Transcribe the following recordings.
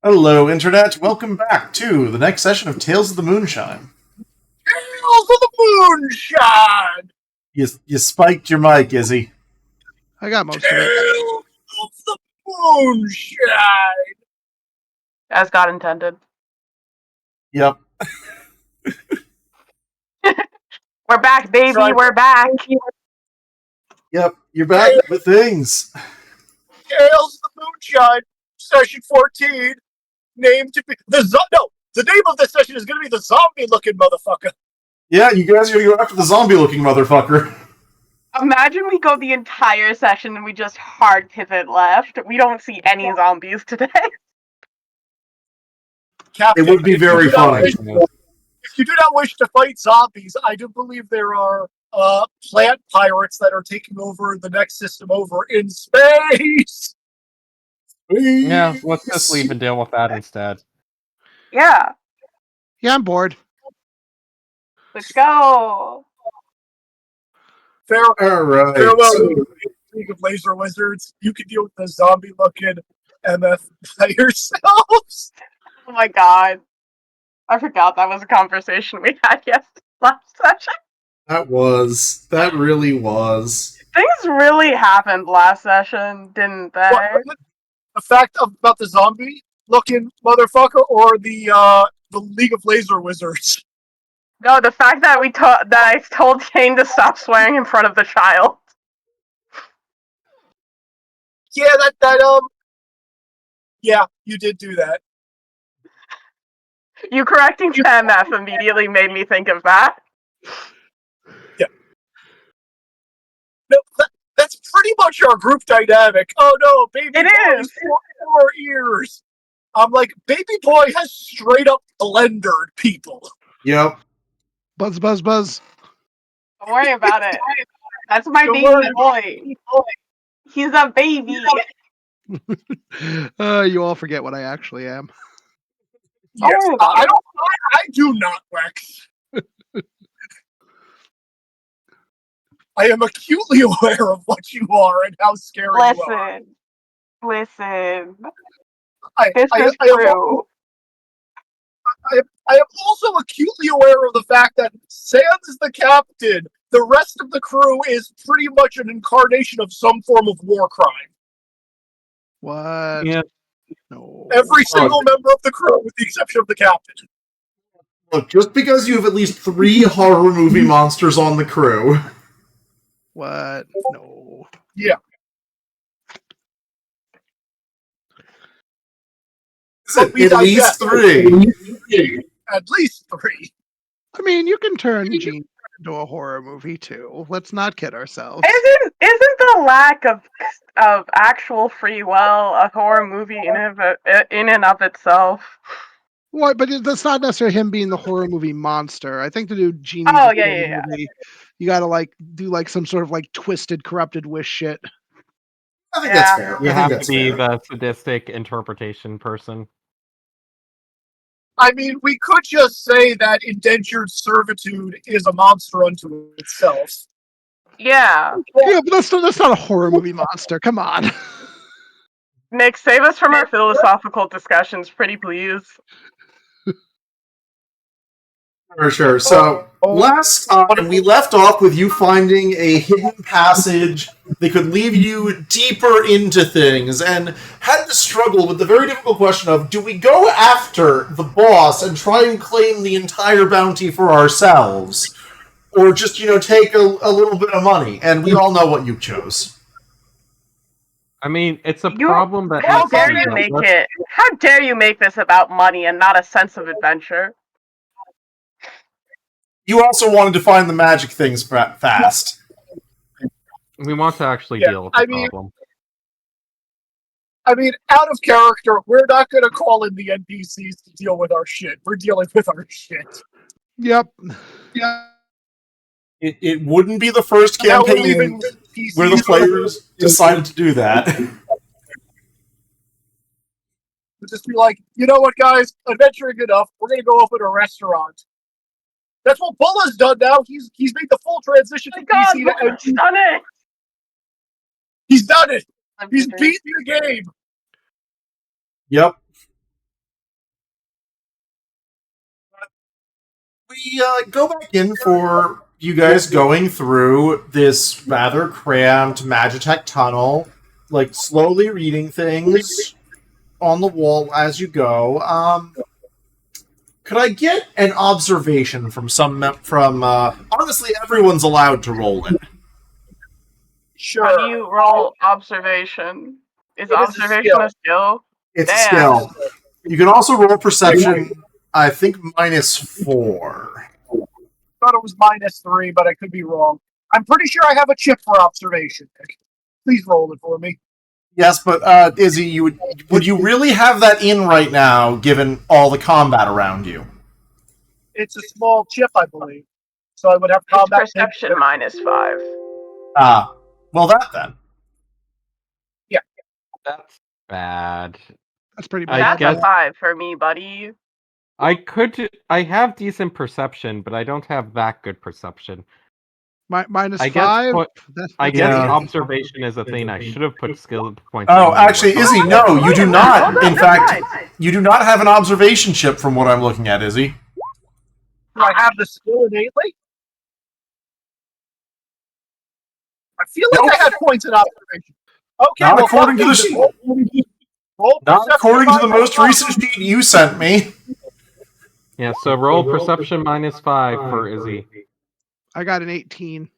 Hello, Internet. Welcome back to the next session of Tales of the Moonshine. Tales of the Moonshine! You spiked your mic, Izzy. I got most of it. Tales of the Moonshine! As God intended. Yep. We're back, baby. Sorry. We're back. Yep. You're back with things. Tales of the Moonshine, session 14, named to be the name of this session is going to be the zombie-looking motherfucker. Yeah, you guys are gonna go after the zombie-looking motherfucker. Imagine we go the entire session and we just hard pivot left. We don't see any zombies today. Captain, It would be very funny. If you do not wish to fight zombies, I do believe there are plant pirates that are taking over the next system over in space. Yeah, let's just leave and deal with that instead. Yeah, Yeah, I'm bored. let's go. All right. Farewell, League of Laser Wizards. You can deal with the zombie-looking MF by yourselves. Oh my god. I forgot that was a conversation we had last session. That really was. Things really happened last session, didn't they? The fact about the zombie-looking motherfucker, or the League of Laser Wizards? No, the fact that I told Kane to stop swearing in front of the child. Yeah, yeah, you did do that. You correcting to MF immediately made me think of that. Yeah. No, that's pretty much our group dynamic. Oh no, baby It boy, is. four ears. I'm like, baby boy has straight up blendered people. Yep. Buzz, buzz, buzz. Don't worry about it. That's my Don't baby worry. boy. He's a baby. You all forget what I actually am. Yes, worry about it. I do not, Rex. I am acutely aware of what you are and how scary you are. Listen. I This is true. I am also acutely aware of the fact that Sans is the captain. The rest of the crew is pretty much an incarnation of some form of war crime. What? Yeah. No. Every single member of the crew, with the exception of the captain. Look, just because you have at least 3 horror movie monsters on the crew. What? No. Yeah. At least 3. At least 3. I mean, you can turn Gene into a horror movie too. Let's not kid ourselves. Isn't the lack of actual free will a horror movie in and of itself? What? But that's not necessarily him being the horror movie monster. I think to do Genie movie, you gotta do some sort of twisted, corrupted wish shit. I think that's fair. You have to be the sadistic interpretation person. I mean, we could just say that indentured servitude is a monster unto itself. Yeah. Yeah, but that's not a horror movie monster. Come on. Nick, save us from our philosophical discussions, pretty please. For sure. So, last time we left off with you finding a hidden passage that could lead you deeper into things, and had to struggle with the very difficult question of, do we go after the boss and try and claim the entire bounty for ourselves? Or just, take a little bit of money? And we all know what you chose. I mean, it's a problem that... How dare you make it? How dare you make this about money and not a sense of adventure? You also wanted to find the magic things fast. We want to actually deal with the problem. I mean, out of character, we're not going to call in the NPCs to deal with our shit. We're dealing with our shit. Yep. Yeah. It wouldn't be the first campaign where the players decided to do that. We'll just be like, you know what, guys? Adventuring enough. We're going to go open a restaurant. That's what Bulla's done now. He's made the full transition from PC to NP. He's done it! He's done it! He's beaten the game! Yep. we go back in for you guys going through this rather cramped Magitech tunnel, like slowly reading things on the wall as you go. Could I get an observation from honestly, everyone's allowed to roll it. Sure. How do you roll observation? Is It is a observation skill. a skill? It's a Damn. skill. You can also roll perception, I think, -4. Thought it was -3, but I could be wrong. I'm pretty sure I have a chip for observation, Nick. Please roll it for me. Yes, but Izzy, would you really have that in right now, given all the combat around you? It's a small chip, I believe. So I would have It's combat. perception -5. Ah, well, that then. That's bad. That's pretty I bad. That's guess a 5 for me, buddy. I have decent perception, but I don't have that good perception. Minus I guess 5. I guess Yeah. observation is a thing. I should have put skill points. Oh, in actually, anyway. Izzy, no, you do not. Well, In that's fact, fine. you do not have an observation chip from what I'm looking at, Izzy. Do I have the skill innately? I feel like Nope. I had points in observation. Okay, Not well, according to the sheet. roll Not perception according to the most -5. recent sheet you sent me. Yeah, so roll perception -5 for Izzy. I got an 18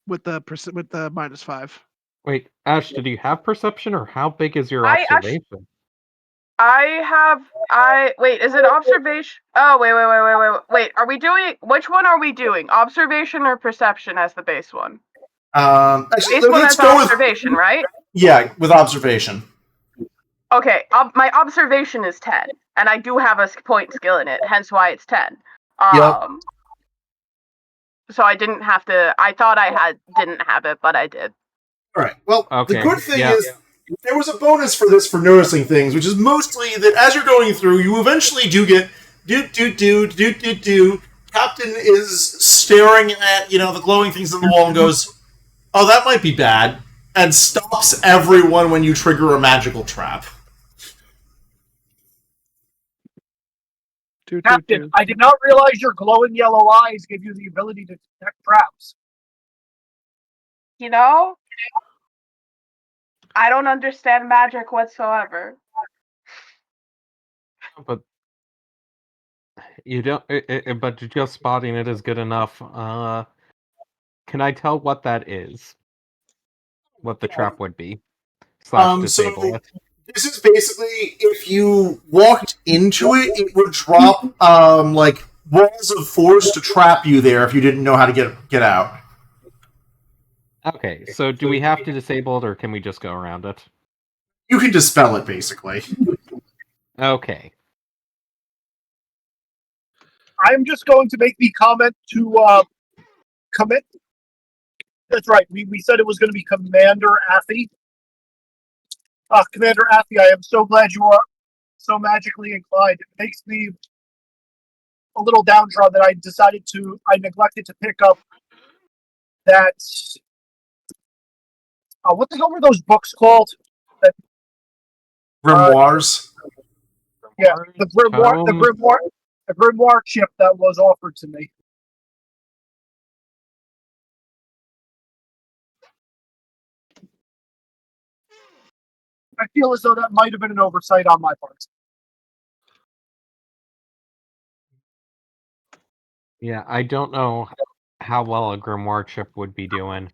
with the -5. Wait, Ash, did you have perception, or how big is your I observation? Wait, is it observation? Oh, wait. Are we doing, which one are we doing? Observation or perception as the base one? Actually, Base one let's as go with observation, right? with observation. Okay, my observation is 10, and I do have a point skill in it, hence why it's 10. Yep. So I didn't have to. I thought I didn't have it, but I did. All right. Well, Okay, the good thing yeah. is there was a bonus for this for noticing things, which is mostly that as you're going through, you eventually do get do. Captain is staring at the glowing things on the wall and goes, "Oh, that might be bad," and stops everyone when you trigger a magical trap. Captain, I did not realize your glowing yellow eyes give you the ability to detect traps. You know, I don't understand magic whatsoever. But you don't. But just spotting it is good enough. Can I tell what that is? What the trap would be? / disable So it. this is basically if you walked into it, it would drop like walls of force to trap you there if you didn't know how to get out. Okay, so do we have to disable it, or can we just go around it? You can dispel it, basically. Okay. I'm just going to make the comment to commit. That's right. We said it was going to be Commander Affy. Commander Affy, I am so glad you are so magically inclined. It makes me a little downtrodden that I neglected to pick up that. What the hell were those books called? Grimoires. Yeah, the grimoire chip that was offered to me. I feel as though that might have been an oversight on my part. Yeah, I don't know how well a grimoire chip would be doing.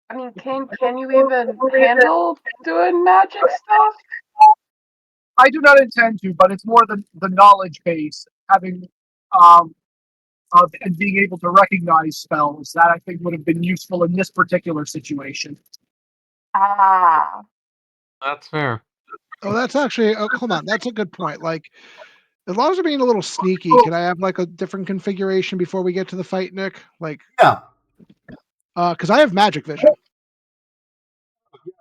I mean, can you even handle doing magic stuff? I do not intend to, but it's more the knowledge base, having and being able to recognize spells that I think would have been useful in this particular situation. Ah. That's fair. Oh, that's actually. Oh, hold on. That's a good point. Like, as long as we're being a little sneaky, can I have like a different configuration before we get to the fight, Nick? Like, Yeah. Because I have magic vision.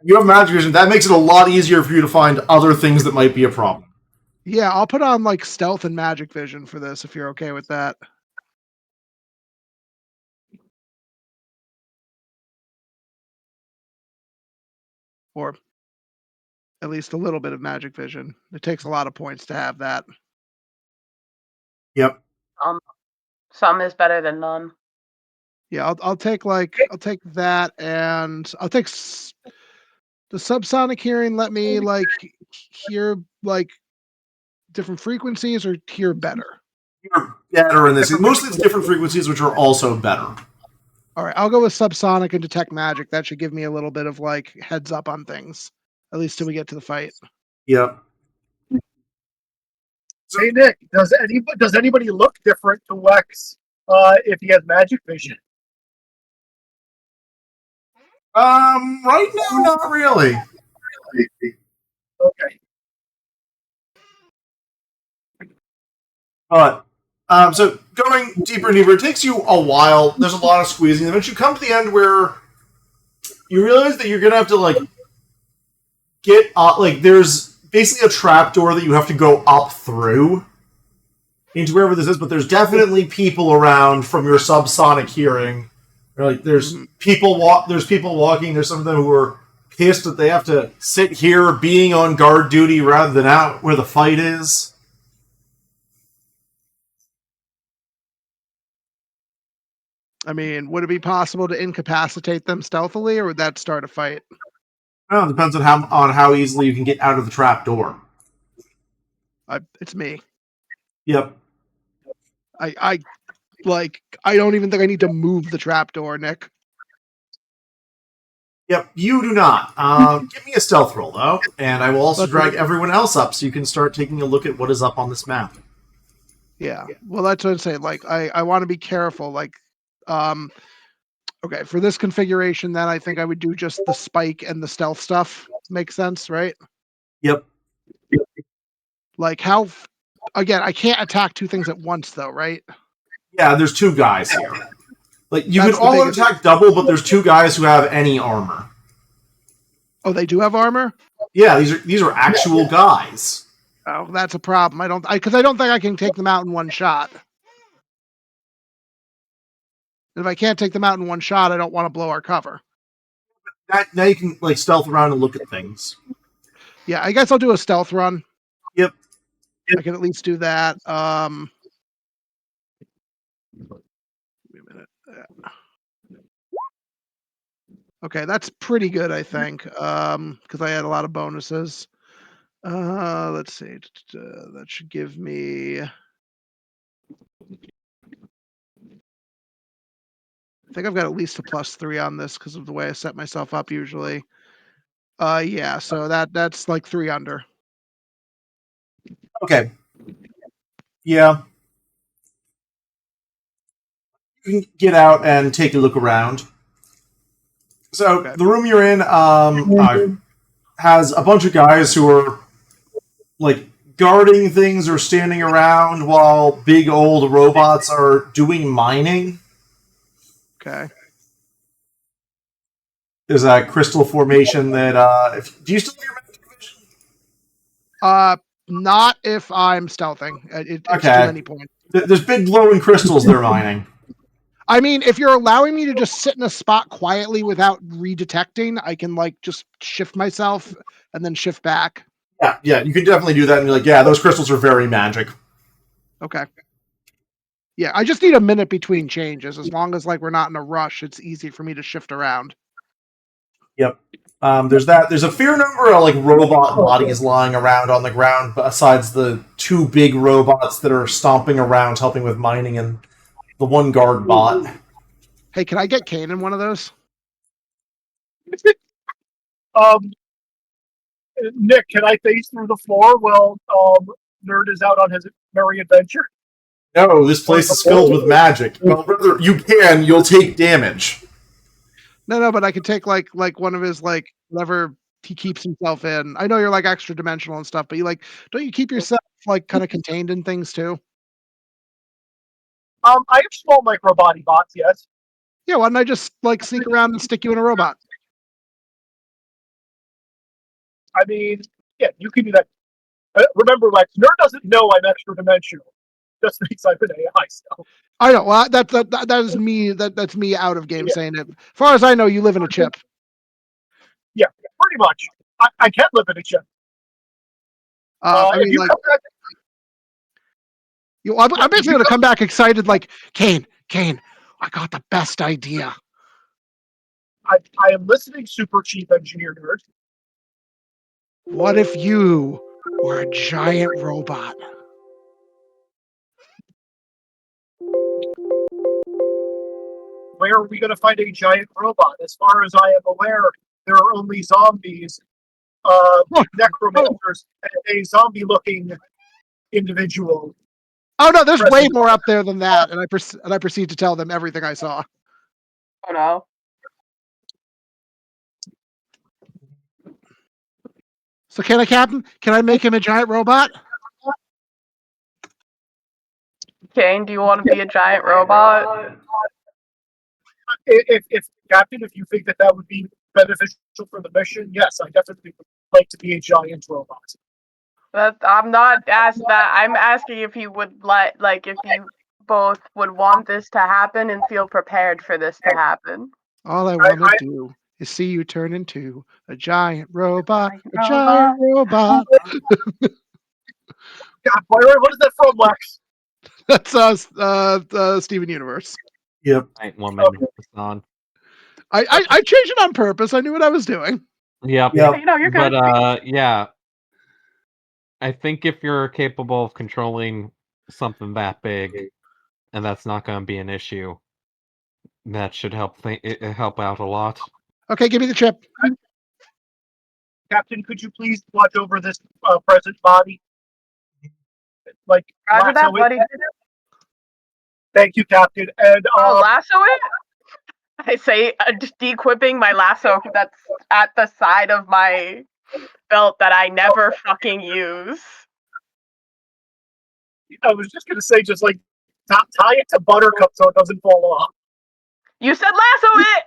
You have magic vision. That makes it a lot easier for you to find other things that might be a problem. Yeah, I'll put on like stealth and magic vision for this if you're okay with that. or at least a little bit of magic vision. It takes a lot of points to have that. Yep. Some is better than none. Yeah, I'll take that, and I'll take the subsonic hearing. Let me like hear like different frequencies or hear better. You're better in this. Mostly it's different frequencies, which are also better. All right, I'll go with subsonic and detect magic. That should give me a little bit of like heads up on things, at least till we get to the fight. Yep. Hey Nick, does anybody look different to Wex if he has magic vision? Right now, not really. Okay. But so going deeper and deeper, it takes you a while. There's a lot of squeezing. Eventually, you come to the end where you realize that you're gonna have to like get up. Like there's basically a trapdoor that you have to go up through into wherever this is. But there's definitely people around from your subsonic hearing. Like there's people walking. There's some of them who are pissed that they have to sit here being on guard duty rather than out where the fight is. I mean, would it be possible to incapacitate them stealthily, or would that start a fight? Well, it depends on how easily you can get out of the trap door. It's me. Yep. I don't even think I need to move the trapdoor, Nick. Yep, you do not. Give me a stealth roll, though, and I will also drag everyone else up so you can start taking a look at what is up on this map. Yeah, well, that's what I'm saying. Like, I want to be careful. Like, okay, for this configuration, then I think I would do just the spike and the stealth stuff. Makes sense, right? Yep. Like, how? Again, I can't attack two things at once, though, right? Yeah, there's two guys here. Like you That's could all the biggest- attack double, but there's two guys who have any armor. Oh, they do have armor? Yeah, these are actual guys. Oh, that's a problem. Because I don't think I can take them out in one shot. And if I can't take them out in one shot, I don't want to blow our cover. Now you can like stealth around and look at things. Yeah, I guess I'll do a stealth run. Yep. I can at least do that. Wait a minute. Okay, that's pretty good, I think, because I had a lot of bonuses. Let's see. That should give me... I think I've got at least a +3 on this because of the way I set myself up usually. Yeah, so that's like 3 under. Okay. Yeah. You can get out and take a look around. So Okay. the room you're in has a bunch of guys who are like guarding things or standing around while big old robots are doing mining. Okay. There's a crystal formation that do you still have your magic vision? Not if I'm stealthing. It's too Okay. many points. There's big glowing crystals they're mining. I mean, if you're allowing me to just sit in a spot quietly without redetecting, I can like just shift myself and then shift back. Yeah, you can definitely do that and be like, yeah, those crystals are very magic. Okay. Yeah, I just need a minute between changes. As long as like we're not in a rush, it's easy for me to shift around. Yep. There's that. There's a fair number of like robot bodies lying around on the ground, besides the two big robots that are stomping around helping with mining and the one guard bot. Hey, can I get Kane in one of those? Nick, can I face through the floor while Nerd is out on his merry adventure? No, this place is filled with magic. Well, brother, you can. You'll take damage. No, but I could take like one of his like whatever he keeps himself in. I know you're like extra dimensional and stuff, but you like don't you keep yourself like kind of contained in things too? I have small micro body bots, yes. Yeah, why don't I just like sneak around and stick you in a robot? I mean, yeah, you can do that. Remember, like, Nerd doesn't know I'm extra dimensional. Just thinks I'm an AI still. I know. Well, that is me. That's me out of game saying it. As far as I know, you live in a chip. Yeah. Pretty much. I can live in a ship. I If mean, you like, come back, I'm basically going to come back excited, like, Kane, I got the best idea. I am listening, Super Chief Engineer Nerd. What if you were a giant robot? Where are we going to find a giant robot? As far as I am aware, there are only zombies, necromancers, and a zombie-looking individual. Oh no, there's way more up there than that, and I proceed to tell them everything I saw. Oh no. So Captain, can I make him a giant robot? Kane, do you want to be a giant robot? If Captain, if you think that would be beneficial for the mission, yes, I definitely would like to be a giant robot. But I'm not asking that. I'm asking if you would if you both would want this to happen and feel prepared for this to happen. All I want to do is see you turn into a giant robot, a giant robot. God, what is that from, Lex? That's Steven Universe. Yep. Giant woman on. I changed it on purpose. I knew what I was doing. Yep. Yep. You know, you're good. But yeah, I think if you're capable of controlling something that big, and that's not going to be an issue, that should help help out a lot. Okay, give me the chip. Captain, could you please watch over this present body? Like, Roger that, lasso it? buddy. Thank you, Captain. And Lasso it? I say, de-equipping my lasso that's at the side of my belt that I never fucking use. I was just gonna say, just like tie it to Buttercup so it doesn't fall off. You said lasso it.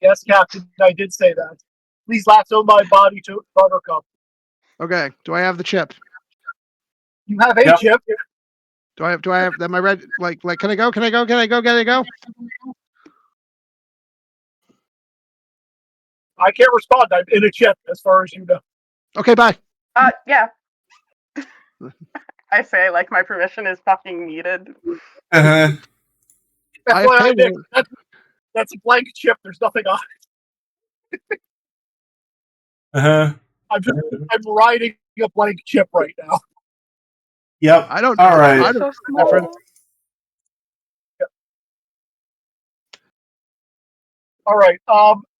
Yes, Captain, I did say that. Please lasso my body to Buttercup. Okay, do I have the chip? You have a chip. Do I have am I ready? Like can I go? Can I go? I can't respond. I'm in a chip, as far as you know. Okay, bye. Yeah. I say, like, my permission is fucking needed. Uh-huh. FYI, Nick, that's a blank chip. There's nothing on it. Uh-huh. I'm riding a blank chip right now. Yep. I don't. All right. I don't know difference. All right.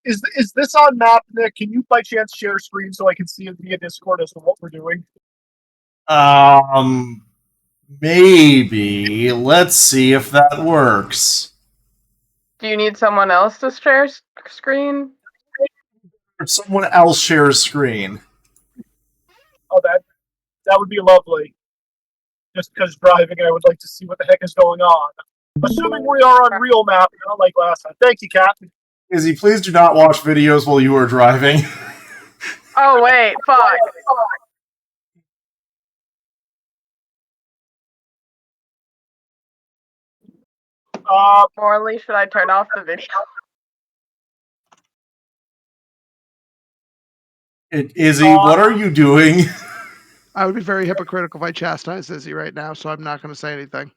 Is this on map, Nick? Can you by chance share screen so I can see it via Discord as to what we're doing? Maybe. Let's see if that works. Do you need someone else to share screen? Or someone else shares screen. Oh, that would be lovely. Just because driving, I would like to see what the heck is going on. Assuming we are on real map, not like last time. Thank you, Captain. Izzy, please do not watch videos while you are driving. Oh wait, fuck. Morally, should I turn off the video? Izzy, what are you doing? I would be very hypocritical if I chastised Izzy right now, so I'm not going to say anything.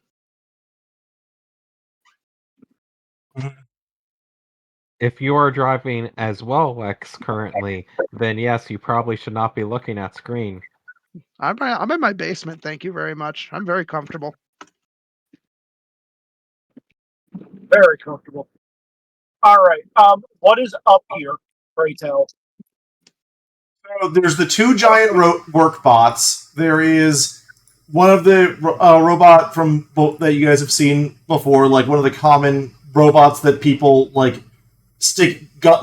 If you are driving as well, Lex, currently, then yes, you probably should not be looking at screen. I'm in my basement. Thank you very much. I'm very comfortable. Very comfortable. All right. What is up here, pray tell? So there's the two giant work bots. There is one of the robot from that you guys have seen before, like one of the common robots that people like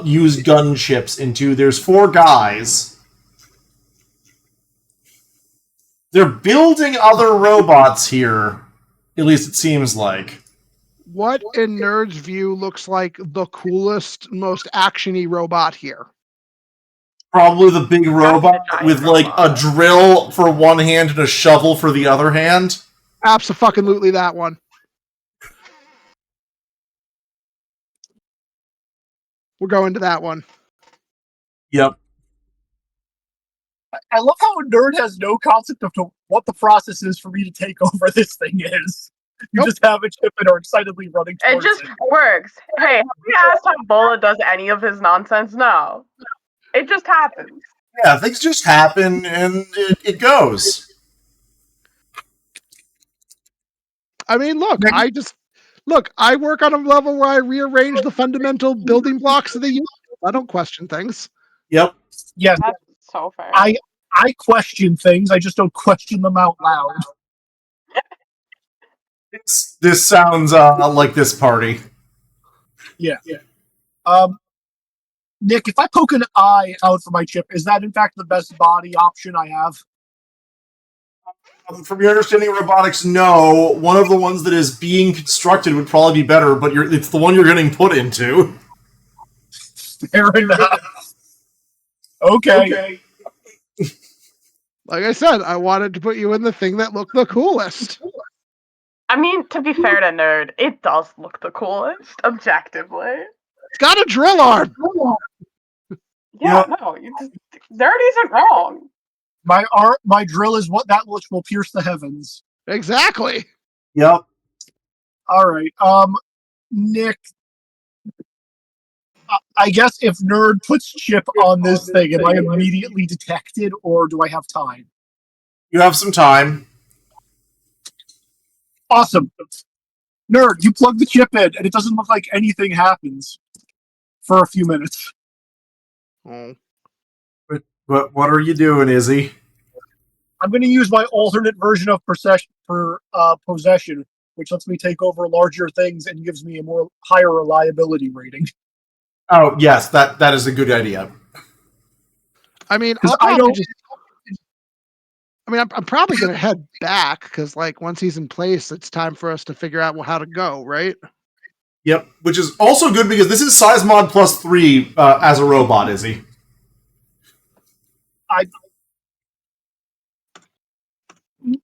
use gun chips into. There's 4 guys. They're building other robots here. At least it seems like. What, in Nerd's view, looks like the coolest, most actiony robot here? Probably the big robot with like a drill for one hand and a shovel for the other hand. Abso-fucking-lutely that one. We're going to that one. Yep. I love how a nerd has no concept of what the process is for me to take over this thing is. You just have a chip and are excitedly running It towards just works. Hey, have you asked how Bola does any of his nonsense? No. It just happens. Yeah, things just happen and it goes. I mean, look, I work on a level where I rearrange the fundamental building blocks of the universe. I don't question things. Yep. Yes, That's so fair. I question things. I just don't question them out loud. This sounds like this party. Yeah. Nick, if I poke an eye out for my chip, is that in fact the best body option I have? From your understanding of robotics, no. One of the ones that is being constructed would probably be better, but it's the one you're getting put into. Fair enough. Okay. Like I said, I wanted to put you in the thing that looked the coolest. I mean, to be fair to Nerd, it does look the coolest, objectively. It's got a drill arm. Yeah, no, Nerd isn't wrong. My drill is which will pierce the heavens. Exactly. Yep. All right. Nick, I guess if Nerd puts chip on this thing, am I immediately detected, or do I have time? You have some time. Awesome. Nerd, you plug the chip in, and it doesn't look like anything happens for a few minutes. Oh. But what are you doing, Izzy? I'm going to use my alternate version of possession, which lets me take over larger things and gives me a more higher reliability rating. Oh, yes, that is a good idea. I mean, I'm probably going to head back because, like, once he's in place, it's time for us to figure out how to go, right? Yep, which is also good because this is size mod plus 3 as a robot, Izzy.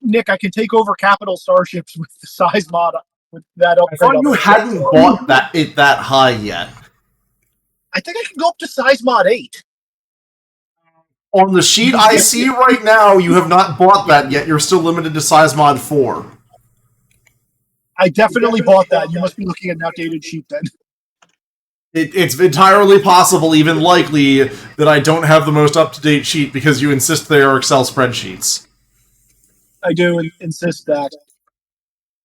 Nick, I can take over capital starships with the size mod with that I upgrade. thought you hadn't bought that high yet. I think I can go up to size mod 8. On the sheet I see right now, you have not bought that yet. You're still limited to size mod 4. I definitely bought that. You must be looking at an outdated sheet then. It's entirely possible, even likely, that I don't have the most up-to-date sheet because you insist they are Excel spreadsheets. I do insist that.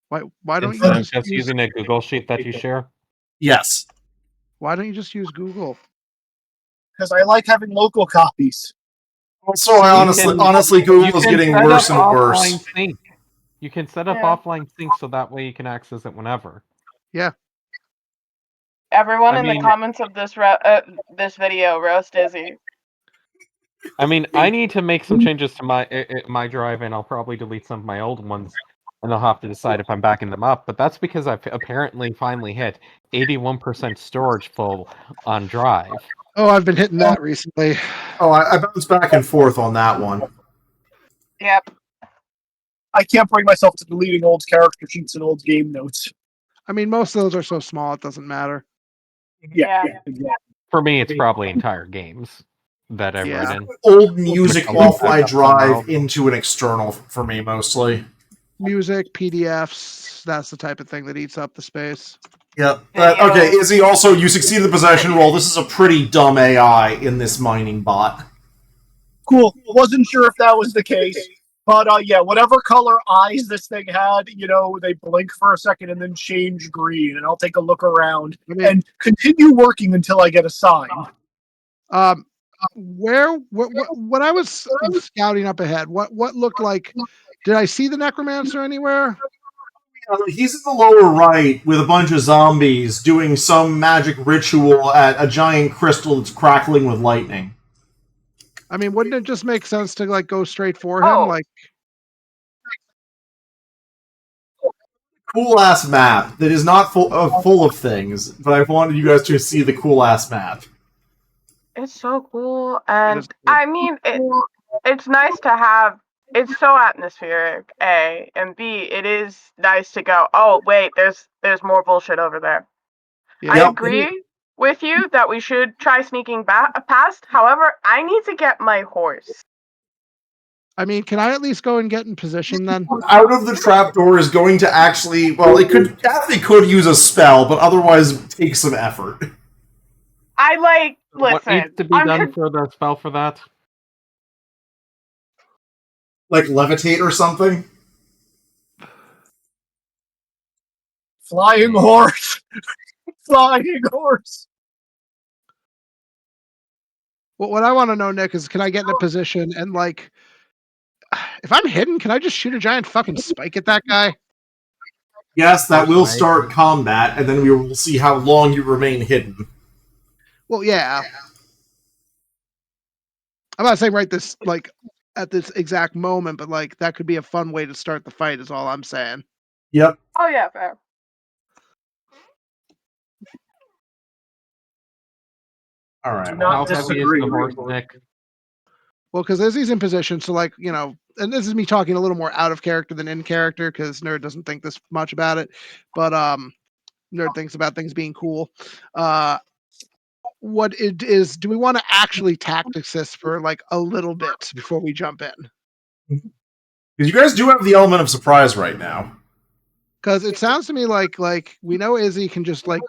Why don't you Instead of just just using a Google sheet that you share? Yes. Why don't you just use Google? Because I like having local copies. Also, I honestly, Google's getting worse and worse. Sync. You can set up offline sync so that way you can access it whenever. Yeah. Everyone in the comments of this video, roast Izzy. I mean, I need to make some changes to my drive, and I'll probably delete some of my old ones, and I'll have to decide if I'm backing them up. But that's because I've apparently finally hit 81% storage full on drive. Oh, I've been hitting that recently. Oh, I bounce back and forth on that one. Yep. I can't bring myself to deleting old character sheets and old game notes. I mean, most of those are so small it doesn't matter. Yeah. Exactly. For me, it's probably entire games that I've written. Old music off my drive into an external for me, mostly. Music, PDFs, that's the type of thing that eats up the space. Yep. Okay, Izzy, also, you succeeded the possession roll. This is a pretty dumb AI in this mining bot. Cool. Wasn't sure if that was the case. But yeah, whatever color eyes this thing had, they blink for a second and then change green. And I'll take a look around and continue working until I get a sign. When I was scouting up ahead, what looked like? Did I see the necromancer anywhere? He's in the lower right with a bunch of zombies doing some magic ritual at a giant crystal that's crackling with lightning. I mean, wouldn't it just make sense to go straight for him? Cool ass map that is not full of things, but I wanted you guys to see the cool ass map. It's so cool, and I mean, it's nice to have. It's so atmospheric, A, and B. It is nice to go. Oh wait, there's more bullshit over there. Yeah. I agree with you that we should try sneaking past. However, I need to get my horse. I mean, can I at least go and get in position then? Out of the trapdoor is going to actually, well, it could, Kathy could use a spell, but otherwise take some effort. What Listen. needs to be done for the spell for that? Like levitate or something? Flying horse. Flying horse. Well, what I want to know, Nick, is can I get in a position and like, if I'm hidden, can I just shoot a giant fucking spike at that guy? Yes, that will Right. start combat, and then we will see how long you remain hidden. Well, yeah. I'm not saying right this like at this exact moment, but like that could be a fun way to start the fight. Is all I'm saying. Yep. Oh yeah, fair. All right. Do not How heavy is disagree. the horse, Nick? Well, because as he's in position, so like and this is me talking a little more out of character than in character, because Nerd doesn't think this much about it, but Nerd thinks about things being cool. What it is, do we want to actually tactics this for like a little bit before we jump in? Because you guys do have the element of surprise right now. Because it sounds to me like we know Izzy can just like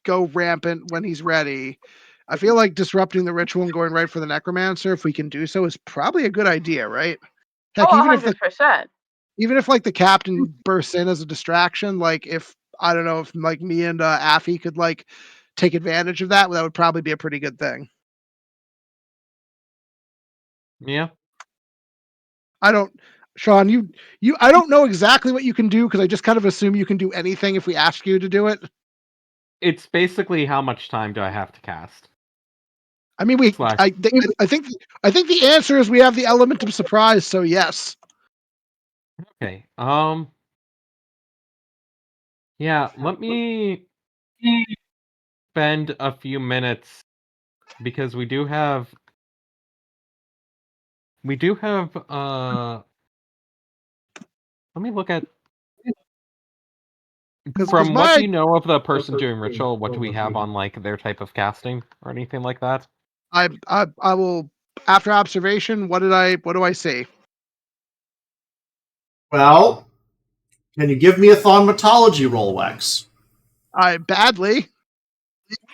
go rampant when he's ready. I feel like disrupting the ritual and going right for the necromancer, if we can do so, is probably a good idea, right? Heck, Oh, even if 100%. like the captain bursts in as a distraction, like if I don't know if like me and Affy could like take advantage of that, that would probably be a pretty good thing. Yeah. I don't, Sean, I don't know exactly what you can do because I just kind of assume you can do anything if we ask you to do it. It's basically how much time do I have to cast? I mean, Slash. I think the answer is we have the element of surprise. So yes. Okay. Yeah, let me spend a few minutes because we do have let me look at from what you know of the person doing ritual, what do we have on like their type of casting or anything like that? I will, after observation, what do I see? Well, can you give me a thaumatology roll, Wex? Badly.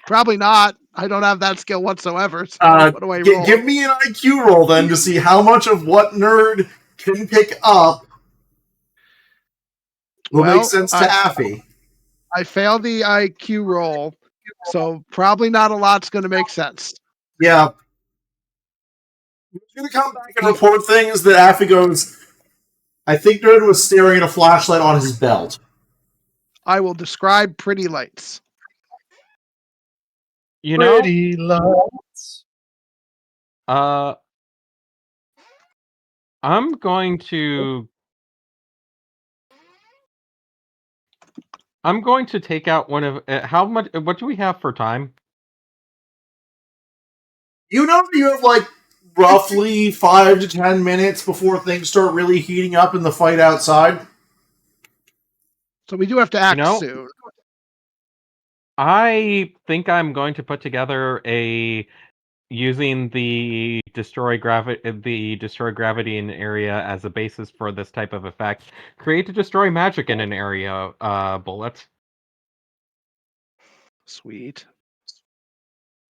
Probably not. I don't have that skill whatsoever. So what do I roll? Give me an IQ roll then to see how much of what Nerd can pick up will make sense to Affy. I failed the IQ roll, so probably not a lot's going to make sense. Yeah. He's going to come back and report things that Affy goes, I think Nerd was staring at a flashlight on his belt. I will describe pretty lights. You know, Pretty lights. I'm going to take out one of how much. What do we have for time? You know you have like roughly 5 to 10 minutes before things start really heating up in the fight outside. So we do have to act soon. I think I'm going to put together using the destroy gravity in an area as a basis for this type of effect. Create to destroy magic in an area bullet. Sweet.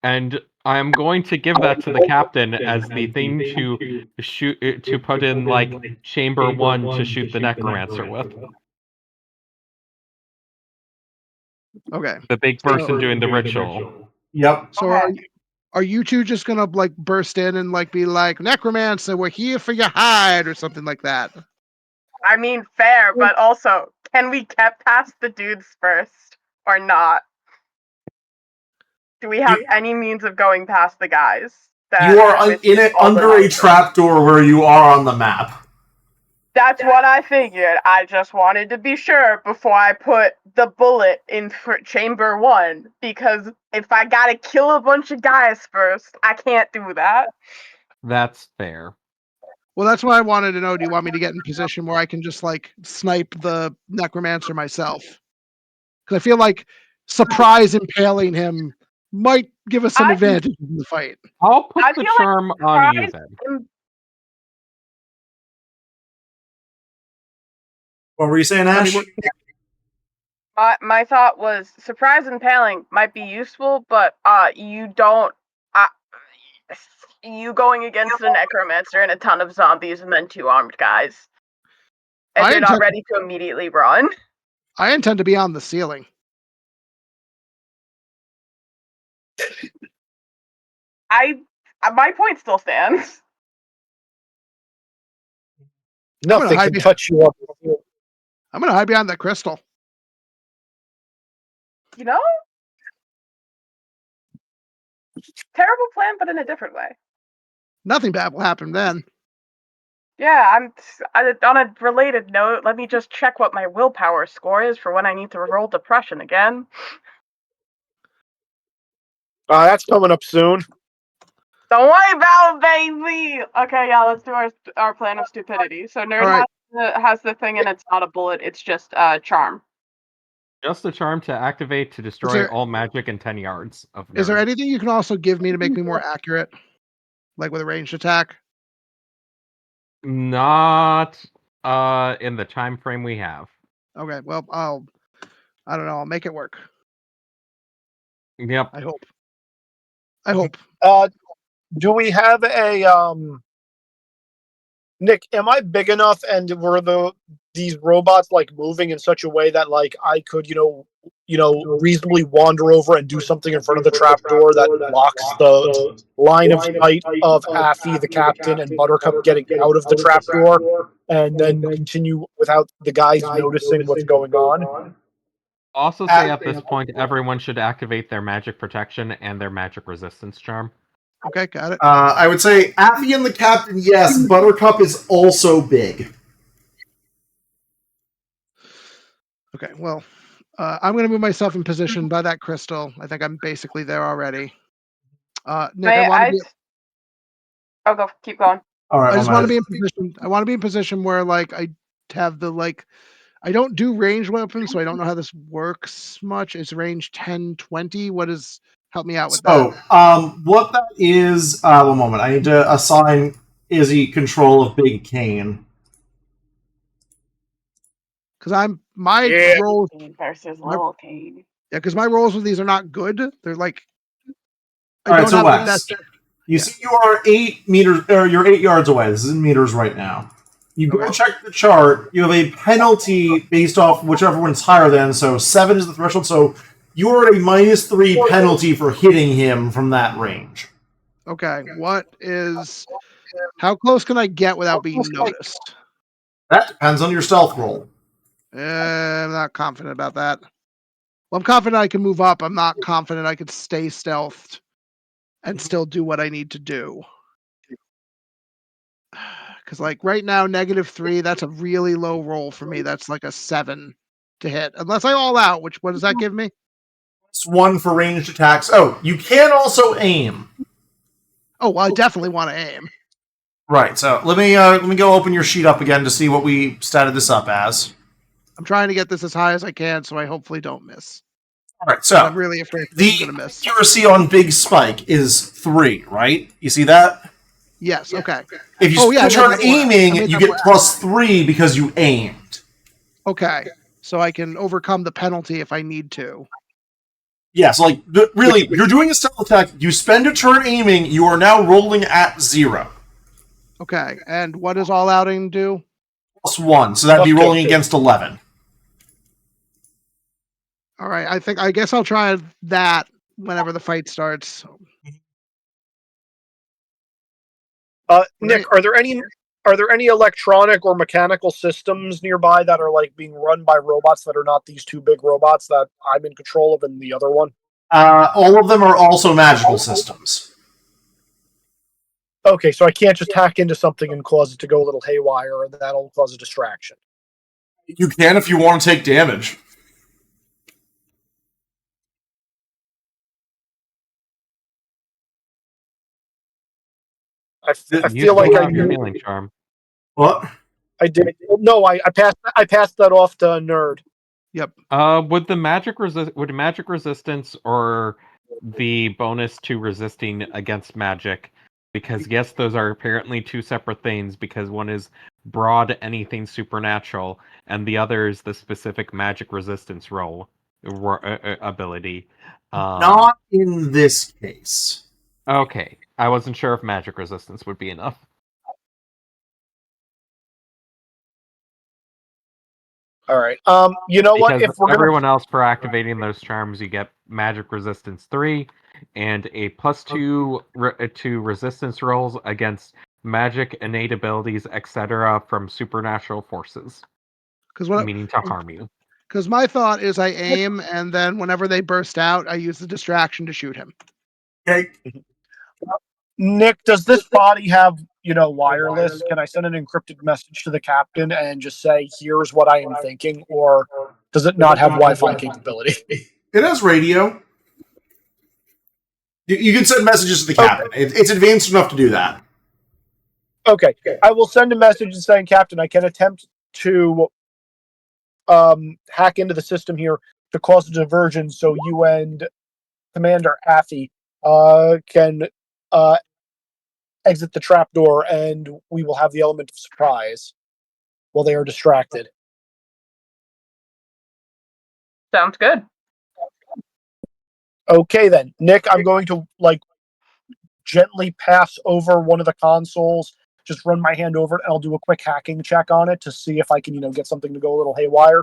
And I'm going to give that to the captain as the thing to shoot to put in like chamber 1 to shoot the necromancer with. Okay. The big person doing the ritual. Yep. So are you two just gonna like burst in and like be like, necromancer, we're here for your hide or something like that? I mean, fair, but also, can we get past the dudes first or not? Do we have any means of going past the guys? You are in it under a trapdoor where you are on the map. That's what I figured. I just wanted to be sure before I put the bullet in for chamber 1, because if I gotta kill a bunch of guys first, I can't do that. That's fair. Well, that's why I wanted to know. Do you want me to get in position where I can just like snipe the necromancer myself? Because I feel like surprise impaling him might give us some I- advantage in the fight. I'll put I the feel like charm on you surprise then. What were you saying, I Ash? mean, My thought was surprise impaling might be useful, but you don't. You going against a necromancer and a ton of zombies and then 2 armed guys, and I you're not intend- ready to immediately run. I intend to be on the ceiling. My point still stands. Nothing hide can touch you up. I'm gonna hide behind that crystal. You know, terrible plan, but in a different way. Nothing bad will happen then. Yeah, on a related note, let me just check what my willpower score is for when I need to roll depression again. That's coming up soon. Don't worry about it, baby! Okay, yeah, let's do our plan of stupidity. So Nerd Alright. has the thing and it's not a bullet, it's just charm. Just a charm to activate to destroy there- all magic in 10 yards of Is there nerd. anything you can also give me to make me more accurate? Like with a ranged attack? Not in the time frame we have. Okay, well, I don't know, I'll make it work. Yep. I hope. I hope. Do we have a Nick, am I big enough and were these robots like moving in such a way that like I could, reasonably wander over and do something in front of the trapdoor that blocks the line of sight of Affy, the captain, and Buttercup getting out of the trapdoor, and then continue without the guys noticing what's going on? Also say at this point everyone should activate their magic protection and their magic resistance charm. Okay, got it. I would say Affy and the captain, yes. Buttercup is also big. Okay, well, I'm going to move myself in position by that crystal. I think I'm basically there already. Nick, Go keep going. All right, I just want to be in position. I want to be in position where like I have the like. I don't do ranged weapons, so I don't know how this works much. Is range 10, 20? What is? Help me out with that. What that is? One moment. I need to assign Izzy control of Big Cane. Because my rolls versus Little Cane. Yeah, because my rolls with these are not good. They're like. All right, so Wes, you see you are 8 meters, or you're 8 yards away. This is in meters right now. You go check the chart. You have a penalty based off whichever one's higher than. So 7 is the threshold. So you are at a -3 penalty for hitting him from that range. Okay, how close can I get without being noticed? That depends on your stealth roll. I'm not confident about that. Well, I'm confident I can move up. I'm not confident I could stay stealthed and still do what I need to do. Because like right now, -3, that's a really low roll for me. That's like a 7 to hit. Unless I all out, what does that give me? It's 1 for ranged attacks. Oh, you can also aim. Oh, well, I definitely want to aim. Right, so let me go open your sheet up again to see what we statted this up as. I'm trying to get this as high as I can, so I hopefully don't miss. All right, so I'm really afraid I'm going to miss. The accuracy on Big Spike is 3, right? You see that? Yes, okay. If you turn aiming, you get +3 because you aimed. Okay, so I can overcome the penalty if I need to. Yeah, so like, really, you're doing a stealth attack, you spend a turn aiming, you are now rolling at 0. Okay, and what does all outing do? +1, so that'd be rolling against 11. All right, I guess I'll try that whenever the fight starts. Nick, are there any electronic or mechanical systems nearby that are like being run by robots that are not these 2 big robots that I'm in control of and the other one? All of them are also magical systems. Okay, so I can't just hack into something and cause it to go a little haywire, and that'll cause a distraction. You can if you want to take damage. I feel like I knew. Healing charm. What? I did. No, I passed that off to Nerd. Yep. Would magic resistance or the bonus to resisting against magic, because yes, those are apparently two separate things, because one is broad anything supernatural, and the other is the specific magic resistance ability. Not in this case. Okay, I wasn't sure if magic resistance would be enough. All right. You know what? Because If we're everyone else, for activating those charms, you get magic resistance 3 and a +2 to resistance rolls against magic, innate abilities, etc. from supernatural forces, meaning to harm you. Because my thought is I aim, and then whenever they burst out, I use the distraction to shoot him. Okay. Nick, does this body have, wireless? Can I send an encrypted message to the captain and just say, here's what I am thinking? Or does it not have Wi-Fi capability? It has radio. You can send messages to the captain. It's advanced enough to do that. Okay. I will send a message saying, Captain, I can attempt to hack into the system here to cause a diversion so you and Commander Affy can exit the trapdoor, and we will have the element of surprise while they are distracted. Sounds good. Okay, then. Nick, I'm going to, gently pass over one of the consoles, just run my hand over it, and I'll do a quick hacking check on it to see if I can, get something to go a little haywire.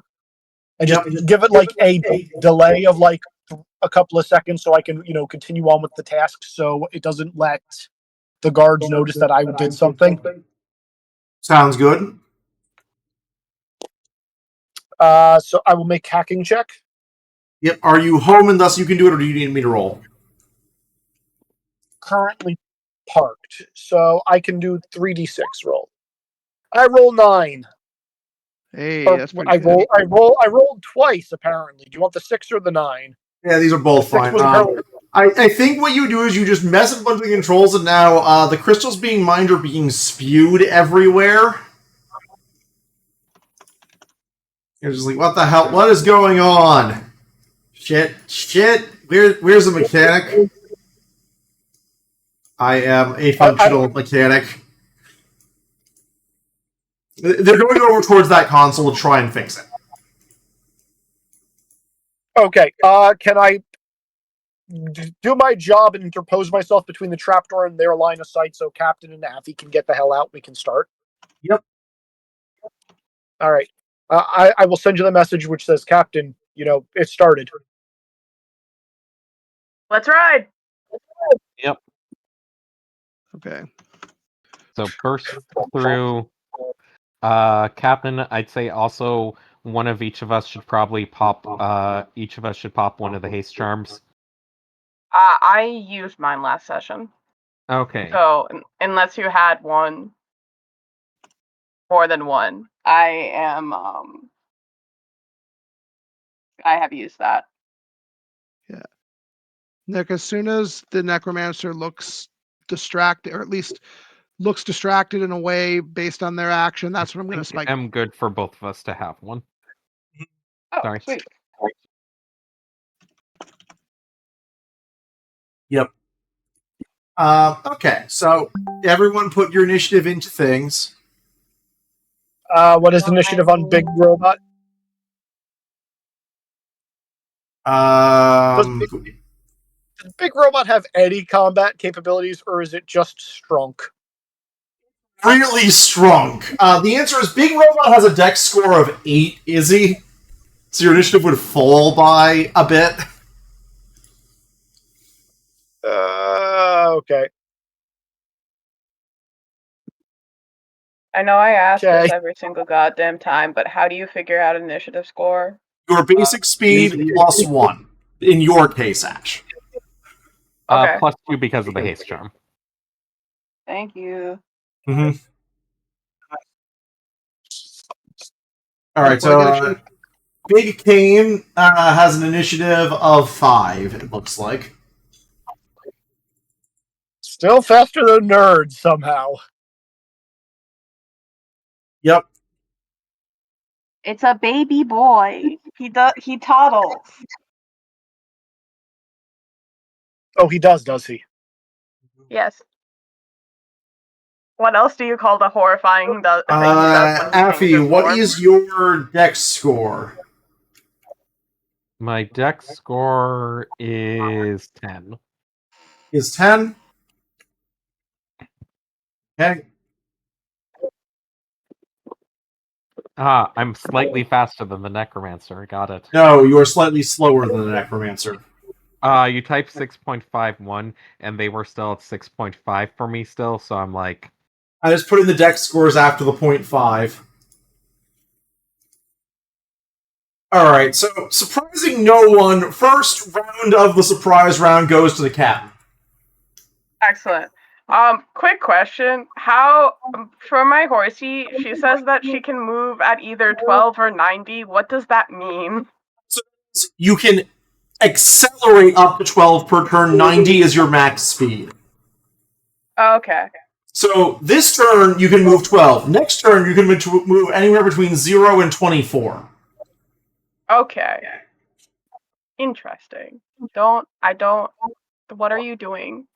And just give it, a delay of, a couple of seconds so I can, continue on with the task so it doesn't let the guards notice that I did something. Sounds good. So I will make hacking check. Yep. Are you home and thus you can do it, or do you need me to roll? Currently parked, so I can do 3d6 roll. I roll 9. Hey, that's pretty I good. rolled twice apparently. Do you want the 6 or the 9? Yeah, these are both fine. I think what you do is you just mess with a bunch of the controls, and now the crystals being mined are being spewed everywhere. You're just like, what the hell? What is going on? Shit. Where's the mechanic? I am a functional mechanic. They're going over towards that console to try and fix it. Okay, can I do my job and interpose myself between the trapdoor and their line of sight so Captain and Affy can get the hell out? We can start. Yep. All right. I will send you the message which says, Captain, it started. Let's ride. Yep. Okay. So burst through. Captain, I'd say also one of each of us should probably pop. Each of us should pop one of the haste charms. I used mine last session. Okay. So unless you had one, more than one, I have used that. Yeah. Nick, as soon as the necromancer looks distracted, or at least looks distracted in a way based on their action, that's when I'm going to spike. I'm good for both of us to have one. Oh, Sorry. sweet. Yep. Okay, so everyone put your initiative into things. What is initiative on Big Robot? Does Big Robot have any combat capabilities, or is it just strong? Really strong. The answer is Big Robot has a dex score of 8, Izzy. So your initiative would fall by a bit. Okay. I know I ask this every single goddamn time, but how do you figure out initiative score? Your basic speed plus 1. In your case, Ash. Okay. +2 because of the haste charm. Thank you. Mm-hmm. Alright, so Big Kane has an initiative of 5, it looks like. Still faster than nerds, somehow. Yep. It's a baby boy. He toddles. Oh, he does he? Yes. What else do you call the horrifying thing he does when he Affy, changes what form? is your dex score? My dex score is 10. Is 10? Okay. I'm slightly faster than the Necromancer. Got it. No, you are slightly slower than the Necromancer. You typed 6.51, and they were still at 6.5 for me still, so I'm like... I just put in the dex scores after the 0.5. Alright, so surprising no one, first round of the surprise round goes to the captain. Excellent. Quick question. How, for my horsey, she says that she can move at either 12 or 90. What does that mean? So you can accelerate up to 12 per turn, 90 is your max speed. Okay. So this turn you can move 12. Next turn you can move anywhere between 0 and 24. Okay. Interesting. What are you doing?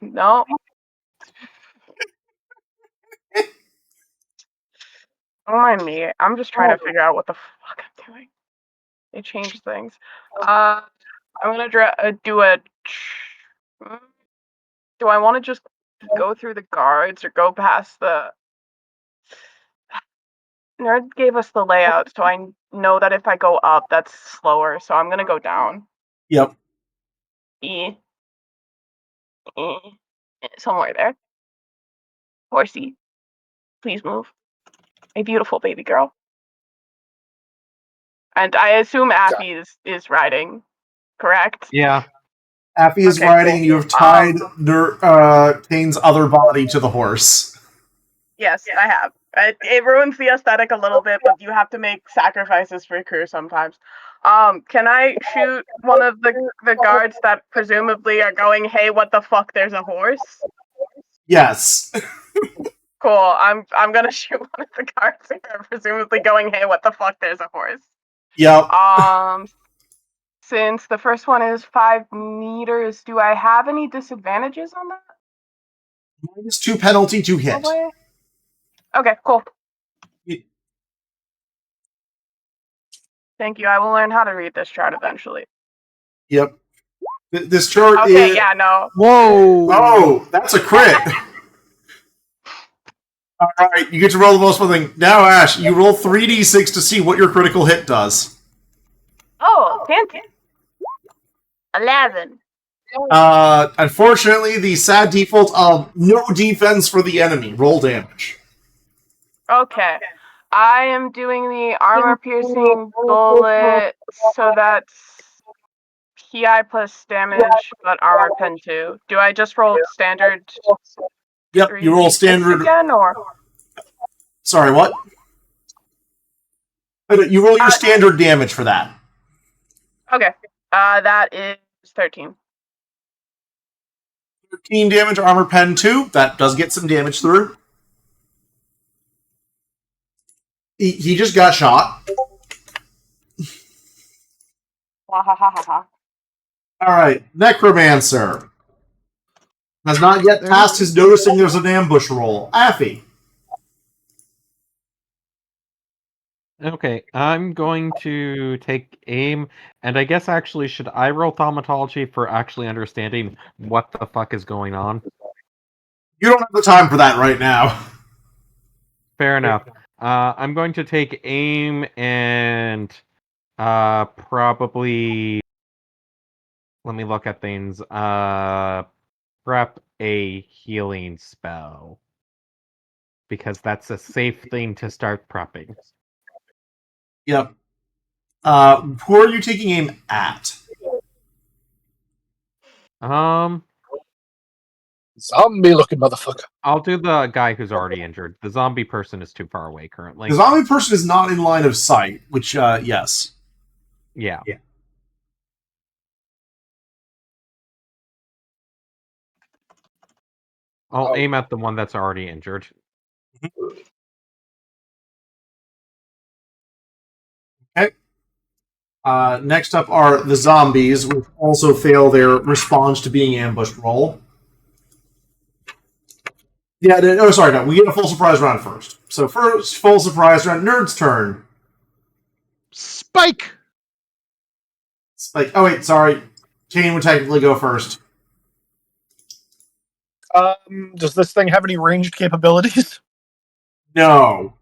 No. Don't mind me. I'm just trying to figure out what the fuck I'm doing. They changed things. I'm gonna do a. Do I want to just go through the guards or go past the? Nerd gave us the layout, so I know that if I go up, that's slower. So I'm gonna go down. Yep. E. Somewhere there. Horsey, please move. A beautiful baby girl. And I assume Affy is riding, correct? Yeah. Affy is Okay, riding, cool. and you have tied Tane's other body to the horse. Yes, I have. It ruins the aesthetic a little bit, but you have to make sacrifices for crew sometimes. Can I shoot one of the guards that presumably are going, "Hey, what the fuck? There's a horse." Yes. Cool. I'm gonna shoot one of the guards that are presumably going, "Hey, what the fuck? There's a horse." Yep. Since the first one is 5 meters, do I have any disadvantages on that? -2 penalty to hit. Okay, cool. Thank you. I will learn how to read this chart eventually. Yep. This chart Okay, is... yeah, no. Whoa! Oh, that's a crit. Alright, you get to roll the most fun thing. Now, Ash, you roll 3d6 to see what your critical hit does. Oh, fancy. 11. Unfortunately, the sad default of no defense for the enemy. Roll damage. Okay. I am doing the armor-piercing bullet, so that's PI plus damage, but armor pen 2. Do I just roll standard? Yep, you roll 3d6 standard... again, or? Sorry, what? You roll your standard damage for that. Okay. That is 13. 13 damage, armor pen 2. That does get some damage through. He just got shot. Alright, Necromancer. Has not yet passed his noticing there's an ambush roll. Affy. Okay, I'm going to take aim, and I guess actually, should I roll thaumatology for actually understanding what the fuck is going on? You don't have the time for that right now. Fair enough. I'm going to take aim and probably... Let me look at things. Prep a healing spell. Because that's a safe thing to start prepping. Yep. Who are you taking aim at? Zombie looking motherfucker. I'll do the guy who's already injured. The zombie person is too far away currently. The zombie person is not in line of sight, which, yes. Yeah. I'll aim at the one that's already injured. Okay. Next up are the zombies, which also fail their response to being ambushed roll. Yeah, no, we get a full surprise round first. So first, full surprise round, Nerd's turn. Spike. Oh wait, sorry. Kane would technically go first. Does this thing have any ranged capabilities? No.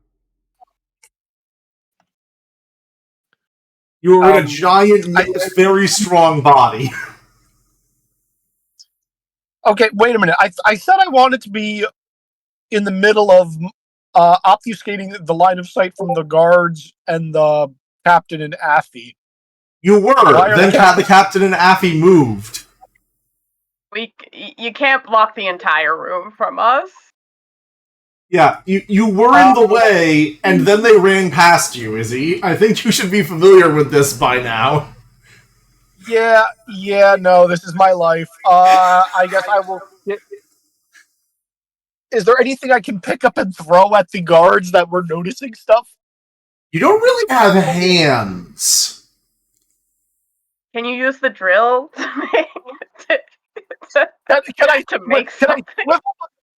You are in a giant, very strong body. Okay, wait a minute. I said I wanted to be in the middle of obfuscating the line of sight from the guards and the captain and Affy. You were. Then the captain and Affy moved. You can't block the entire room from us. Yeah, you were in the way, and then they ran past you, Izzy. I think you should be familiar with this by now. Yeah, no, this is my life. I guess I will... Is there anything I can pick up and throw at the guards that were noticing stuff? You don't really have hands. Can you use the drill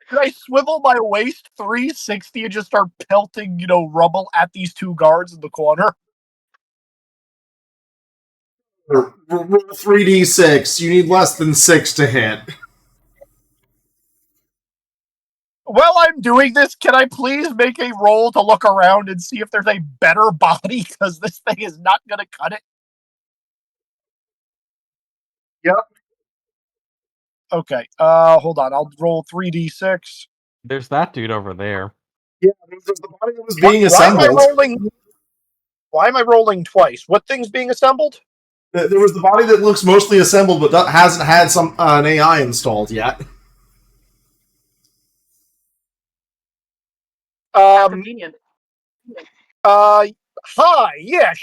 Can I swivel my waist 360 and just start pelting, rubble at these two guards in the corner? Roll 3d6. You need less than 6 to hit. While I'm doing this, can I please make a roll to look around and see if there's a better body? Because this thing is not going to cut it. Yep. Okay, hold on. I'll roll 3d6. There's that dude over there. Yeah, there's the body that was being assembled. Why am I rolling twice? What thing's being assembled? There was the body that looks mostly assembled, but hasn't had an AI installed yet. Convenient. Hi, yes.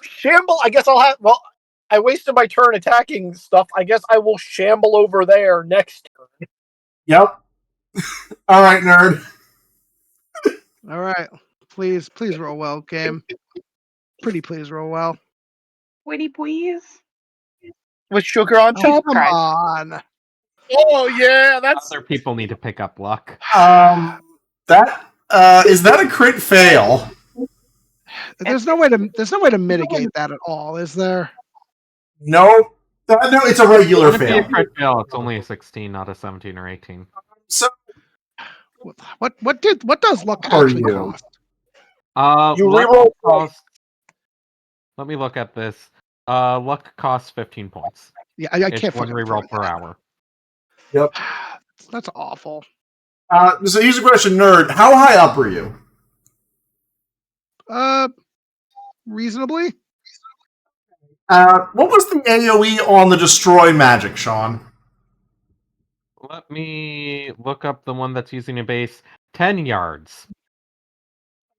Shamble, I guess I'll have... Well, I wasted my turn attacking stuff. I guess I will shamble over there next turn. Yep. All right, Nerd. All right. Please roll well, game. Pretty please roll well. Witty please. With sugar on top? Come on. Oh, yeah, that's... Other people need to pick up luck. Is that a crit fail? There's no way to mitigate that at all, is there? No. No, it's a regular fail. If crit fail, it's only a 16, not a 17 or 18. So what does luck actually cost? Luck costs. Let me look at this. Luck costs 15 points. Yeah, I it's can't one reroll per hour. Yep. That's awful. So here's a question, Nerd. How high up are you? Reasonably. What was the AoE on the destroy magic, Sean? Let me look up the one that's using a base. 10 yards.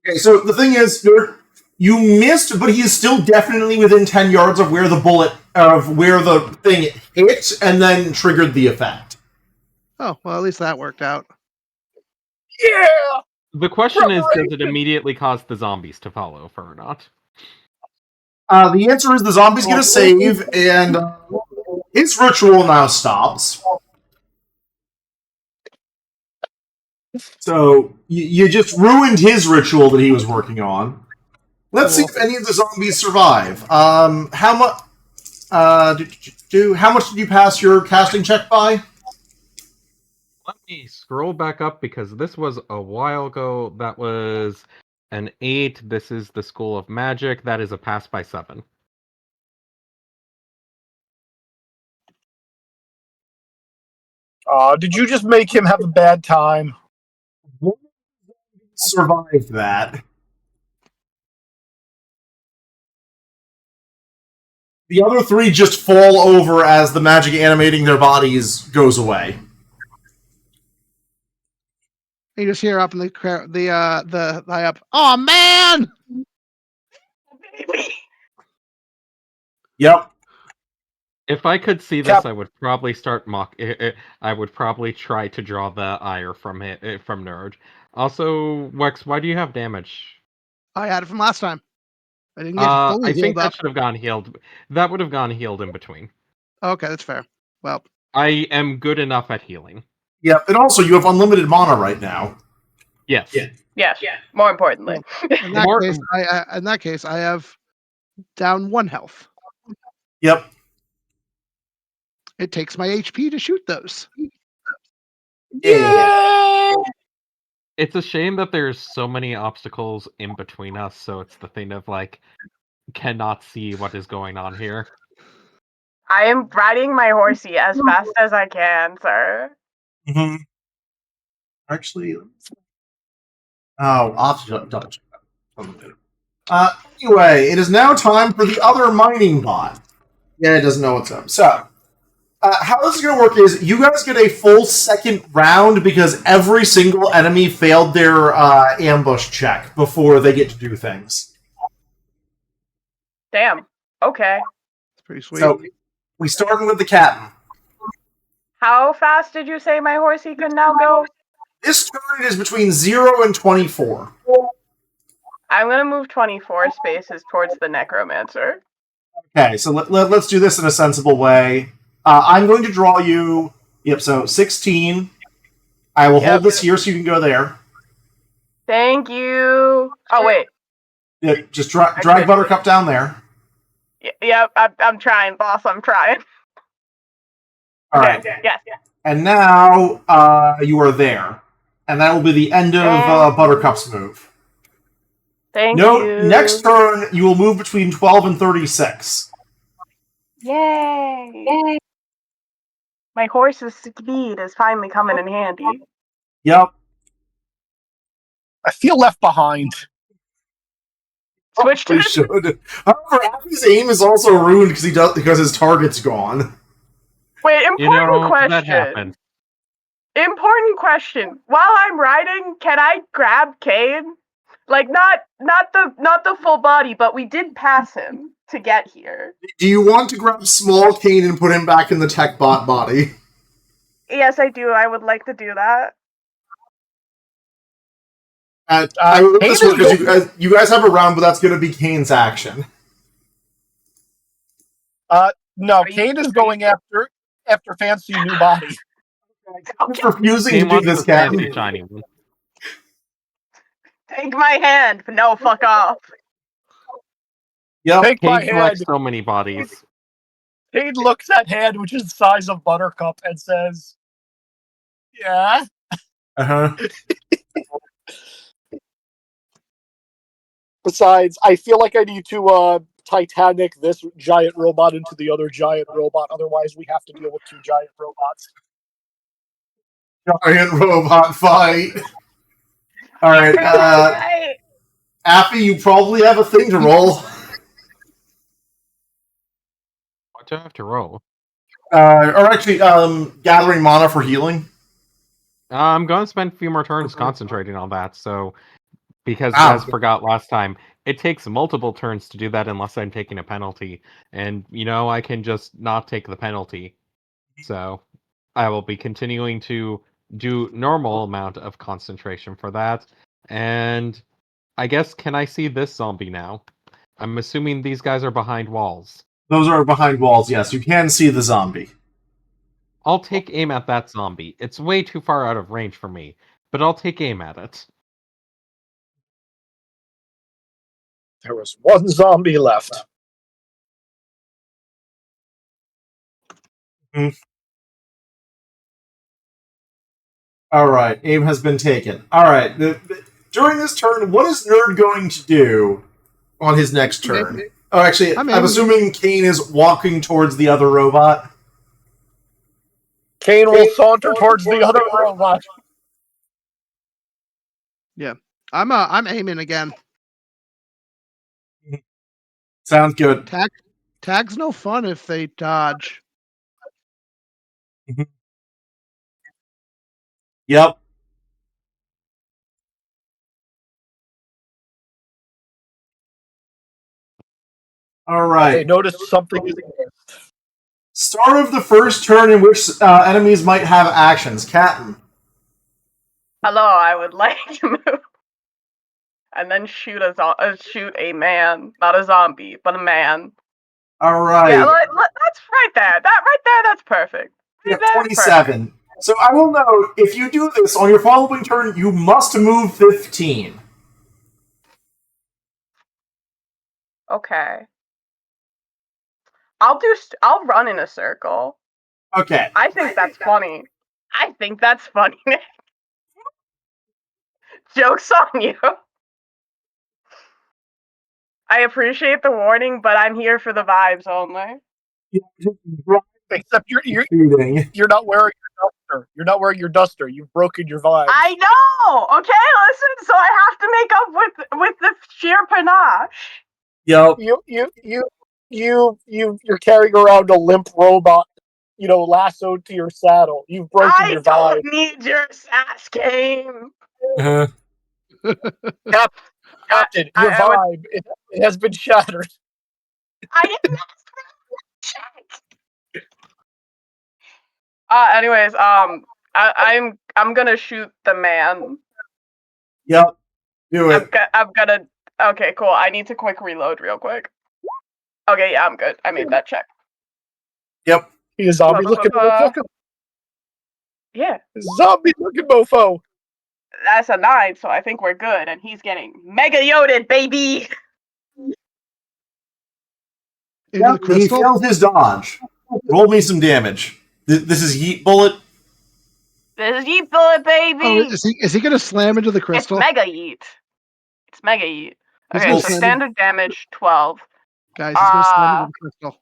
Okay, so the thing is, Nerd, you missed, but he's still definitely within 10 yards of where the thing hit and then triggered the effect. Oh, well, at least that worked out. Yeah! The question is, does it immediately cause the zombies to follow or not? The answer is the zombie's going to save, and his ritual now stops. So, you just ruined his ritual that he was working on. Let's see if any of the zombies survive. How much did you pass your casting check by? Let me scroll back up because this was a while ago. That was an 8. This is the School of Magic. That is a pass by 7. Did you just make him have a bad time? Survived that. The other 3 just fall over as the magic animating their bodies goes away. You just hear up in the crowd, the high up. Oh man! Yep. If I could see this, I would probably start I would probably try to draw the ire from Nerd. Also, Wex, why do you have damage? I had it from last time. I didn't get fully I think healed that up. should have gone healed. That would have gone healed in between. Okay, that's fair. Well, I am good enough at healing. Yep, and also you have unlimited mana right now. Yes. Yes. More importantly. in that More- case, I have down 1 health. Yep. It takes my HP to shoot those. Yeah. It's a shame that there's so many obstacles in between us, so it's the thing of like cannot see what is going on here. I am riding my horsey as fast as I can, sir. Mm-hmm. Actually, I'll have to double check that. Anyway, it is now time for the other mining bot. Yeah, it doesn't know what's up. So, how this is going to work is you guys get a full second round because every single enemy failed their ambush check before they get to do things. Damn. Okay. It's pretty sweet. So, we started with the captain. How fast did you say my horsey can now go? This turn is between 0 and 24. I'm gonna move 24 spaces towards the necromancer. Okay, so let's do this in a sensible way. I'm going to draw you. Yep, so 16. I will hold this here so you can go there. Thank you. Oh wait. Yeah, just drag Buttercup down there. Yep. I'm trying, boss. I'm trying. All right. Yes. And now you are there, and that will be the end of Buttercup's move. Thank you. Next turn you will move between 12 and 36. Yay! My horse's speed is finally coming in handy. Yep. I feel left behind. Switch to We should. However, Appy's aim is also ruined because his target's gone. Wait, important question. That happened. Important question. While I'm riding, can I grab Kane? Like not the full body, but we did pass him to get here. Do you want to grab small Kane and put him back in the tech bot body? Yes, I do. I would like to do that. I will this one because you guys have a round, but that's going to be Kane's action. No, Kane is going after fancy new body. He's refusing Kane to do wants this, the fancy Captain. shiny one. Take my hand. No, fuck off. Yep. Take my Kane collects hand. so many bodies. Kane looks at hand, which is the size of Buttercup, and says, "Yeah." Uh-huh. Besides, I feel like I need to Titanic this giant robot into the other giant robot. Otherwise, we have to deal with 2 giant robots. Giant robot fight. All right. Appy, you probably have a thing to roll. What do I have to roll? Or actually, gathering mana for healing. I'm going to spend a few more turns concentrating on that, so... Because, Wow. as forgot last time, it takes multiple turns to do that unless I'm taking a penalty. And, I can just not take the penalty. So, I will be continuing to do normal amount of concentration for that. And, I guess, can I see this zombie now? I'm assuming these guys are behind walls. Those are behind walls, yes. You can see the zombie. I'll take aim at that zombie. It's way too far out of range for me, but I'll take aim at it. There was 1 zombie left. Alright, aim has been taken. Alright, during this turn, what is Nerd going to do on his next turn? Oh, actually, I'm assuming Kane is walking towards the other robot. Kane will saunter towards the other robot. Yeah, I'm aiming again. Sounds good. Tag's no fun if they dodge. Yep. All right. They noticed something. Start of the first turn in which enemies might have actions. Captain. Hello, I would like to move. and then shoot a man, not a zombie, but a man. All right. Yeah, that's right there. That right there, that's perfect. Yeah, Right there, 27. perfect. So I will note, if you do this on your following turn, you must move 15. Okay. I'll run in a circle. Okay. I think that's funny. I think that's funny. Joke's on you. I appreciate the warning, but I'm here for the vibes only. Except you're Shooting. not wearing your duster. You're not wearing your duster. You've broken your vibes. I know. Okay, listen. So I have to make up with the sheer panache. Yep. You're carrying around a limp robot, lassoed to your saddle. You've broken your I vibe. don't need your sass game. Captain, your vibe it has been shattered. I didn't ask for a check. Anyways, I'm gonna shoot the man. Yep. Do it. I'm gonna. Okay, cool. I need to quick reload real quick. Okay, yeah, I'm good. I made that check. Yep. He's a zombie looking motherfucker. Yeah. Zombie looking mofo. That's a 9, so I think we're good. And he's getting mega yoded, baby. Yep, he failed his dodge. Roll me some damage. This is Yeet Bullet. This is Yeet Bullet, baby. Oh, is he gonna slam into the crystal? It's Mega Yeet. It's Mega Yeet. Okay, so standard damage 12. Guys, he's gonna slam into the crystal.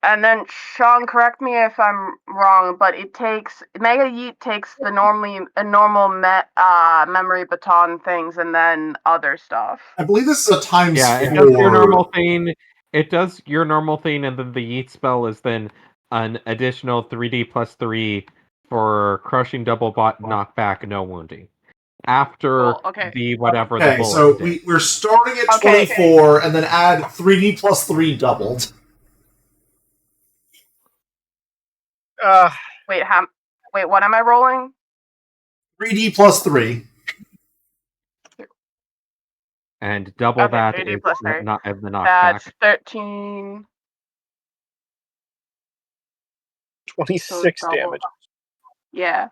And then Sean, correct me if I'm wrong, but Mega Yeet takes the normal memory baton things and then other stuff. I believe this is a times 4. It does your normal thing. It does your normal thing, and then the Yeet spell is then an additional 3d plus 3 for crushing double bot knockback, no wounding. After the whatever the bullet so did. we're starting at 24 and then add 3d plus 3 doubled. Wait, what am I rolling? 3d plus 3. And double that is not of the knockback. That's 13. 26 damage. Yeah.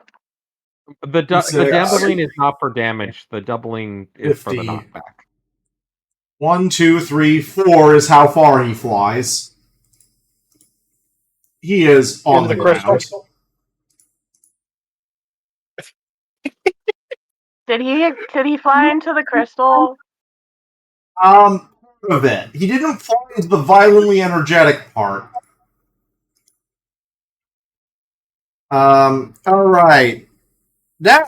The doubling is not for damage. The doubling is 50. for the knockback. 1, 2, 3, 4 is how far he flies. He is on the ground. Did he fly into the crystal? Part of it. He didn't fly into the violently energetic part. Alright. Now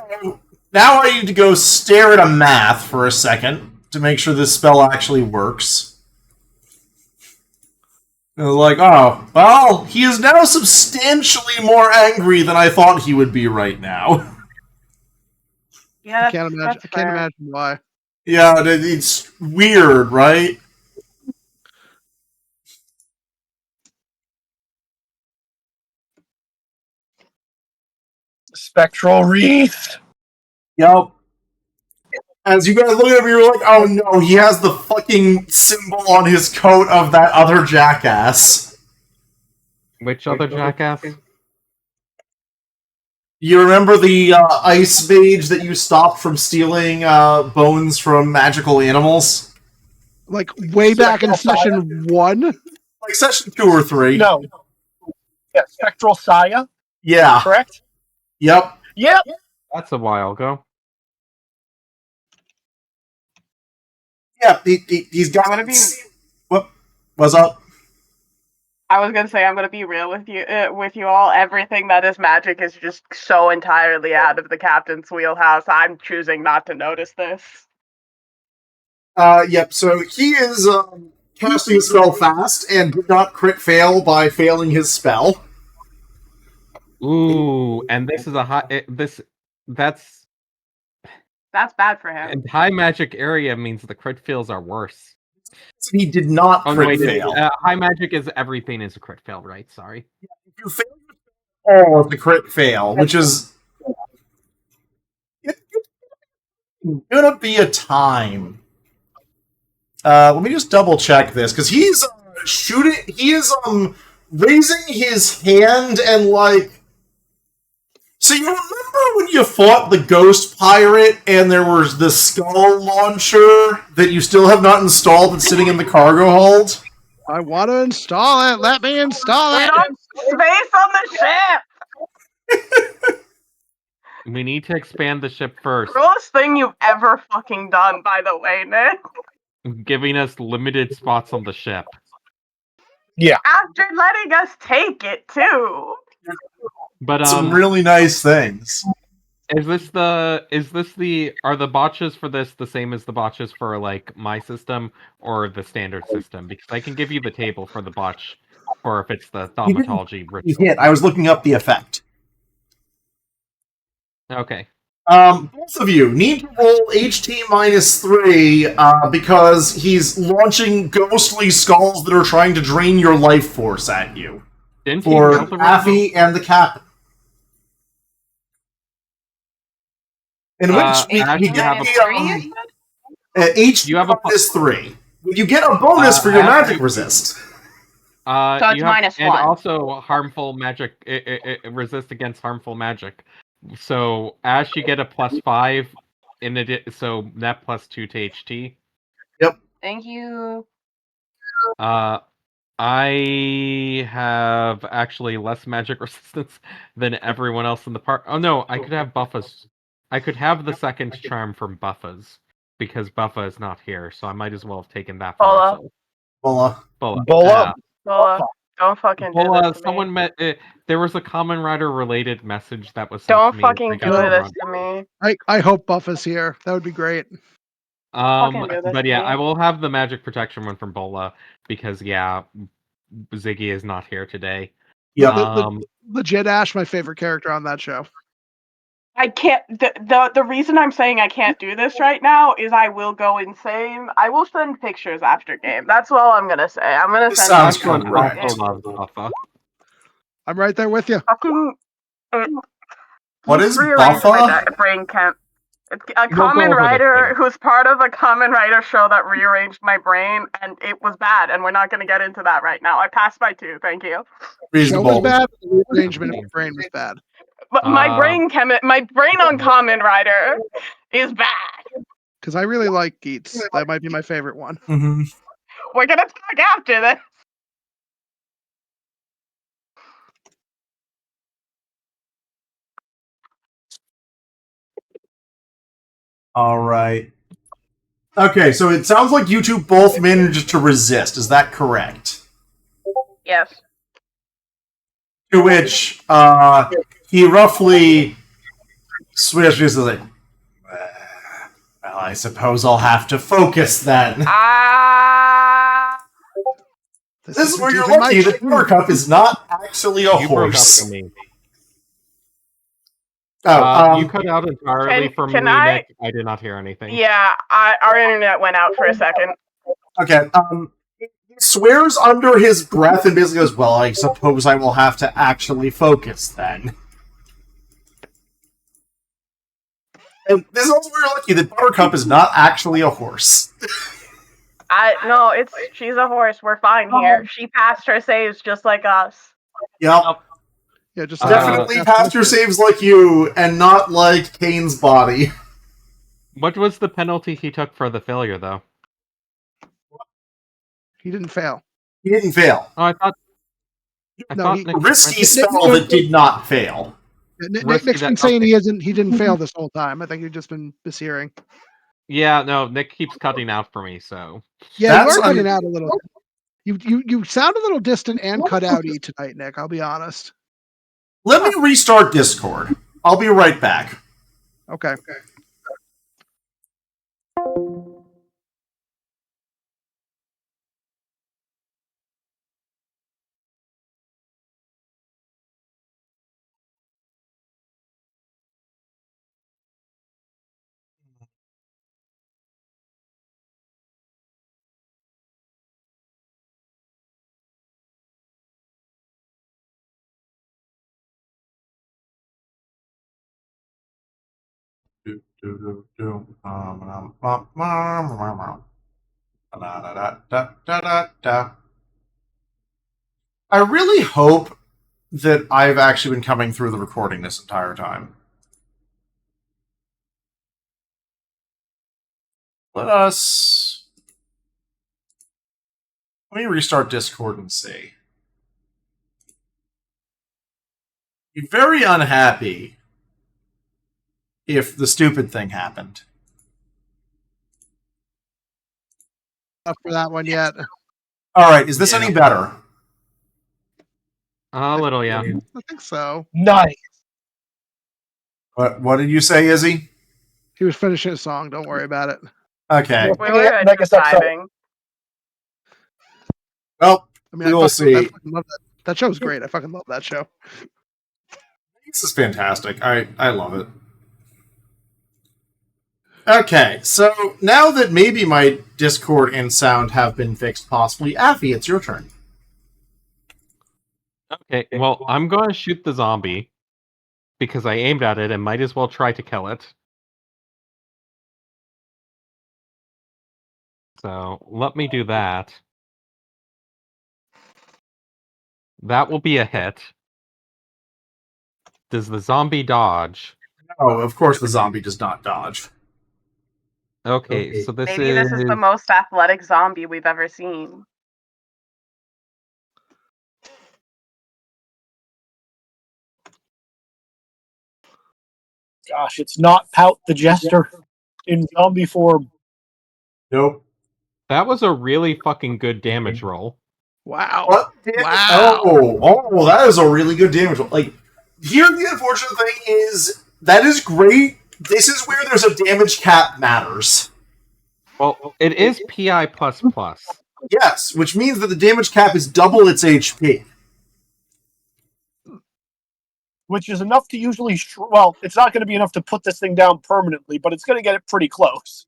I need to go stare at a math for a second to make sure this spell actually works. I was like, oh, well, he is now substantially more angry than I thought he would be right now. Yeah, I can't imagine why. Yeah, it's weird, right? Spectral Wreath. Yep. As you guys look at him, you're like, oh no, he has the fucking symbol on his coat of that other jackass. Which other jackass? You remember the ice mage that you stopped from stealing bones from magical animals? Like way back in session 1? Like session 2 or 3. No. Yeah, Spectral Saya. Yeah. Correct? Yep. Yep. That's a while ago. Yeah, he's got... What? What's up? I was gonna say, I'm gonna be real with you all. Everything that is magic is just so entirely out of the captain's wheelhouse. I'm choosing not to notice this. Yep, so he is casting a spell fast and did not crit fail by failing his spell. Ooh, and this is a high... That's bad for him. And high magic area means the crit fails are worse. So he did not crit fail. High magic is everything is a crit fail, right? Sorry. You fail all of the crit fail, which is... gonna be a time. Let me just double check this because he's shooting. He is raising his hand and like. So you remember when you fought the ghost pirate and there was the skull launcher that you still have not installed that's sitting in the cargo hold? I want to install it. Let me install We it. don't have space on the ship! We need to expand the ship first, Grossest thing you've ever fucking done, by the way, Nick. giving us limited spots on the ship. After letting us take it, too. But Some really nice things. are the botches for this the same as the botches for like my system or the standard system? Because I can give you the table for the botch, or if it's the thaumatology You ritual. hit. I was looking up the effect. Okay. Both of you need to roll HT -3 because he's launching ghostly skulls that are trying to drain your life force at you. Didn't he For fail to roll Affy and the captain. In which Ash, we you get have a- the HT You have a -3. You get a bonus for your Ash, magic resist. So it's you have, -1. and also harmful magic. It resist against harmful magic. So Ash, you get a +5 in it. So net +2 to HT. Thank you. I have actually less magic resistance than everyone else in the park. Oh no, I could have Buffas. I could have the second charm from Buffas because Buffa is not here, so I might as well have taken that for Bola. myself. Bola. Bola. Bola, don't fucking do Bola, this to someone me. met. There was a Common Rider related message that was sent Don't to me. fucking I do got this wrong. to me. I hope Buff is here. That would be great. Fucking do this But to yeah, me. I will have the magic protection one from Bola because yeah, Ziggy is not here today. Yep. Legit Ash, my favorite character on that show. I can't. The reason I'm saying I can't do this right now is I will go insane. I will send pictures after game. That's all I'm gonna say. I'm gonna This send sounds pictures. cool. I also love Buffa. I'm right there with you. Fucking. What Let's is rearrange Buffa? my brain chem. It's a We'll go common over this writer later. who's part of a common writer show that rearranged my brain, and it was bad. And we're not going to get into that right now. I passed by 2. Thank you. Show was Reasonable. bad. The rearrangement of the brain was bad. But my brain on common writer is bad. Because I really like Geets. That might be my favorite one. Mm-hmm. We're gonna talk after this. All right. Okay, so it sounds like you two both managed to resist. Is that correct? Yes. To which he roughly swishes like, well, I suppose I'll have to focus then. This is where you're lucky that Buttercup is not actually a You broke up horse. for me. Oh, you cut out entirely for me, Nick. I did not hear anything. Yeah, our internet went out for a second. okay. He swears under his breath and basically goes, well, I suppose I will have to actually focus then. And this is also where you're lucky that Buttercup is not actually a horse. No, she's a horse. We're fine here. She passed her saves just like us. Yep. Yeah, just Definitely passed your saves like you, and not like Kane's body. What was the penalty he took for the failure, though? He didn't fail. He didn't fail. Oh, I thought Nick risky spell that did not fail. Nick's been saying he didn't fail this whole time. I think he's just been mishearing. Yeah, no, Nick keeps cutting out for me, so. Yeah, you are cutting out a little. You sound a little distant and cut outy tonight, Nick. I'll be honest. Let me restart Discord. I'll be right back. Okay. I really hope that I've actually been coming through the recording this entire time. Let me restart Discord and see. Be very unhappy if the stupid thing happened. Up for that one yet. All right, is this any better? A little, yeah. I think so. Nice. What did you say, Izzy? He was finishing his song. Don't worry about it. Okay. We were just vibing. Well, I mean, we will I see. fucking love that. That show's great. I fucking love that show. This is fantastic. I love it. Okay, so now that maybe my Discord and sound have been fixed, possibly, Affy, it's your turn. Okay, well, I'm going to shoot the zombie because I aimed at it and might as well try to kill it. So let me do that. That will be a hit. Does the zombie dodge? Oh, of course the zombie does not dodge. Okay, so this Maybe this is the most athletic zombie we've ever seen. Gosh, it's not Pout the Jester in zombie form. Nope. That was a really fucking good damage roll. Wow. What? Wow. Oh, that is a really good damage roll. Like, here the unfortunate thing is, that is great. This is where there's a damage cap matters. Well, it is PI++. Yes, which means that the damage cap is double its HP. Which is enough to usually... well, it's not going to be enough to put this thing down permanently, but it's going to get it pretty close.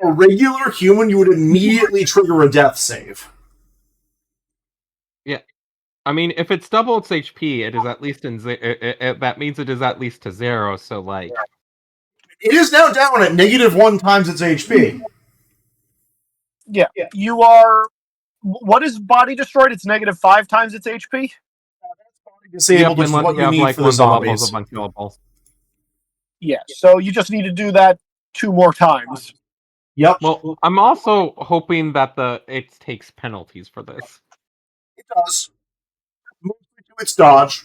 A regular human, you would immediately trigger a death save. Yeah. I mean, if it's double its HP, it is at least in that means it is at least to 0, so like... It is now down at -1 times its HP. Yeah, you are... What is body destroyed? It's -5 times its HP? Disabled, which is what you need for the zombies. Of unkillables. Yeah, so you just need to do that 2 more times. Yep. Well, I'm also hoping that it takes penalties for this. It does. Mostly to its dodge.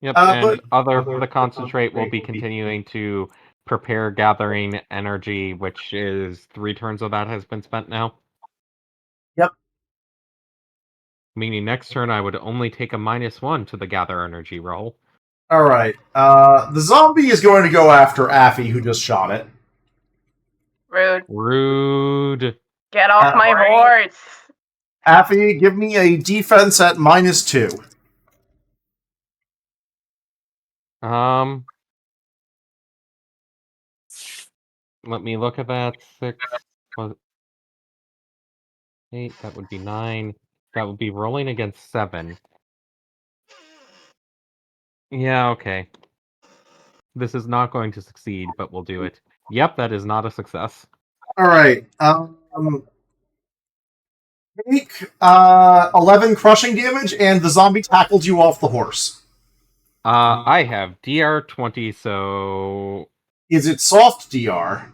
Yep, and the concentrate will be continuing to prepare gathering energy, which is 3 turns of that has been spent now. Yep. Meaning next turn I would only take a -1 to the gather energy roll. Alright. The zombie is going to go after Affy, who just shot it. Rude. Get off my horse. Affy, give me a defense at -2. Let me look at that. 6, 8, that would be 9. That would be rolling against 7. Yeah, okay. This is not going to succeed, but we'll do it. Yep, that is not a success. Alright. Take 11 crushing damage, and the zombie tackled you off the horse. I have DR 20, so... Is it soft DR?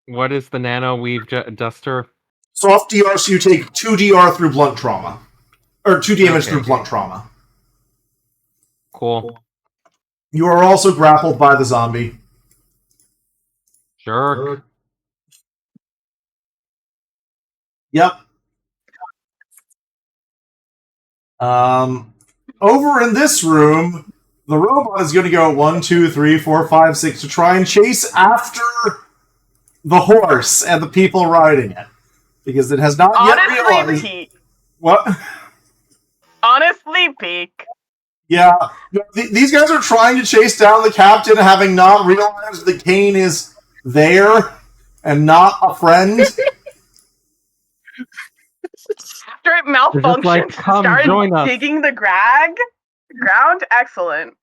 What is the nano weave duster? Soft DR, so you take 2 DR through blunt trauma. Or 2 damage through blunt trauma. Cool. You are also grappled by the zombie. Jerk. Yep. Over in this room, the robot is going to go 1, 2, 3, 4, 5, 6 to try and chase after the horse and the people riding it. Because it has not yet realized... Pete. What? Honestly, Peak. Yeah. These guys are trying to chase down the captain, having not realized the cane is there and not a friend. After straight They're just malfunctioned like, and "Come started join us." digging the ground. Excellent.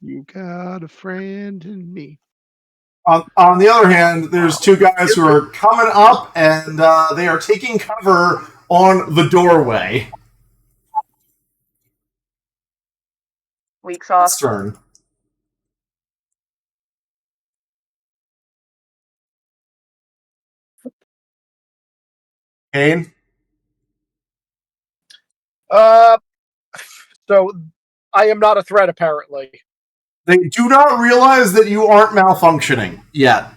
You got a friend in me. On the other hand, there's two guys who are coming up, and they are taking cover on the doorway. Weak sauce. Turn. Kane? So I am not a threat, apparently. They do not realize that you aren't malfunctioning yet.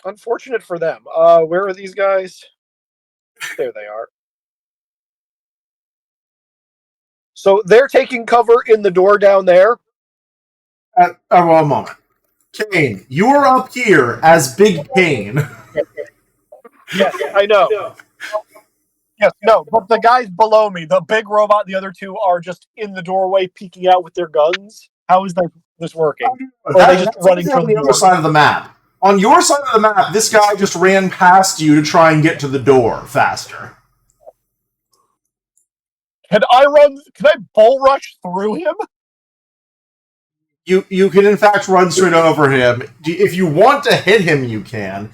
Unfortunate for them. Where are these guys? There they are. So they're taking cover in the door down there. One moment. Kane, you are up here as Big Kane. Yes, I know. Yes, no, but the guys below me, the big robot, the other two are just in the doorway peeking out with their guns. How is this working? Or are they just running on from the other side of the map? On your side of the map, this guy just ran past you to try and get to the door faster. Can I bull rush through him? You can in fact run straight over him. If you want to hit him, you can.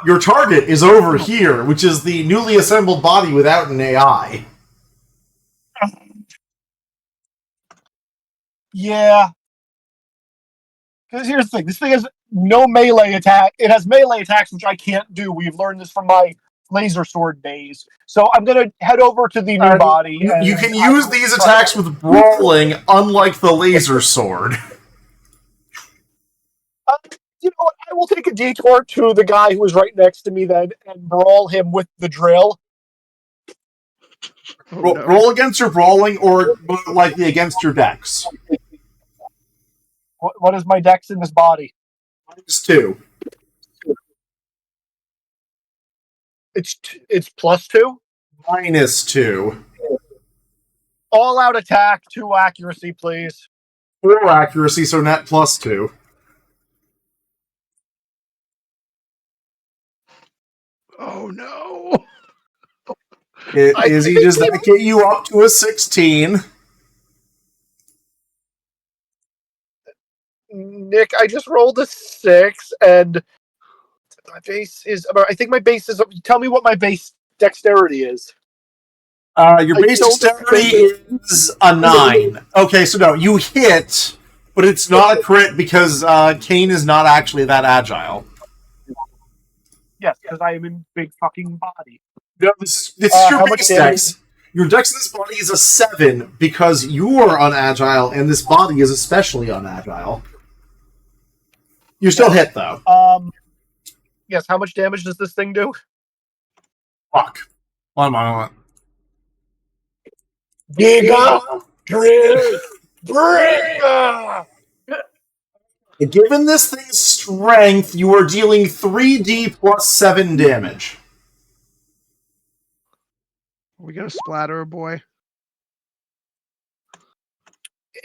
Your target is over here, which is the newly assembled body without an AI. Yeah. Because here's the thing. This thing has no melee attack. It has melee attacks, which I can't do. We've learned this from my laser sword days. So I'm going to head over to the new body. You can use these attacks with brawling, unlike the laser sword. You know what? I will take a detour to the guy who was right next to me then and brawl him with the drill. Roll against your brawling, or likely against your dex. What is my dex in this body? -2. It's +2? -2. All out attack, 2 accuracy, please. 4 accuracy, so net +2. Oh no! Does that get you up to a 16? Nick, I just rolled a 6, and my base is about. I think my base is. Tell me what my base dexterity is. Your base dexterity is a 9. Okay, so no, you hit, but it's not a crit because Kane is not actually that agile. Yes, because I am in big fucking body. No, this is your base dex. Your dex in this body is a 7 because you are unagile, and this body is especially unagile. You still hit, though. Yes, how much damage does this thing do? Fuck. One moment. Giga Bringer! Given this thing's strength, you are dealing 3d plus 7 damage. Are we gonna splatter a boy?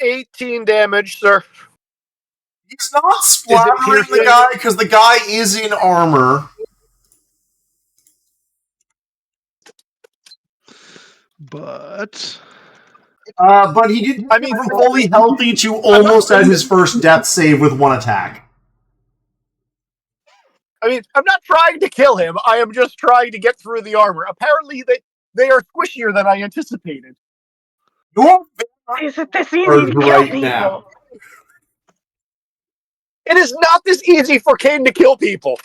18 damage, sir. He's not splattering the guy because the guy is in armor. But he did. I mean, from fully healthy to almost at his first death save with 1 attack. I mean, I'm not trying to kill him. I am just trying to get through the armor. Apparently, they are squishier than I anticipated. Is it this easy to kill people? Now. It is not this easy for Kane to kill people.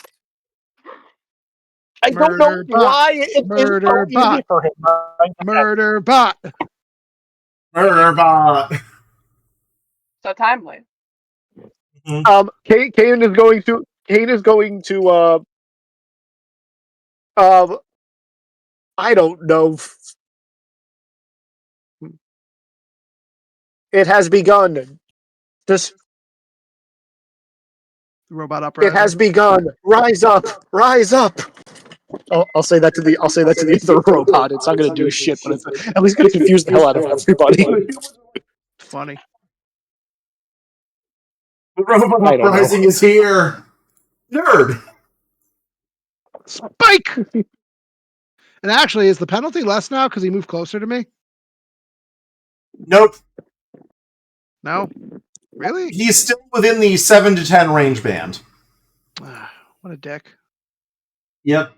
I don't know why it is so easy for him. Murder bot. Murder bot. So timely. Mm-hmm. Kane is going to I don't know. It has begun. The robot uprising. It has begun. Rise up! Rise up! I'll say that to the other robot. It's not going to do shit, but it's at least going to confuse the hell out of everybody. Funny. The robot uprising is here. Nerd. Spike! And actually, is the penalty less now because he moved closer to me? Nope. No? Really? He's still within the 7 to 10 range band. What a dick. Yep.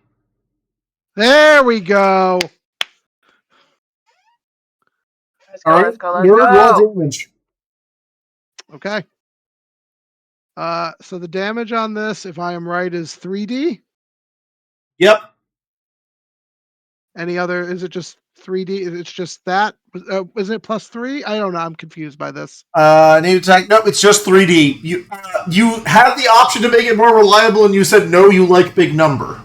There we go. Let's All go, right. let's go, let's Nerd, roll go. damage. Okay. So the damage on this, if I am right, is 3D. Yep. Any other? Is it just 3D? It's just that? Isn't it plus 3? I don't know. I'm confused by this. Need attack. Nope, it's just 3D. You had the option to make it more reliable, and you said no. You like big number.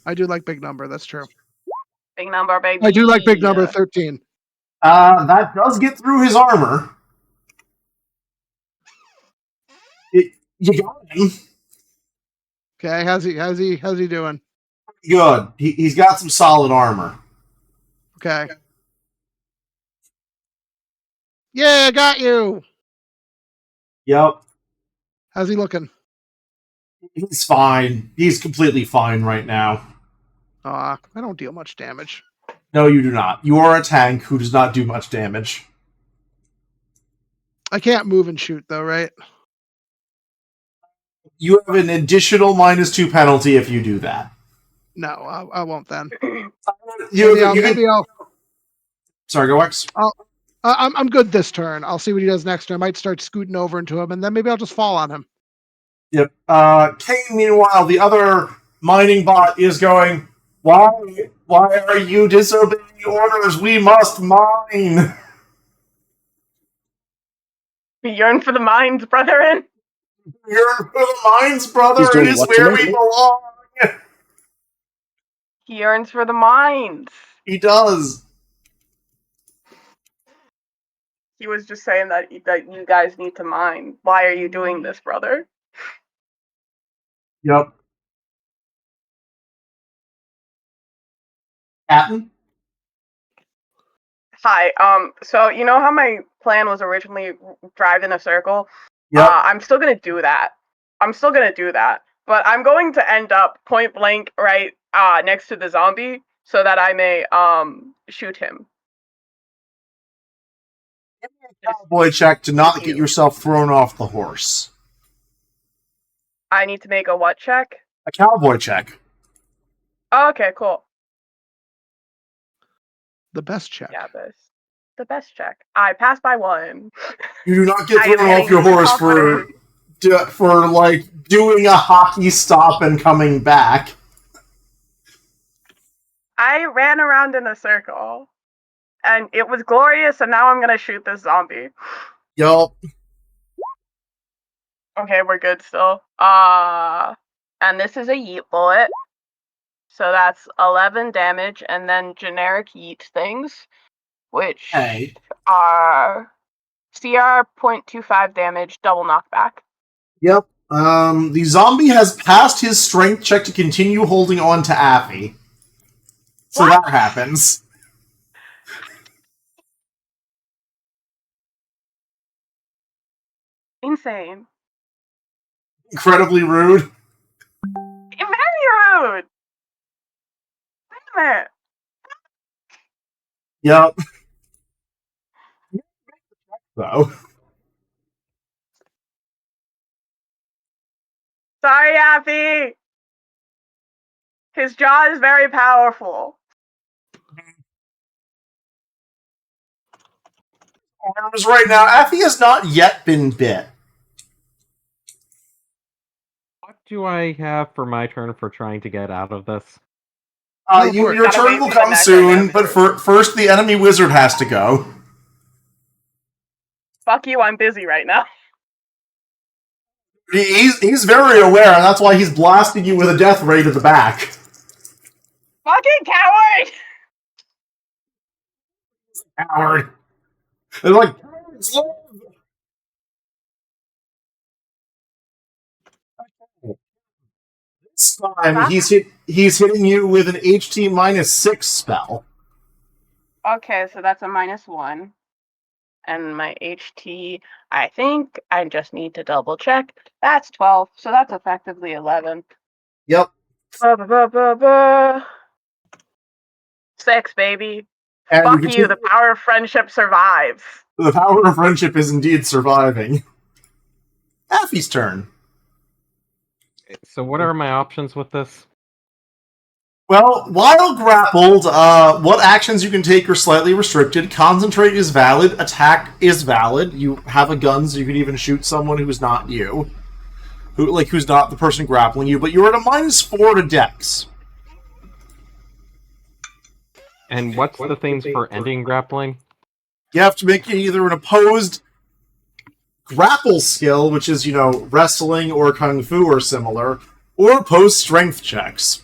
I do like big number. That's true. Big number, baby. I do like big number 13. That does get through his armor. You got him. Okay, how's he doing? Good. He's got some solid armor. Okay. Yeah, I got you. Yep. How's he looking? He's fine. He's completely fine right now. I don't deal much damage. No, you do not. You are a tank who does not do much damage. I can't move and shoot though, right? You have an additional -2 penalty if you do that. No, I won't then. Maybe I'll. Sorry, go X. I'm good this turn. I'll see what he does next turn. I might start scooting over into him, and then maybe I'll just fall on him. Yep. Kane, meanwhile, the other mining bot is going, Why are you disobeying orders? We must mine. We yearn for the mines, brethren. You're for the mines, brother. He's doing It is what to where me? we belong. He yearns for the mines. He does. He was just saying that you guys need to mine. Why are you doing this, brother? Yep. Captain? Hi. So you know how my plan was originally drive in a circle? Yep. I'm still gonna do that. But I'm going to end up point blank right next to the zombie so that I may shoot him. Cowboy check to not Thank get you. yourself thrown off the horse. I need to make a what check? A cowboy check. Oh, okay, cool. The best check. Yeah, the best check. I passed by 1. You do not get I am thrown off your getting horse confident. for like doing a hockey stop and coming back. I ran around in a circle, and it was glorious. And now I'm gonna shoot this zombie. Yup. Okay, we're good still. And this is a yeet bullet. So that's 11 damage, and then generic yeet things, which Hey. are CR 0.25 damage, double knockback. Yep. The zombie has passed his strength check to continue holding on to Affy. So What? that happens. Insane. Incredibly rude. Very rude. Wait a minute. Yep. Though. Sorry, Appy. His jaw is very powerful. Arms right now. Affy has not yet been bit. What do I have for my turn for trying to get out of this? Your Gotta turn wait will for the come next soon, round. but first the enemy wizard has to go. Fuck you, I'm busy right now. He's very aware, and that's why he's blasting you with a death ray to the back. Fucking coward! Coward. They're like, this time he's hitting you with an HT -6 spell. Okay, so that's a -1. And my HT, I think I just need to double check. That's 12, so that's effectively 11. Yep. Ba, ba, ba, ba, ba. 6, baby. And Fuck you, the power of friendship survives. The power of friendship is indeed surviving. Affy's turn. So what are my options with this? Well, while grappled, what actions you can take are slightly restricted. Concentrate is valid. Attack is valid. You have a gun, so you can even shoot someone who's not you. Who's not the person grappling you, but you're at a -4 to Dex. And what's the things for ending grappling? You have to make either an opposed grapple skill, which is, wrestling or kung fu or similar, or opposed strength checks.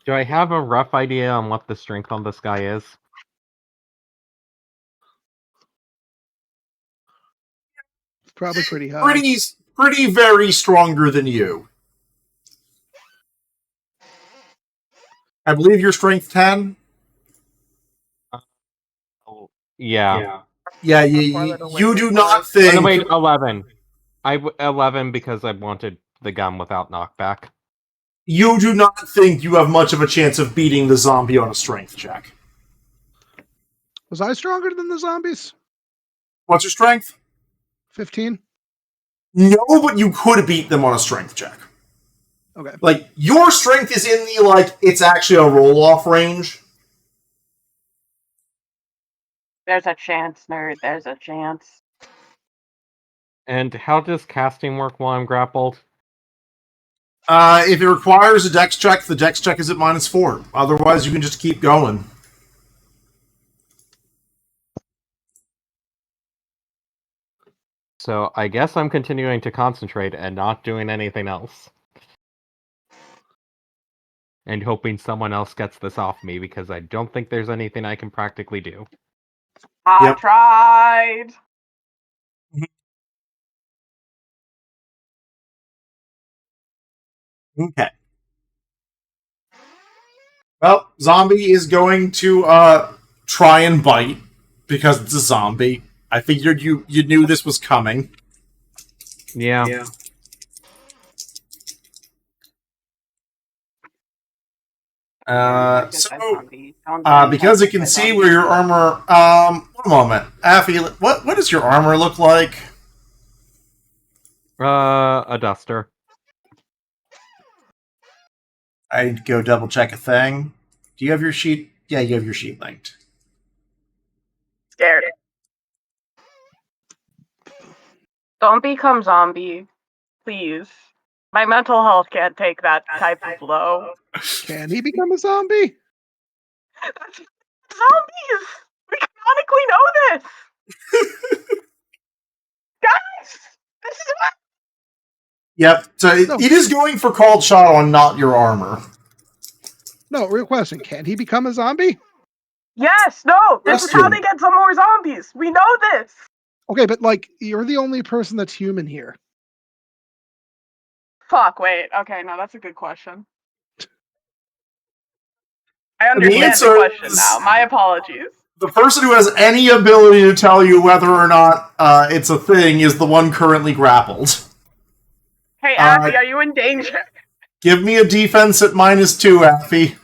Do I have a rough idea on what the strength on this guy is? It's probably pretty high. Pretty very stronger than you. I believe you're strength 10? Yeah. Yeah, you do not Oh, think... no, wait, 11. 11 because I wanted the gun without knockback. You do not think you have much of a chance of beating the zombie on a strength check. Was I stronger than the zombies? What's your strength? 15? No, but you could beat them on a strength check. Okay. Your strength is in the, it's actually a roll-off range. There's a chance, nerd. There's a chance. And how does casting work while I'm grappled? If it requires a dex check, the dex check is at -4. Otherwise, you can just keep going. So I guess I'm continuing to concentrate and not doing anything else. And hoping someone else gets this off me, because I don't think there's anything I can practically do. I tried. Okay. Well, zombie is going to try and bite because it's a zombie. I figured you knew this was coming. Yeah. Because it can see where your armor... one moment. Affy, what does your armor look like? A duster. I'd go double check a thing. Do you have your sheet? Yeah, you have your sheet linked. Scared. Don't become zombie, please. My mental health can't take that type of blow. Can he become a zombie? That's zombies! We canonically know this! Guys! This is what... Yep, so it is going for called shot on not your armor. No, real question. Can he become a zombie? Yes, no! This is how they get some more zombies! We know this! Okay, but, you're the only person that's human here. Fuck, wait. Okay, no, that's a good question. I understand the question now. My apologies. The person who has any ability to tell you whether or not it's a thing is the one currently grappled. Hey, Affy, are you in danger? Give me a defense at -2, Affy.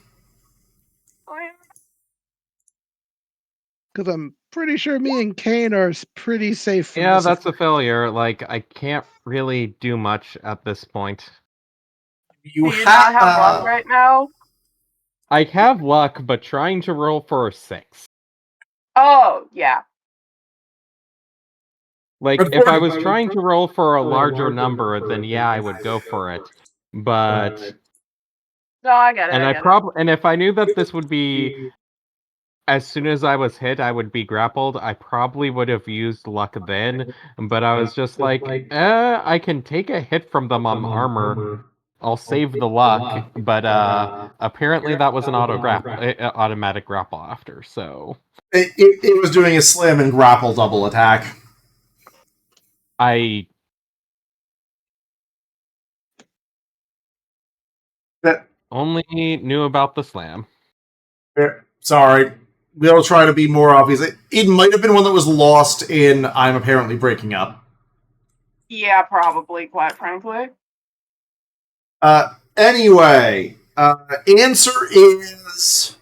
Because I'm pretty sure me and Kane are pretty safe from Yeah, this. that's a failure. I can't really do much at this point. Do you not have luck right now? I have luck, but trying to roll for a 6. Oh, yeah. If I was trying to roll for a larger number, then yeah, I would go for it. But... No, I get it. And if I knew that this would be... As soon as I was hit, I would be grappled. I probably would have used luck then, but I was just I can take a hit from them on armor. I'll save the luck, but apparently that was an automatic grapple after, so... It was doing a slam and grapple double attack. I only knew about the slam. Sorry. We'll try to be more obvious. It might have been one that was lost in I'm apparently breaking up. Yeah, probably, quite frankly. Anyway, answer is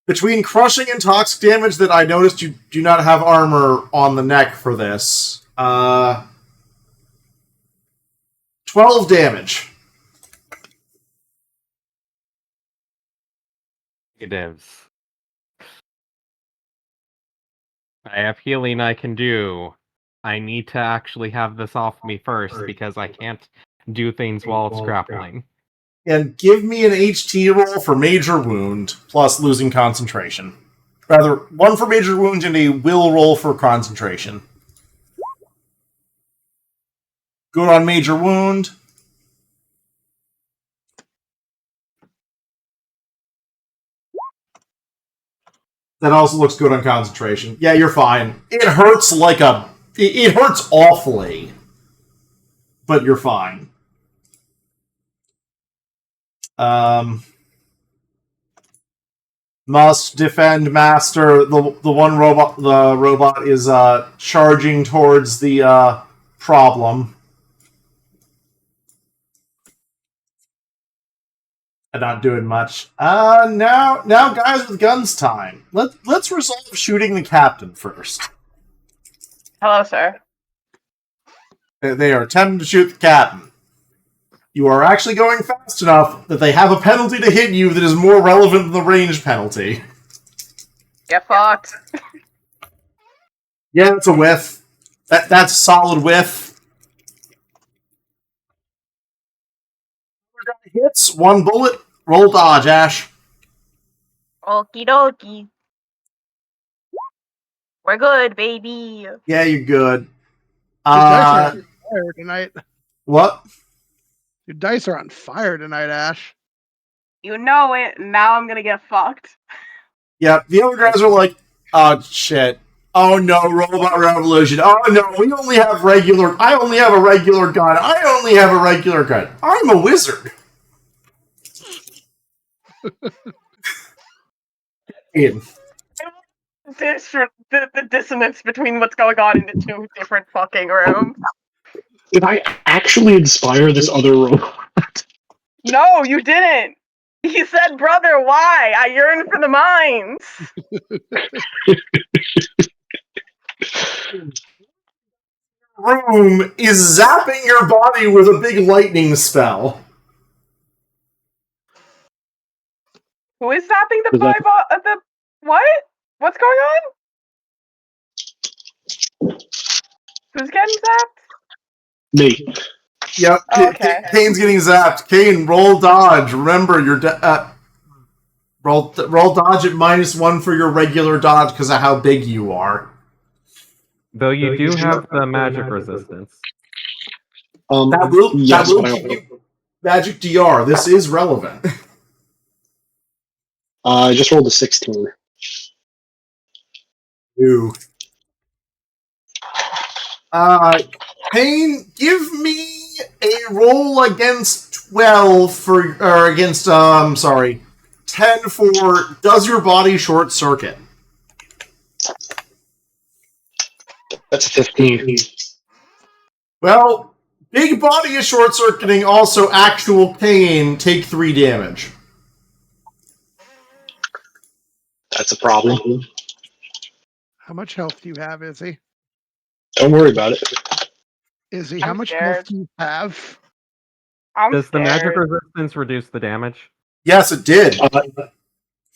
between crushing and toxic damage that I noticed you do not have armor on the neck for this. 12 damage. Negatives. I have healing I can do. I need to actually have this off me first because I can't do things while it's grappling. And give me an HT roll for major wound, plus losing concentration. Rather, one for major wound and a will roll for concentration. Good on major wound. That also looks good on concentration. Yeah, you're fine. It hurts like a... It hurts awfully. But you're fine. Must defend master. The one robot... The robot is charging towards the problem. And not doing much. Now guys with guns time. Let's resolve shooting the captain first. Hello, sir. They are attempting to shoot the captain. You are actually going fast enough that they have a penalty to hit you that is more relevant than the range penalty. Get fucked. Yeah, it's a whiff. That's a solid whiff. Hits, one bullet, roll dodge, Ash. Okie dokie. We're good, baby. Yeah, you're good. Your dice are on fire tonight. What? Your dice are on fire tonight, Ash. You know it. Now I'm gonna get fucked. Yeah, the other guys are like, oh shit. Oh no, Robot Revolution. Oh no, I only have a regular gun. I only have a regular gun. I'm a wizard. In. The dissonance between what's going on in the two different fucking rooms. Did I actually inspire this other robot? No, you didn't. He said, brother, why? I yearn for the mines. Room is zapping your body with a big lightning spell. Who is zapping the the what? What's going on? Who's getting zapped? Me. Yep, Oh, okay. Kane's getting zapped. Kane, roll dodge. Remember, roll dodge at -1 for your regular dodge because of how big you are. Though you do have the magic resistance. That will give you magic DR. This is relevant. I just rolled a 16. Ew. Kane, give me a roll against 12 or against 10 for does your body short circuit? That's a 15. Well, big body is short circuiting. Also, actual pain. Take 3 damage. That's a problem. How much health do you have, Izzy? Don't worry about it. Izzy, how I'm much scared. health do you have? Does the magic resistance reduce the damage? Yes, it did.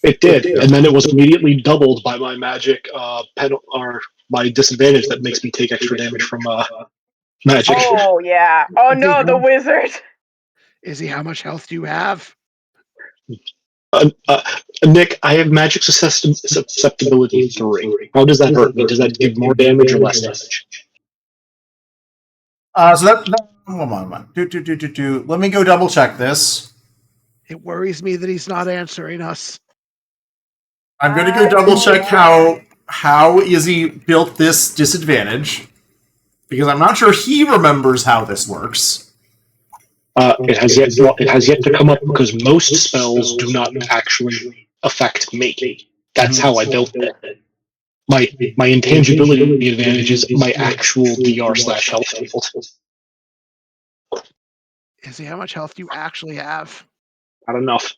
It did, and then it was immediately doubled by my magic or my disadvantage that makes me take extra damage from magic. Oh, yeah. Oh, no, the wizard. Izzy, how much health do you have? Nick, I have magic susceptibility 3. How does that hurt me? Does that give more damage or less damage? So that hold on. Let me go double check this. It worries me that he's not answering us. I'm going to go double check how Izzy built this disadvantage, because I'm not sure he remembers how this works. It has yet to come up because most spells do not actually affect me. That's how I built it. My intangibility advantage is my actual DR/health field. Izzy, how much health do you actually have? Not enough.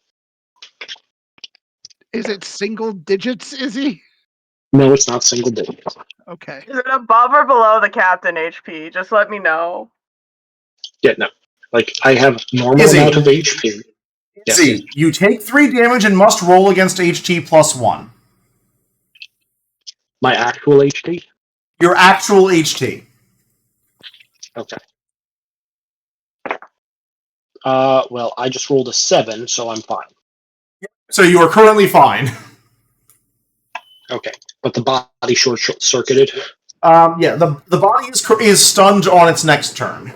Is it single digits, Izzy? No, it's not single digits. Okay. Is it above or below the captain HP? Just let me know. Yeah, no. Like, I have normal Izzy. amount of HP. Yes. See, you take 3 damage and must roll against HT plus 1. My actual HP? Your actual HT. Okay. Well, I just rolled a 7, so I'm fine. So you are currently fine. Okay. But the body short-circuited? Yeah, the body is stunned on its next turn.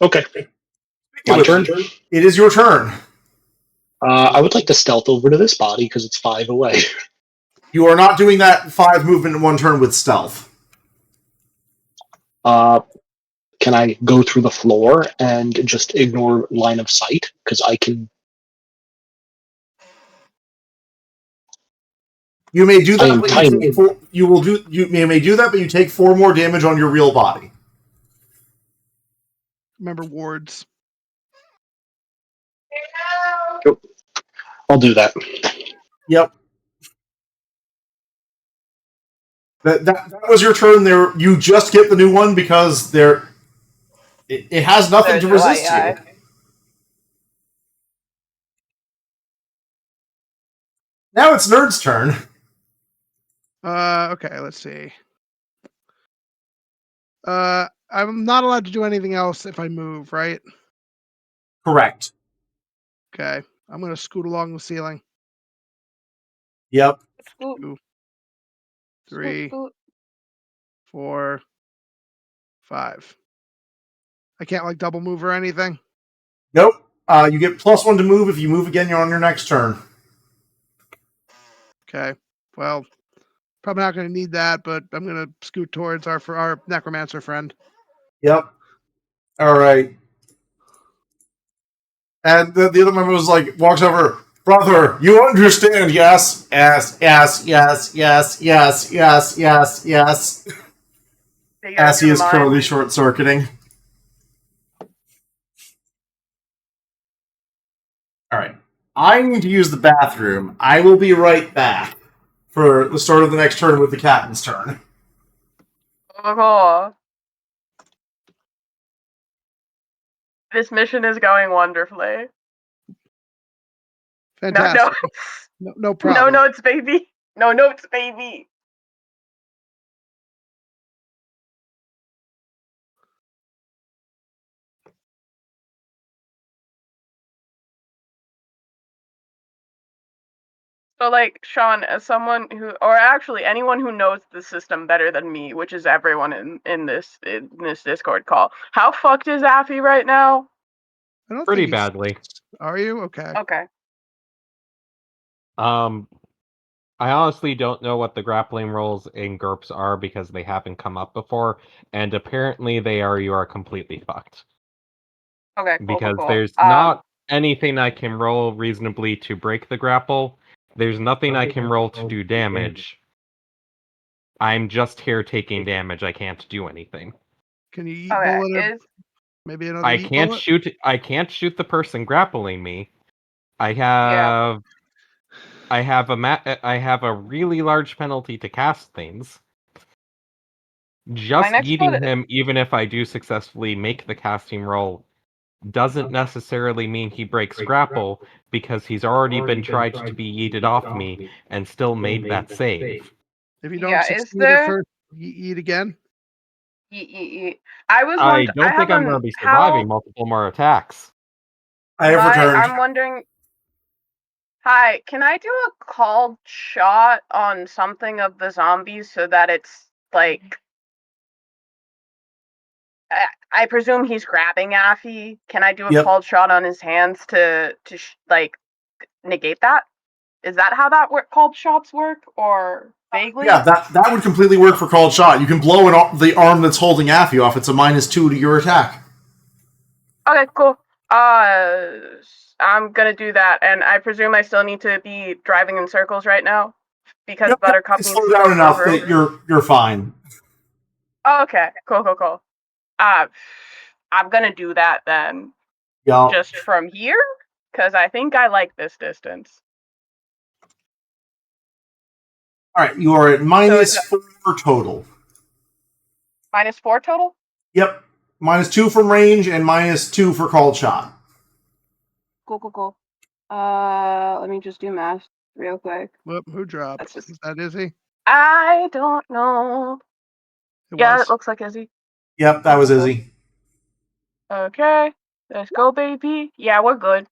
Okay. My turn? It is your turn. I would like to stealth over to this body because it's 5 away. You are not doing that 5 movement in 1 turn with stealth. Can I go through the floor and just ignore line of sight? Because I can... You may do I that, am but tiny. you may do that, but you take 4 more damage on your real body. Remember wards. I'll do that. Yep. That was your turn there. You just get the new one because it has nothing There's to no resist AI. you. Now it's Nerd's turn. Okay, let's see. I'm not allowed to do anything else if I move, right? Correct. Okay. I'm gonna scoot along the ceiling. Yep. Scoot, 2, scoot, 3, scoot. 4, 5. I can't like double move or anything. Nope. You get +1 to move. If you move again, you're on your next turn. Okay. Well, probably not going to need that, but I'm going to scoot towards our necromancer friend. Yep. All right. And the other member was like, walks over, brother, you understand, yes? Yes, yes, yes, yes, yes, yes, yes, yes. As he is currently short-circuiting. All right. I need to use the bathroom. I will be right back for the start of the next turn with the captain's turn. Oh, this mission is going wonderfully. Fantastic. No No problem. notes, baby. No notes, baby. So, like, Sean, as someone who, or actually anyone who knows the system better than me, which is everyone in this Discord call, how fucked is Affy right now? I don't Pretty think he's... badly. Are you? Okay. Okay. I honestly don't know what the grappling rolls in GURPS are because they haven't come up before, and apparently you are completely fucked. Okay, cool, Because cool. there's not anything I can roll reasonably to break the grapple. There's nothing I can roll to do damage. I'm just here taking damage. I can't do anything. Can you eat Okay, bullet or is maybe another I eat can't bullet? shoot. I can't shoot the person grappling me. I yeah. have a really large penalty to cast things. My Just next eating bullet. him, even if I do successfully make the casting roll, doesn't necessarily mean he breaks grapple, because he's already been tried to be yeeted off me and still made that save. If you don't Yeah, is succeed at there? first, you eat again. I was I wondering. I don't think have I'm going to be how surviving multiple more attacks. I have returned. I'm wondering. Hi, can I do a called shot on something of the zombies so that it's like I presume he's grabbing Affy. Can I do a Yep. called shot on his hands to like negate that? Is that how that called shots work, or vaguely? Yeah, that would completely work for called shot. You can blow the arm that's holding Affy off. It's a -2 to your attack. Okay, cool. I'm gonna do that, and I presume I still need to be driving in circles right now. because Buttercup needs slow to down go enough through. that you're fine. Oh, okay, cool. I'm gonna do that then, Yeah. just from here, because I think I like this distance. All right, you are at -4 total. -4 total? Yep. -2 from range and -2 for called shot. Cool. Let me just do math real quick. Whoop, who dropped? That's just- Is that Izzy? I don't know. It Yeah, was. it looks like Izzy. Yep, that was Izzy. Okay, let's go, baby. Yeah, we're good.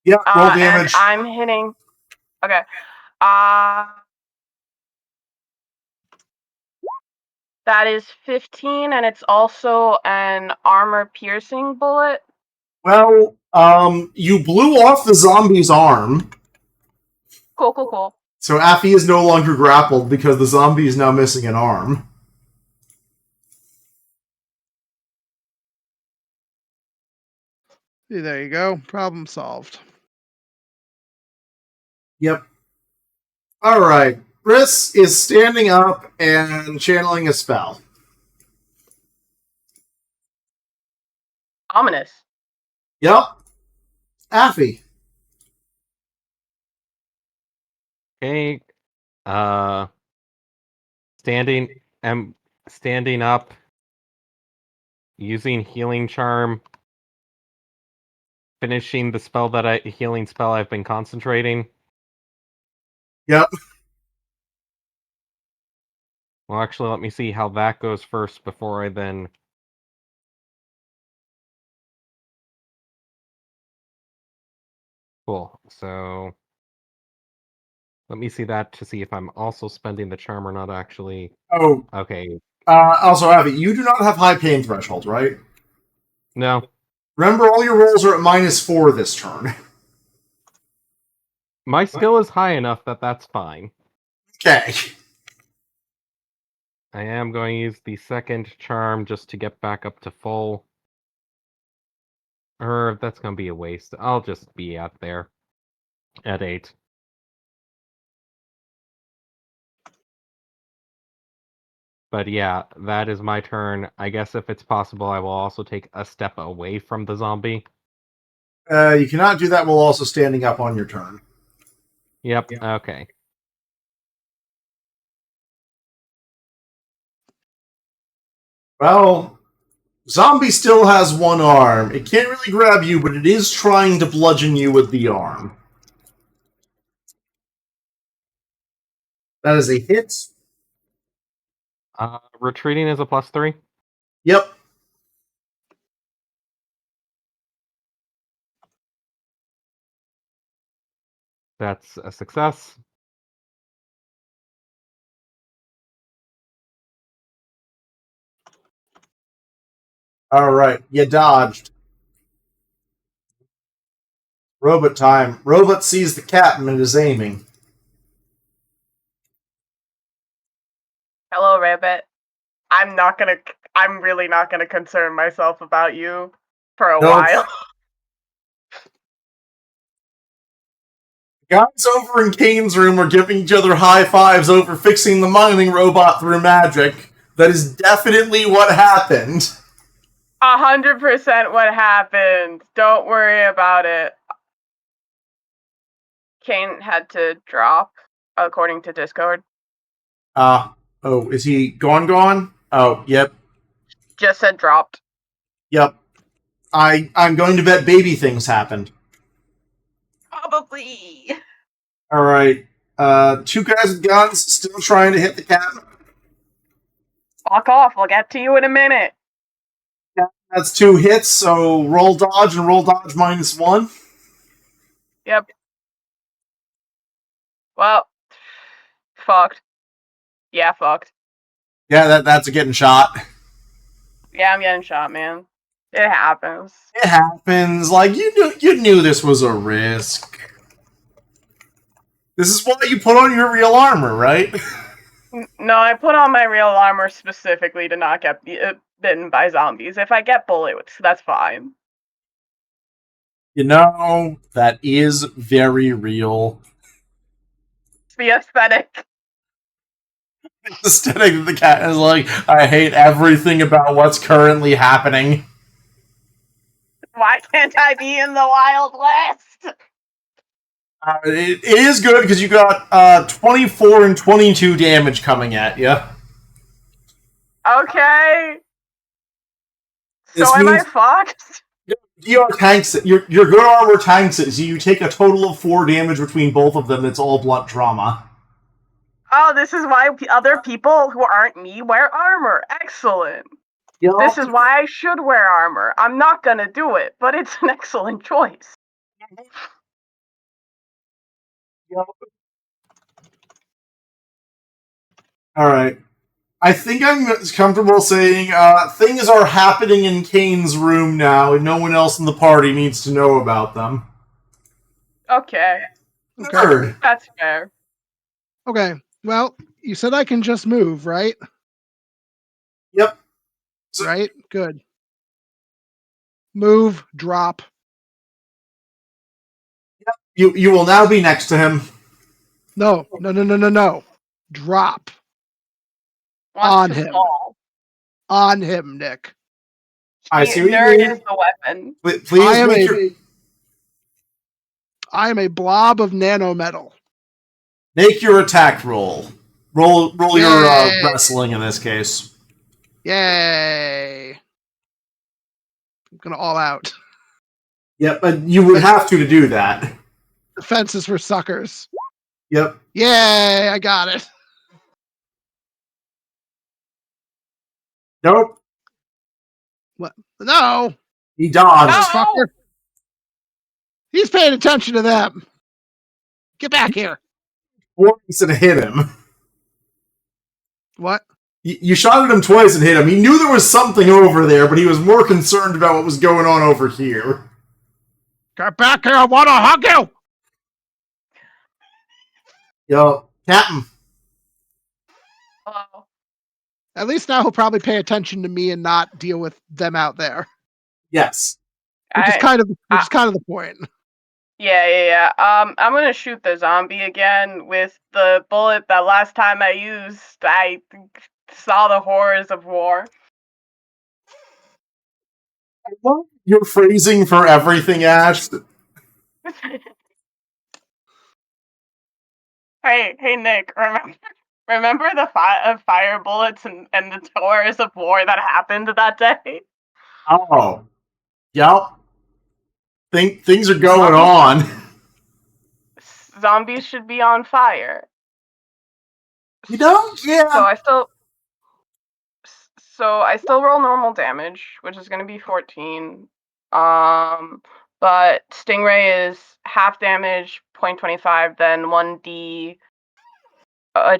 Yep, roll And damage. I'm hitting. Okay. That is 15, and it's also an armor-piercing bullet. Well, you blew off the zombie's arm. Cool. So Affy is no longer grappled because the zombie is now missing an arm. Yeah, there you go. Problem solved. Yep. Alright. Briss is standing up and channeling a spell. Ominous. Yep. Affy. Okay. Standing up, using healing charm, finishing the healing spell I've been concentrating. Yep. Well, actually, let me see how that goes first before I then. Cool. So let me see that to see if I'm also spending the charm or not. Actually, Oh, okay. also, Affy, you do not have high pain threshold, right? No, Remember, all your rolls are at -4 this turn. my skill is high enough that that's fine. Okay. I am going to use the second charm just to get back up to full. Or that's going to be a waste. I'll just be out there at 8. But yeah, that is my turn. I guess if it's possible, I will also take a step away from the zombie. You cannot do that while also standing up on your turn. Yep, okay. Well, zombie still has one arm. It can't really grab you, but it is trying to bludgeon you with the arm. That is a hit. Retreating is a +3. Yep. That's a success. Alright, you dodged. Robot time. Robot sees the captain and is aiming. Hello, Rabbit. I'm really not gonna concern myself about you for a Nope. while. Guys over in Kane's room are giving each other high fives over fixing the mining robot through magic. That is definitely what happened. 100% what happened. Don't worry about it. Kane had to drop, according to Discord. Oh, is he gone? Oh, yep. Just said dropped. Yep. I'm going to bet baby things happened. Probably. Alright. 2 guys with guns still trying to hit the captain. Fuck off. I'll get to you in a minute. That's 2 hits, so roll dodge and roll dodge -1. Yep. Well, fucked. Yeah, fucked. Yeah, that's a getting shot. Yeah, I'm getting shot, man. It happens. It happens. Like you knew this was a risk. This is why you put on your real armor, right? No, I put on my real armor specifically to not get bitten by zombies. If I get bullets, that's fine. You know, that is very real. the aesthetic. The aesthetic of the cat is like, I hate everything about what's currently happening. Why can't I be in the Wild West? It is good because you got 24 and 22 damage coming at you. Okay. This So am I means- fucked? Your tanks it. Your good armor tanks it, so you take a total of 4 damage between both of them. It's all blunt trauma. Oh, this is why other people who aren't me wear armor. Excellent. Yep. This is why I should wear armor. I'm not gonna do it, but it's an excellent choice. Yep. Alright. I think I'm comfortable saying things are happening in Kane's room now, and no one else in the party needs to know about them. Okay, Nerd. that's fair. Okay. Well, you said I can just move, right? Yep. So- Right? Good. Move, drop. You will now be next to him. No. Drop. Wants On to him. stall. On him, Nick. I see what you Nerd mean. is the weapon. Please I am a blob of nanometal. make your attack roll. Roll your Yay. wrestling in this case. Yay. I'm gonna all out. Yep, but you would have to do that. Defense is for suckers. Yep. Yay, I got it. Nope. No. He dodged. No! Fucker. He's paying attention to them. Get back here. Twice and hit him. What? You shot at him twice and hit him. He knew there was something over there, but he was more concerned about what was going on over here. Get back here. I want to hug you. Yo, Captain. Hello. At least now he'll probably pay attention to me and not deal with them out there. Yes. Which is kind of the point. Yeah. I'm gonna shoot the zombie again with the bullet that last time I used. I saw the horrors of war. I love your phrasing for everything, Ash. Hey, Nick. Remember the fire bullets and the horrors of war that happened that day? Oh. Yep. Things are going on. Zombies should be on fire. You know? Yeah. So I still roll normal damage, which is gonna be 14. But Stingray is half damage, 0.25, then 1d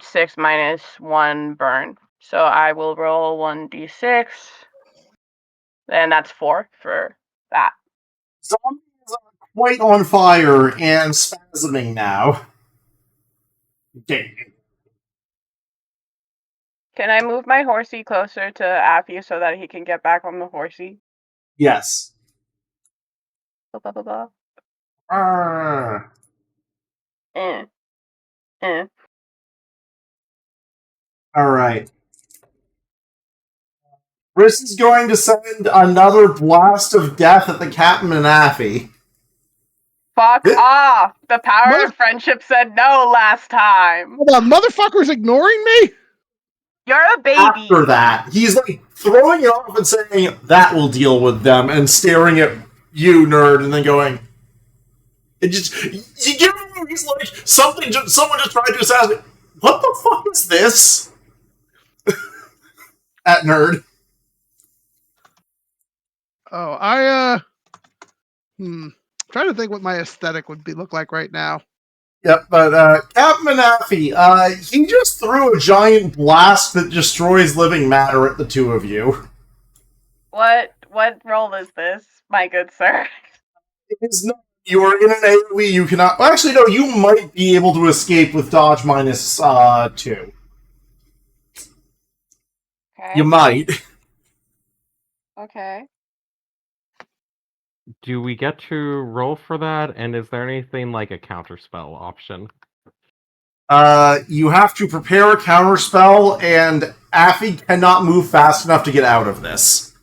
6 minus 1 burn. So I will roll 1d6, and that's 4 for that. Zombies are quite on fire and spasming now. Okay. Can I move my horsey closer to Affy so that he can get back on the horsey? Yes. Blah, blah, blah, blah. Arrgh. All right. Briss is going to send another blast of death at the Captain and Affy. Fuck off! The power of friendship said no last time. The motherfucker's ignoring me? You're a baby. After that, he's like throwing it off and saying, that will deal with them, and staring at you, nerd, and then going, it just, you get him, he's like, someone just tried to assassinate. What the fuck is this? At nerd. Oh, trying to think what my aesthetic would look like right now. Yep, but Captain Manafi, he just threw a giant blast that destroys living matter at the two of you. What role is this, my good sir? It is not. You are in an AoE. You cannot. Well, actually, no. You might be able to escape with dodge minus 2. Okay. You might. Okay. Do we get to roll for that? And is there anything like a counterspell option? You have to prepare a counterspell, and Affy cannot move fast enough to get out of this.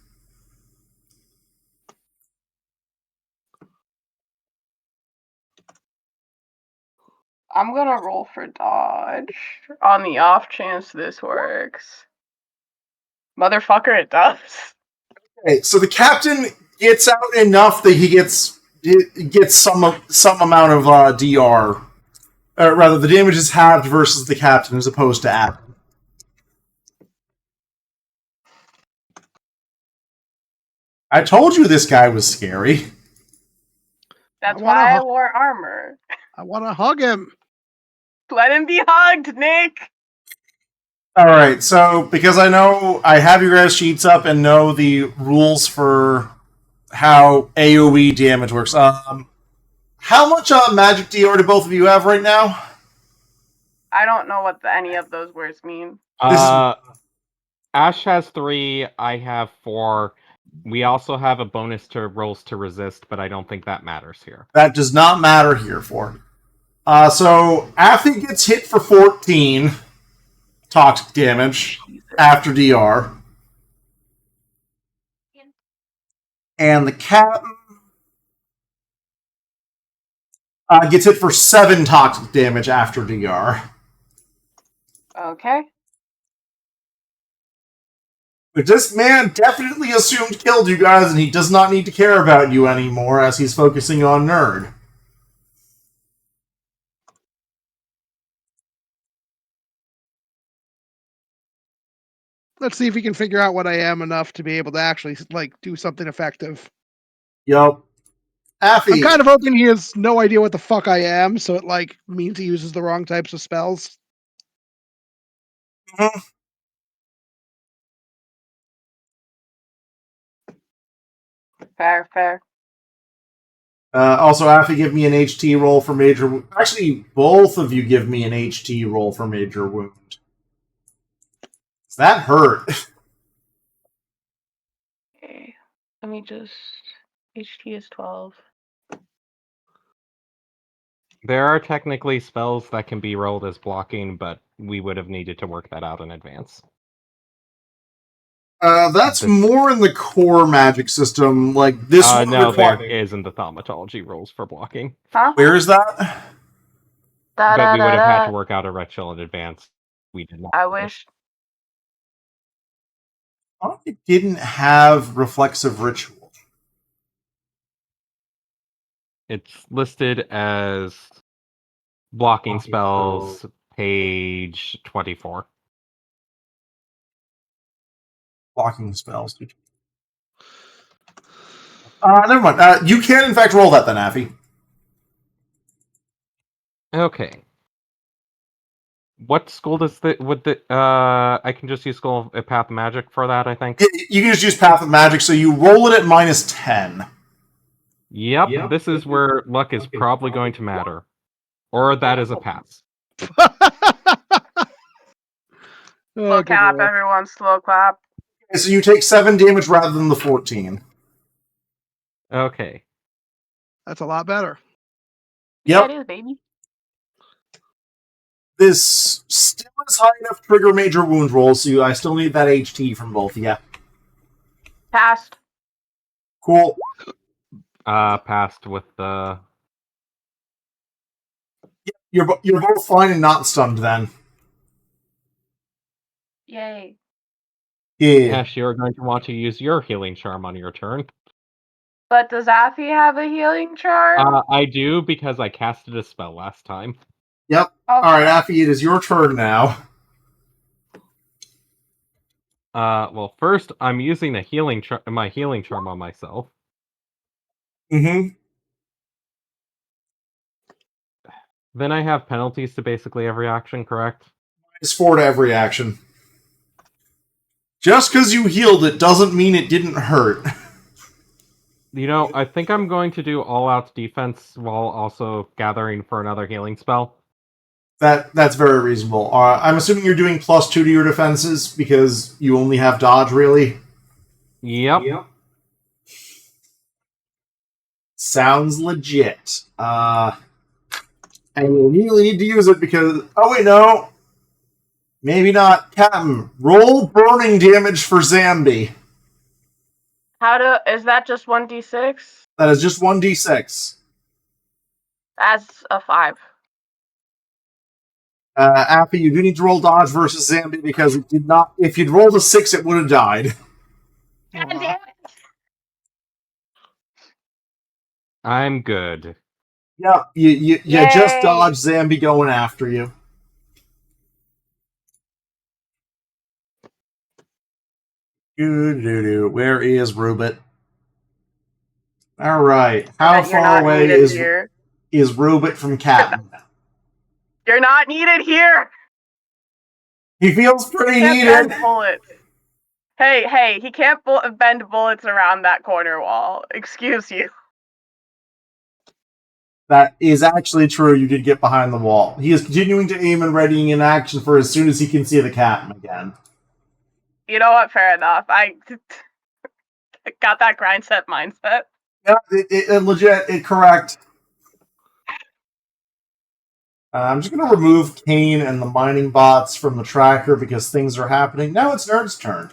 I'm gonna roll for dodge on the off chance this works. Motherfucker, it does. Okay, so the captain gets out enough that he gets some amount of DR. Rather, the damage is halved versus the captain as opposed to Affy. I told you this guy was scary. That's why I wore armor. I want to hug him. Let him be hugged, Nick! Alright, so because I know I have your guys' sheets up and know the rules for how AoE damage works, how much magic DR do both of you have right now? I don't know what any of those words mean. Ash has 3, I have 4. We also have a bonus to rolls to resist, but I don't think that matters here. That does not matter here for. So Affy gets hit for 14 toxic damage after DR. And the captain gets hit for 7 toxic damage after DR. Okay. But this man definitely assumed killed you guys, and he does not need to care about you anymore as he's focusing on Nerd. Let's see if we can figure out what I am enough to be able to actually do something effective. Yup. Affy. I'm kind of hoping he has no idea what the fuck I am, so it means he uses the wrong types of spells. Mm-hmm. Fair. Also, Affy, give me an HT roll for major. Actually, both of you give me an HT roll for major wound. That hurt. Okay. Let me just. HT is 12. There are technically spells that can be rolled as blocking, but we would have needed to work that out in advance. That's more in the core magic system. Like this one. No, there is in the thaumatology rules for blocking. Huh? Where is that? But we would have had to work out a ritual in advance. We did not. I wish. Oh, it didn't have reflexive ritual. It's listed as blocking spells, page 24. Blocking spells. Never mind. You can, in fact, roll that then, Affy. Okay. What school does I can just use School of Path Magic for that, I think? You can just use Path of Magic, so you roll it at -10. Yep, this is where luck is probably going to matter. Or that is a pass. Slow clap, everyone. Slow clap. Okay, so you take 7 damage rather than the 14. Okay. That's a lot better. Yep. Yeah, it is, baby. This still is high enough to trigger major wound rolls, so I still need that HT from both. Yeah. Passed. Cool. Passed with the... You're both fine and not stunned then. Yay. Yeah. Ash, you're going to want to use your healing charm on your turn. But does Affy have a healing charm? I do, because I casted a spell last time. Yep. Okay. Alright, Affy, it is your turn now. Well, first, I'm using my healing charm on myself. Mm-hmm. Then I have penalties to basically every action, correct? -4 to every action. Just because you healed it doesn't mean it didn't hurt. You know, I think I'm going to do all-out defense while also gathering for another healing spell. That's very reasonable. I'm assuming you're doing +2 to your defenses because you only have dodge, really? Yep. Sounds legit. And you immediately need to use it because... Oh, wait, no. Maybe not. Captain, roll burning damage for Zambi. Is that just 1d6? That is just 1d6. That's a 5. Appy, you do need to roll dodge versus Zambi because it did not... If you'd rolled a 6, it would have died. God damn it! I'm good. Yep, you just Yay. dodged Zambi going after you. Where is Rubit? All right. How You're far not away needed is here. Rubit from Captain? You're not needed here. He feels pretty He can't needed. bend bullets. Hey, he can't bend bullets around that corner wall. Excuse you. That is actually true. You did get behind the wall. He is continuing to aim and readying an action for as soon as he can see the captain again. You know what? Fair enough. I got that grind set mindset. Yeah, it legit, correct. I'm just going to remove Kane and the mining bots from the tracker because things are happening. Now it's Nerd's turn.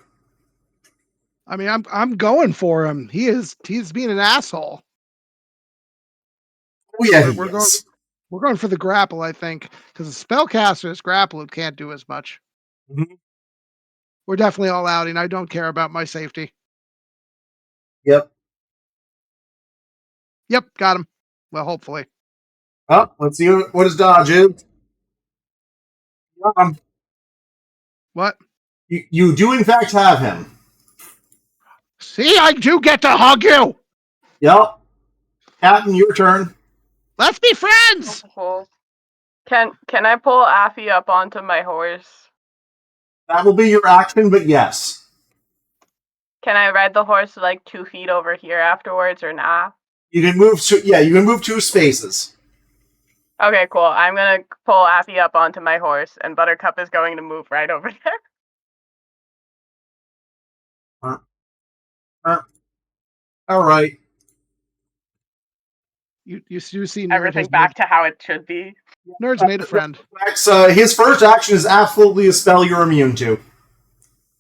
I mean, I'm going for him. He's being an asshole. Oh yeah, We're going for the grapple, I think, because the spellcaster's grapple can't do as much. Mm-hmm. We're definitely all outing. I don't care about my safety. Yep. Yep, got him. Well, hopefully. Oh, let's see what his dodge is. What? You do in fact have him. See, I do get to hug you. Yep. Captain, your turn. Let's be friends. Cool. Can I pull Affy up onto my horse? That will be your action, but yes. Can I ride the horse like 2 feet over here afterwards or not? You can move you can move 2 spaces. Okay, cool. I'm gonna pull Affy up onto my horse, and Buttercup is going to move right over there. All right. You see, Nerd Everything has back to how it should be. Nerd's made a friend. His first action is absolutely a spell you're immune to.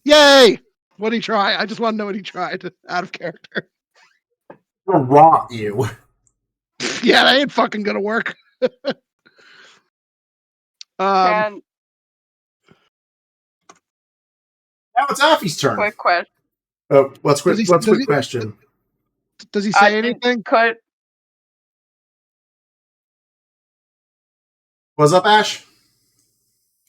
Yay! What'd he try? I just want to know what he tried out of character. He'll rot you. Yeah, that ain't fucking gonna work. Now it's Affy's turn. Quick question. Oh, what's quick question? Does he say anything? What's up, Ash?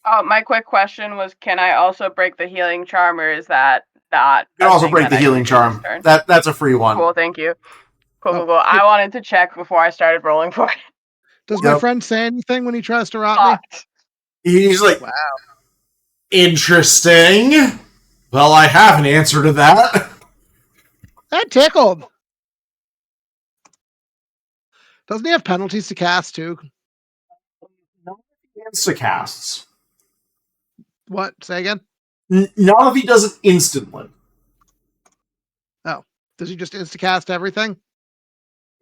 Oh, my quick question was, can I also break the healing charm, or is that not? You can also break the healing charm. That's a free one. Cool, thank you. Cool. I wanted to check before I started rolling for it. Does my friend say anything when he tries to rot me? He's like, wow. Interesting. Well, I have an answer to that. That tickled. Doesn't he have penalties to cast too? Insta-casts. What? Say again? Not if he does it instantly. Oh. Does he just insta-cast everything?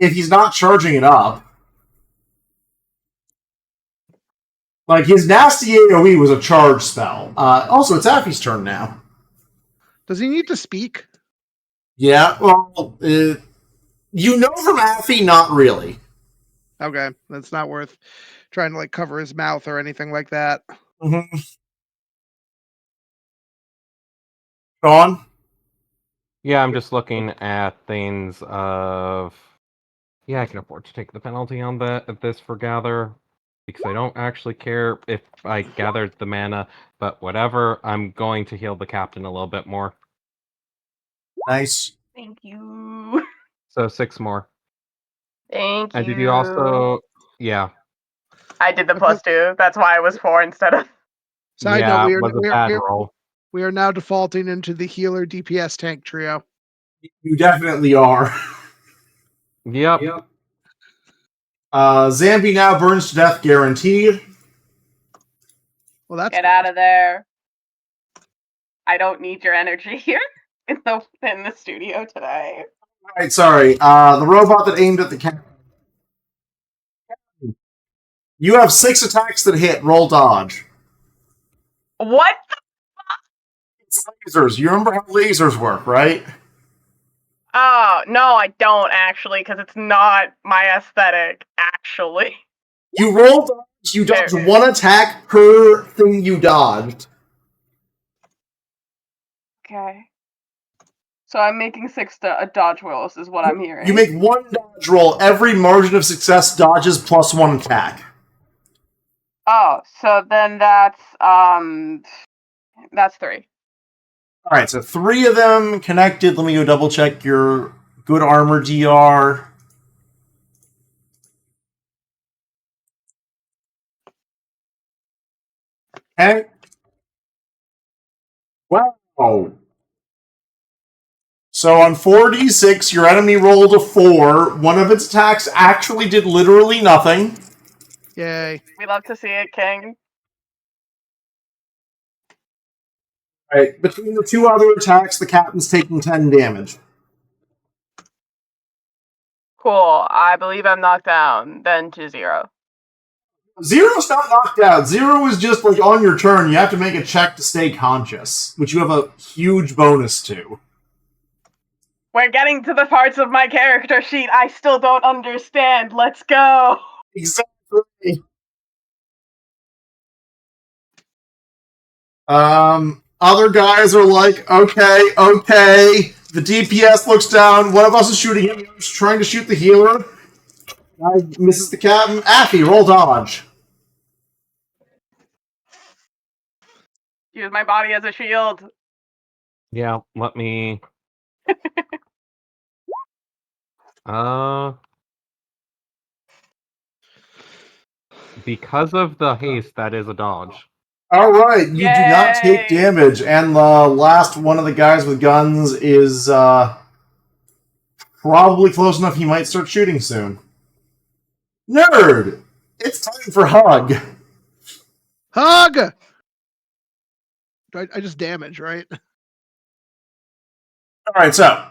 If he's not charging it up. Like, his nasty AoE was a charge spell. Also, it's Affy's turn now. Does he need to speak? Yeah, well, you know from Affy, not really. Okay, that's not worth trying to, like, cover his mouth or anything like that. Mm-hmm. Sean? Yeah, I'm just looking at things of... Yeah, I can afford to take the penalty on this for gather, because I don't actually care if I gathered the mana, but whatever, I'm going to heal the captain a little bit more. Nice. Thank you. So 6 more. Thank you. And did you also... Yeah. I did the +2. That's why it was 4 instead of... Side yeah, note, it was a bad roll. We are now defaulting into the healer DPS tank trio. You definitely are. Yep. Zambi now burns to death, guaranteed. Well, that's Get out of there. I don't need your energy here in the studio today. Right, sorry. The robot that aimed at the captain. You have 6 attacks that hit. Roll dodge. What? It's lasers. You remember how lasers work, right? Oh, no, I don't actually, because it's not my aesthetic, actually. You roll dodge. You dodge There. 1 attack per thing you dodged. Okay. So I'm making 6 dodge rolls, is what I'm hearing. You make 1 dodge roll. Every margin of success dodges plus 1 attack. Oh, so then that's 3. Alright, so 3 of them connected. Let me go double check your good armor DR. Okay. Wow. So on 4d6, your enemy rolled a 4. One of its attacks actually did literally nothing. Yay. We love to see it, King. Right. Between the 2 other attacks, the captain's taking 10 damage. Cool. I believe I'm knocked down, then to 0. Zero's not knocked out. 0 is just like on your turn. You have to make a check to stay conscious, which you have a huge bonus to. We're getting to the parts of my character sheet I still don't understand. Let's go. Exactly. Other guys are like, okay. The DPS looks down. One of us is shooting him. He's trying to shoot the healer. Guy misses the captain. Affy, roll dodge. Use my body as a shield. Yeah, let me... Because of the haste, that is a dodge. Alright, you do not take Yay! damage, and the last one of the guys with guns is probably close enough he might start shooting soon. Nerd! It's time for hug. Hug! I just damage, right? Alright, so.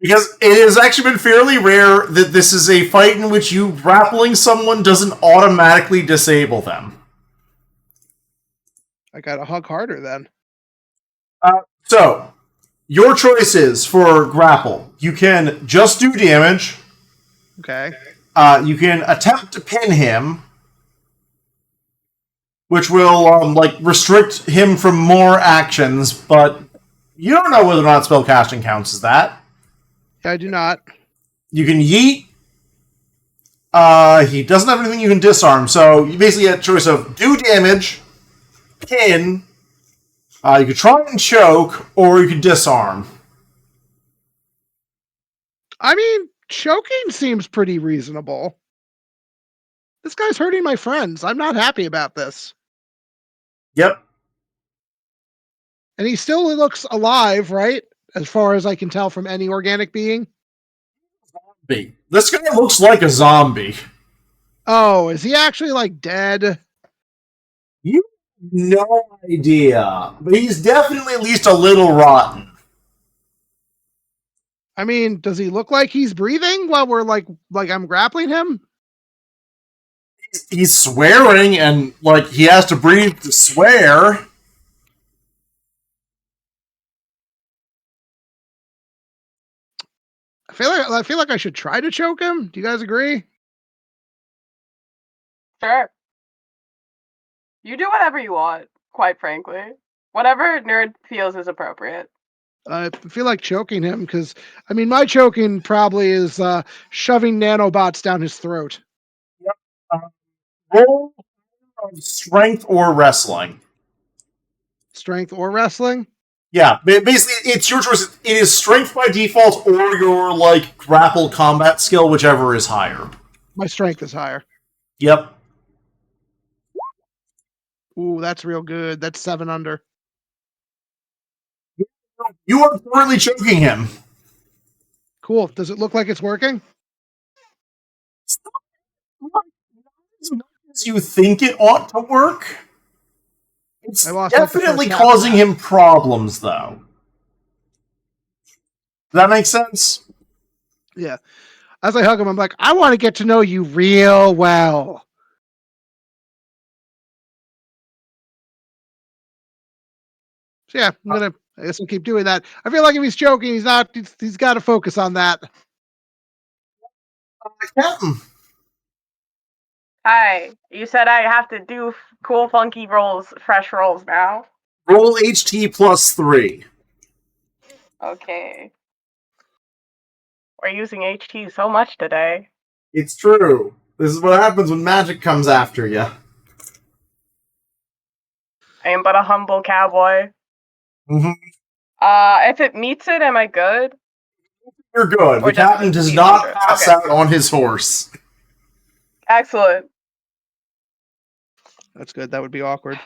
Because it has actually been fairly rare that this is a fight in which you grappling someone doesn't automatically disable them. I gotta hug harder then. So, your choices for grapple. You can just do damage. Okay. You can attempt to pin him, which will restrict him from more actions, but you don't know whether or not spellcasting counts as that. I do not. You can yeet. He doesn't have anything you can disarm, so you basically get a choice of do damage, pin, you could try and choke, or you could disarm. I mean, choking seems pretty reasonable. This guy's hurting my friends. I'm not happy about this. Yep. And he still looks alive, right? As far as I can tell from any organic being. This guy looks like a zombie. Oh, is he actually like dead? You have no idea, but he's definitely at least a little rotten. I mean, does he look like he's breathing while we're like I'm grappling him? He's swearing, and he has to breathe to swear. I feel like I should try to choke him. Do you guys agree? Sure. You do whatever you want, quite frankly. Whatever Nerd feels is appropriate. I feel like choking him because, I mean, my choking probably is shoving nanobots down his throat. Yep. Roll of strength or wrestling. Strength or wrestling? Yeah, basically, it's your choice. It is strength by default or your, grapple combat skill, whichever is higher. My strength is higher. Yep. Ooh, that's real good. That's 7 under. You are currently choking him. Cool. Does it look like it's working? As much as you think it ought to work. It's I lost, definitely the first half causing of that. him problems, though. Does that make sense? Yeah. As I hug him, I'm like, I want to get to know you real well. So yeah, I guess I'll keep doing that. I feel like if he's joking, he's not. He's got to focus on that. Captain, Hi. You said I have to do cool, funky rolls, fresh rolls now. roll HT plus 3. Okay. We're using HT so much today. It's true. This is what happens when magic comes after you. I am but a humble cowboy. Mm-hmm. If it meets it, am I good? You're good. Or The just captain does beat not 100? pass Okay. out on his horse. Excellent. That's good. That would be awkward.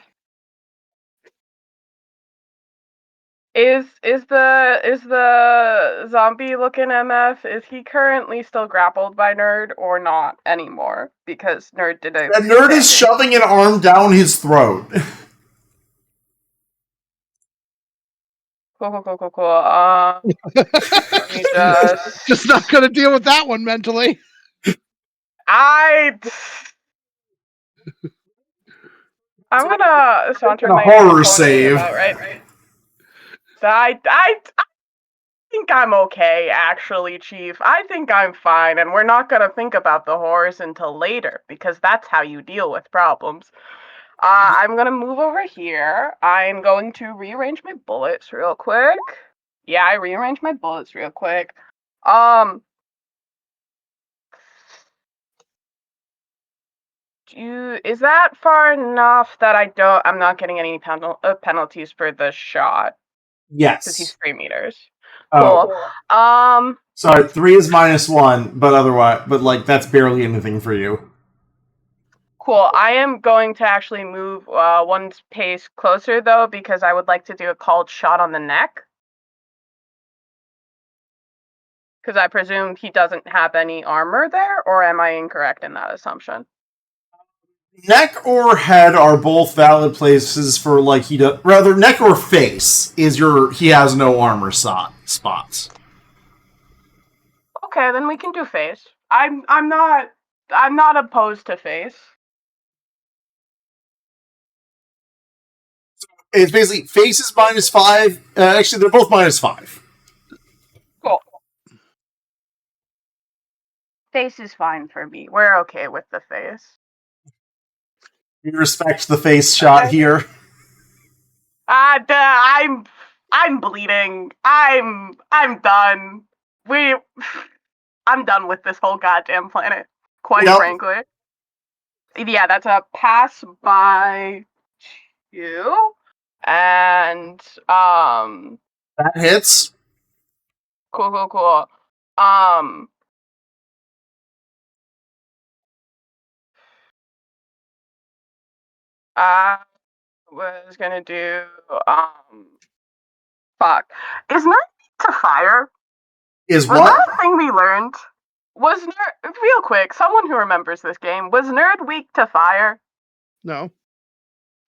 Is the zombie looking MF, is he currently still grappled by Nerd or not anymore? Because Nerd did a The nerd is standing. shoving an arm down his throat. Cool. Let me Just not going to deal with that one mentally. I'm gonna saunter A my horror pony save. about, right? I think I'm okay, actually, Chief. I think I'm fine, and we're not gonna think about the horrors until later, because that's how you deal with problems. I'm gonna move over here. I'm going to rearrange my bullets real quick. Yeah, I rearranged my bullets real quick. Is that far enough that I'm not getting any penalties for the shot? Because he's Yes. 3 meters. Oh. Cool. Sorry, 3 is -1, but otherwise, that's barely anything for you. Cool. I am going to actually move one pace closer, though, because I would like to do a called shot on the neck. Because I presume he doesn't have any armor there, or am I incorrect in that assumption? Neck or head are both valid places for rather neck or face is he has no armor spots. Okay, then we can do face. I'm not opposed to face. It's basically face is -5. Actually, they're both -5. Cool. Face is fine for me. We're okay with the face. We respect the face shot here. I'm bleeding. I'm done. I'm done with this whole goddamn planet. Quite frankly. Yeah, that's a pass by 2. And that hits. Cool. I was gonna do fuck. Is Nerd to fire? Is Was what? that a thing we learned? Was Nerd real quick, someone who remembers this game, was Nerd weak to fire? No.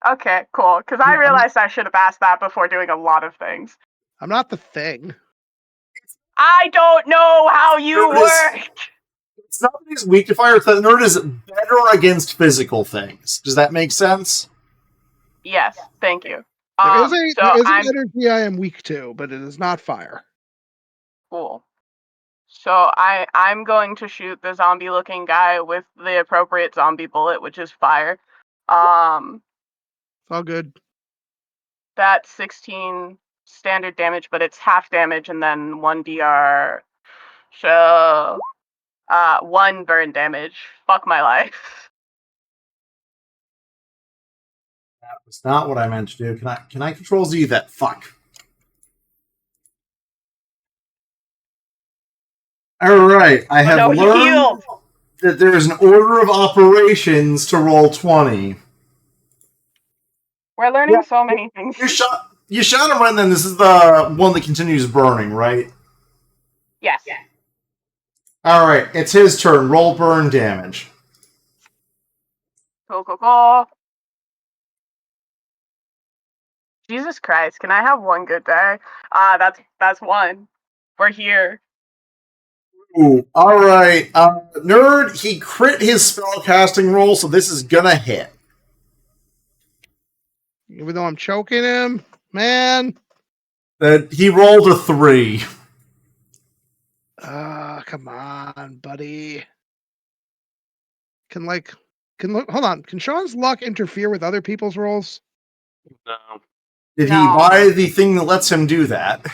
Okay, cool. Because I realized I should have asked that before doing a lot of things. I'm not the thing. I don't know how you work! It's not that he's weak to fire, it's that Nerd is better against physical things. Does that make sense? Yes, thank you. There is an energy I am weak to, but it is not fire. Cool. So I'm going to shoot the zombie-looking guy with the appropriate zombie bullet, which is fire. It's all good. That's 16 standard damage, but it's half damage and then 1 DR. So 1 burn damage. Fuck my life. That was not what I meant to do. Can I control Z that? Fuck. Alright, I have learned that there's an order of operations to roll 20. We're learning so many things. You shot him right then. This is the one that continues burning, right? Yes. Alright, it's his turn. Roll burn damage. Cool. Jesus Christ, can I have one good day? That's 1. We're here. Ooh, all right. Nerd, he crit his spellcasting roll, so this is gonna hit. Even though I'm choking him, man. That he rolled a 3. Come on, buddy. Hold on. Can Sean's luck interfere with other people's rolls? No. Did he No. buy the thing that lets him do that?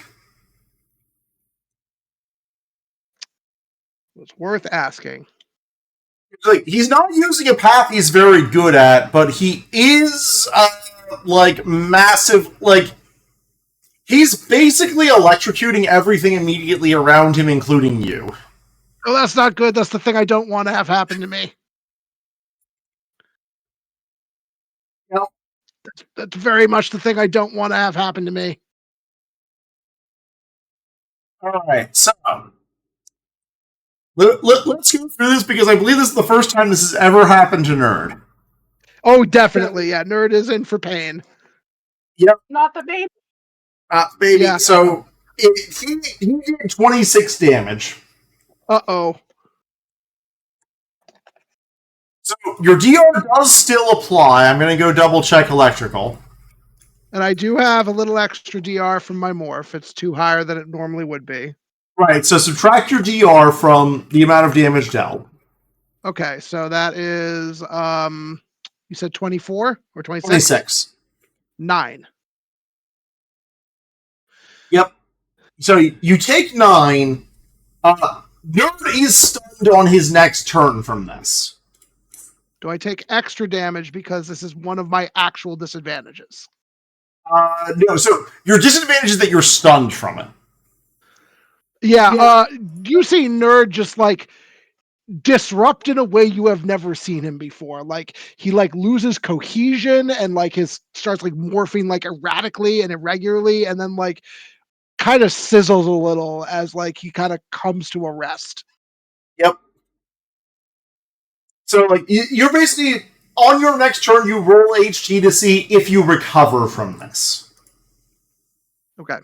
It's worth asking. Like, he's not using a path he's very good at, but he is massive. Like, he's basically electrocuting everything immediately around him, including you. Oh, that's not good. That's the thing I don't want to have happen to me. No. That's very much the thing I don't want to have happen to me. All right, so let's go through this because I believe this is the first time this has ever happened to Nerd. Oh, definitely. Yeah, Nerd is in for pain. Not the baby. Baby. Yeah. So he did 26 damage. Uh-oh. So your DR does still apply. I'm going to go double check electrical. And I do have a little extra DR from my morph. It's too higher than it normally would be. Right, so subtract your DR from the amount of damage dealt. Okay, so that is you said 24 or 26? 26. 9. Yep. So you take 9. Nerd is stunned on his next turn from this. Do I take extra damage because this is one of my actual disadvantages? No, so your disadvantage is that you're stunned from it. Yeah, you see Nerd just like disrupt in a way you have never seen him before. Like he like loses cohesion and like his starts like morphing like erratically and irregularly, and then like kind of sizzles a little as like he kind of comes to a rest. Yep. So like you're basically on your next turn, you roll HT to see if you recover from this. Okay.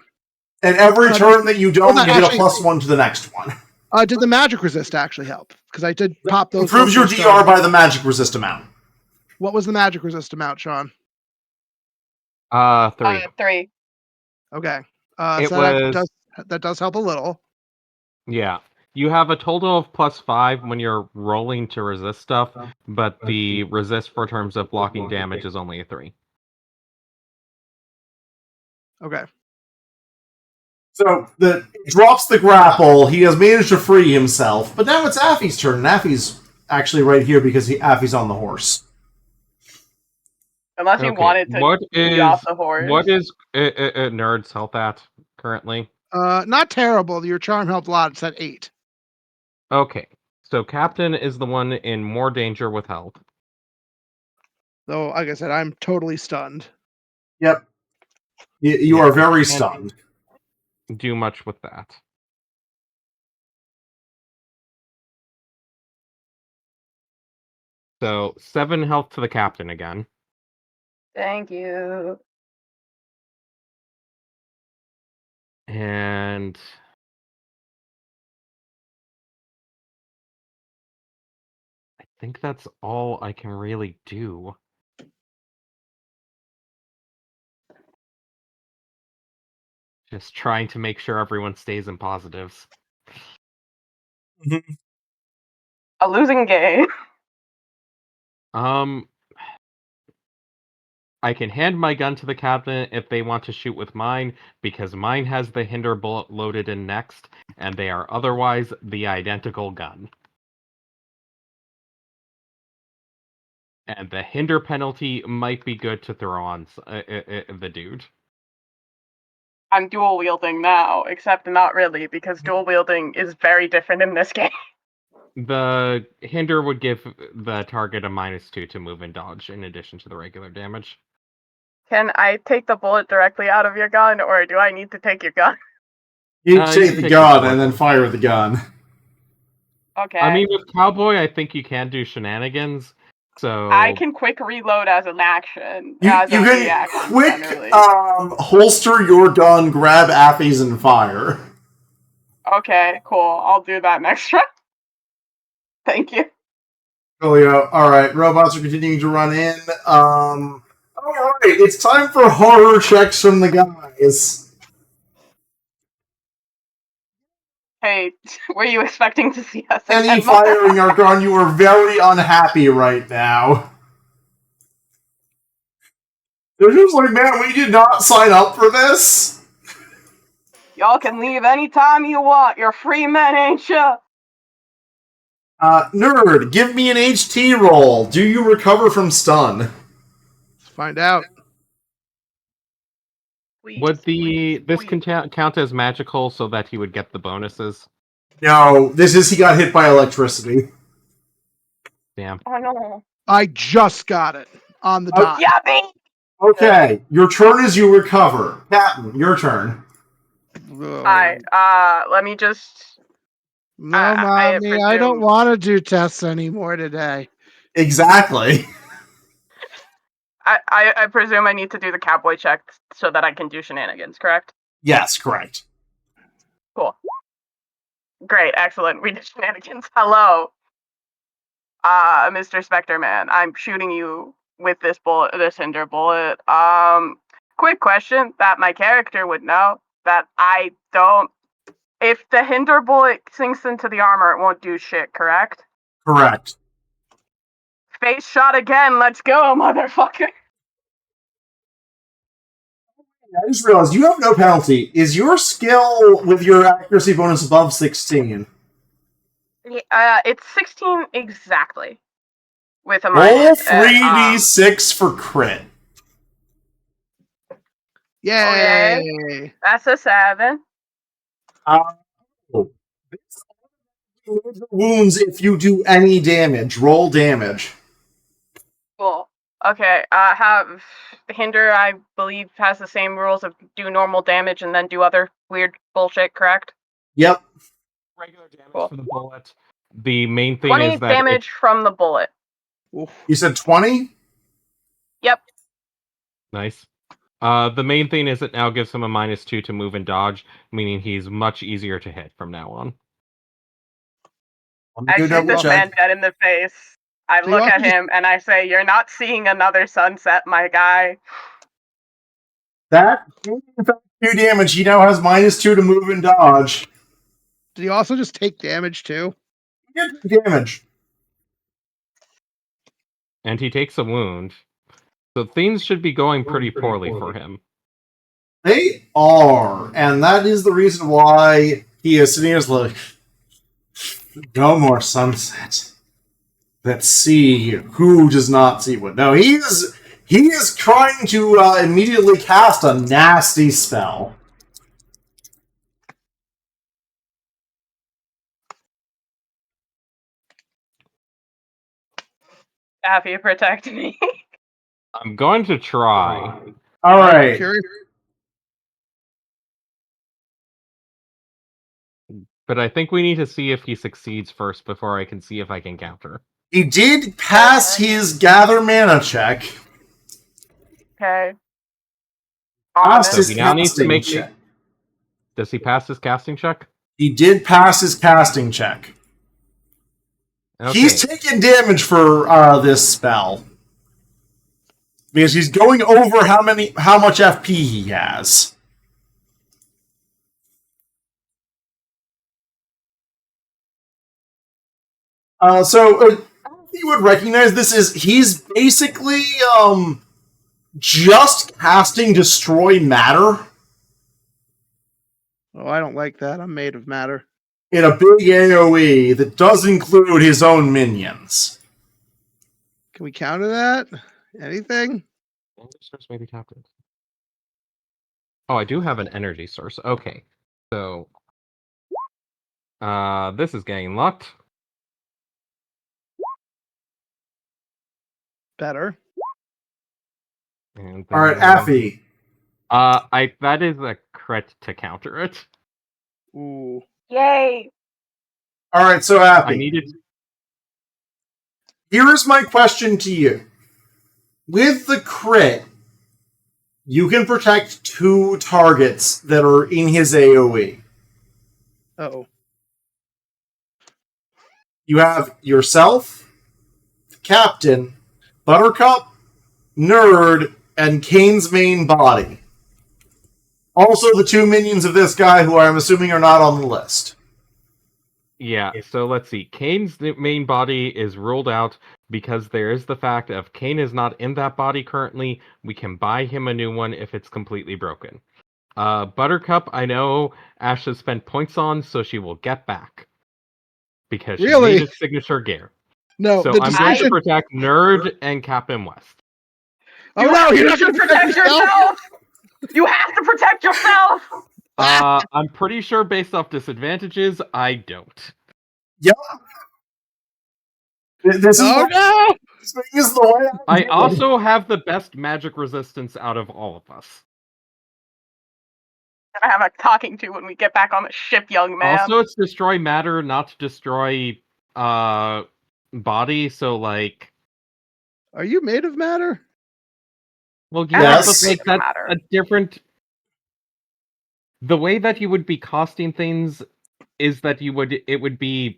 And every turn that you don't, you get a actually, +1 to the next one. Did the magic resist actually help? Because I did pop those. Improves your DR by the magic resist amount. What was the magic resist amount, Sean? 3. 3. Okay. It So was... that does help a little. Yeah. You have a total of +5 when you're rolling to resist stuff, but the resist for terms of blocking damage is only a 3. Okay. So it drops the grapple. He has managed to free himself, but now it's Affy's turn. And Affy's actually right here because Affy's on the horse. Unless he wanted to be off the horse. What is Nerd's health at currently? Not terrible. Your charm helped a lot. It's at 8. Okay. So Captain is the one in more danger with health. Though, like I said, I'm totally stunned. Yep. You are very stunned. Do much with that. So 7 health to the captain again. Thank you. And I think that's all I can really do. Just trying to make sure everyone stays in positives. A losing game. I can hand my gun to the captain if they want to shoot with mine, because mine has the hinder bullet loaded in next, and they are otherwise the identical gun. And the hinder penalty might be good to throw on the dude. I'm dual wielding now, except not really, because dual wielding is very different in this game. The hinder would give the target a -2 to move and dodge, in addition to the regular damage. Can I take the bullet directly out of your gun, or do I need to take your gun? You take the gun and then fire the gun. Okay. I mean, with Cowboy, I think you can do shenanigans. So I can quick reload as an action. You as a can reaction, quick generally. holster your gun, grab Affy's, and fire. Okay, cool. I'll do that next round. Thank you. Coolio. Alright, robots are continuing to run in. Alright, it's time for horror checks from the guys. Hey, were you expecting to see us Any again? firing Archon, you are very unhappy right now. They're just like, man, we did not sign up for this. Y'all can leave anytime you want. You're free men, ain't ya? Nerd, give me an HT roll. Do you recover from stun? Let's find out. Please, Would this please. count as magical so that he would get the bonuses? No, he got hit by electricity. Damn. Oh no. I just got it on the dot. Yeah, me. Okay, your turn is you recover. Captain, your turn. Ugh. Let me just. No, I mommy, I don't presume- want to do tests anymore today. Exactly. I presume I need to do the cowboy check so that I can do shenanigans, correct? Yes, correct. Cool. Great, excellent. We did shenanigans. Hello. Mr. Spectre Man, I'm shooting you with this bullet, this hinder bullet. Quick question that my character would know that I don't. If the hinder bullet sinks into the armor, it won't do shit, correct? Correct. Face shot again, let's go, motherfucker! I just realized you have no penalty. Is your skill with your accuracy bonus above 16? It's 16 exactly. With a Roll minus. 3d6 for crit. Yay! That's a 7. Wounds if you do any damage. Roll damage. Cool. Okay, have Hinder, I believe, has the same rules of do normal damage and then do other weird bullshit, correct? Yep. Regular damage Cool. for the bullet. The main thing 20 is that damage from the bullet. Oof. You said 20? Yep. Nice. The main thing is it now gives him a -2 to move and dodge, meaning he's much easier to hit from now on. Let me I do shoot double this check. man dead in the face. I So you look also at him and I say, "You're not seeing another sunset, my guy." That, in fact, 2 damage. He now has -2 to move and dodge. Did he also just take damage too? He did 2 damage. And he takes a wound. So things should be going pretty poorly for him. They are, and that is the reason why he is sitting here like, no more sunset. Let's see who does not see what. No, he is trying to immediately cast a nasty spell. Happy protect me. I'm going to try. All right. Curious. But I think we need to see if he succeeds first before I can see if I can counter. He did pass his gather mana check. Okay. Passed So his he now needs to casting make. check. Does he pass his casting check? He did pass his casting check. Okay. He's taking damage for this spell because he's going over how much FP he has. So you would recognize this is he's basically just casting destroy matter Oh, I don't like that. I'm made of matter. in a big AoE that does include his own minions. Can we counter that? Anything? Energy source may be tapped in. Oh, I do have an energy source. Okay. So this is getting lucked. Better. And All right, then, Affy. that is a crit to counter it. Ooh. Yay! All right, so I Affy. needed. Here is my question to you. With the crit, you can protect 2 targets that are in his AoE. Uh-oh. You have yourself, Captain, Buttercup, Nerd, and Kane's main body. Also, the two minions of this guy, who I'm assuming are not on the list. Yeah, so let's see. Kane's main body is ruled out because there is the fact of Kane is not in that body currently. We can buy him a new one if it's completely broken. Buttercup, I know Ash has spent points on, so she will get back. Because she Really? made a signature gear. No, So the I'm going to decision. protect Nerd and Captain West. Oh no, you're not You going to protect yourself. You have to protect yourself. I'm pretty sure based off disadvantages, I don't. Yep. This is Oh no! This is the way I do it. also have the best magic resistance out of all of us. I have a talking to when we get back on the ship, young man. Also, it's destroy matter, not destroy body, so like... Are you made of matter? Well, yeah, Yes. but like that's Matter. a different... The way that you would be costing things is that it would be...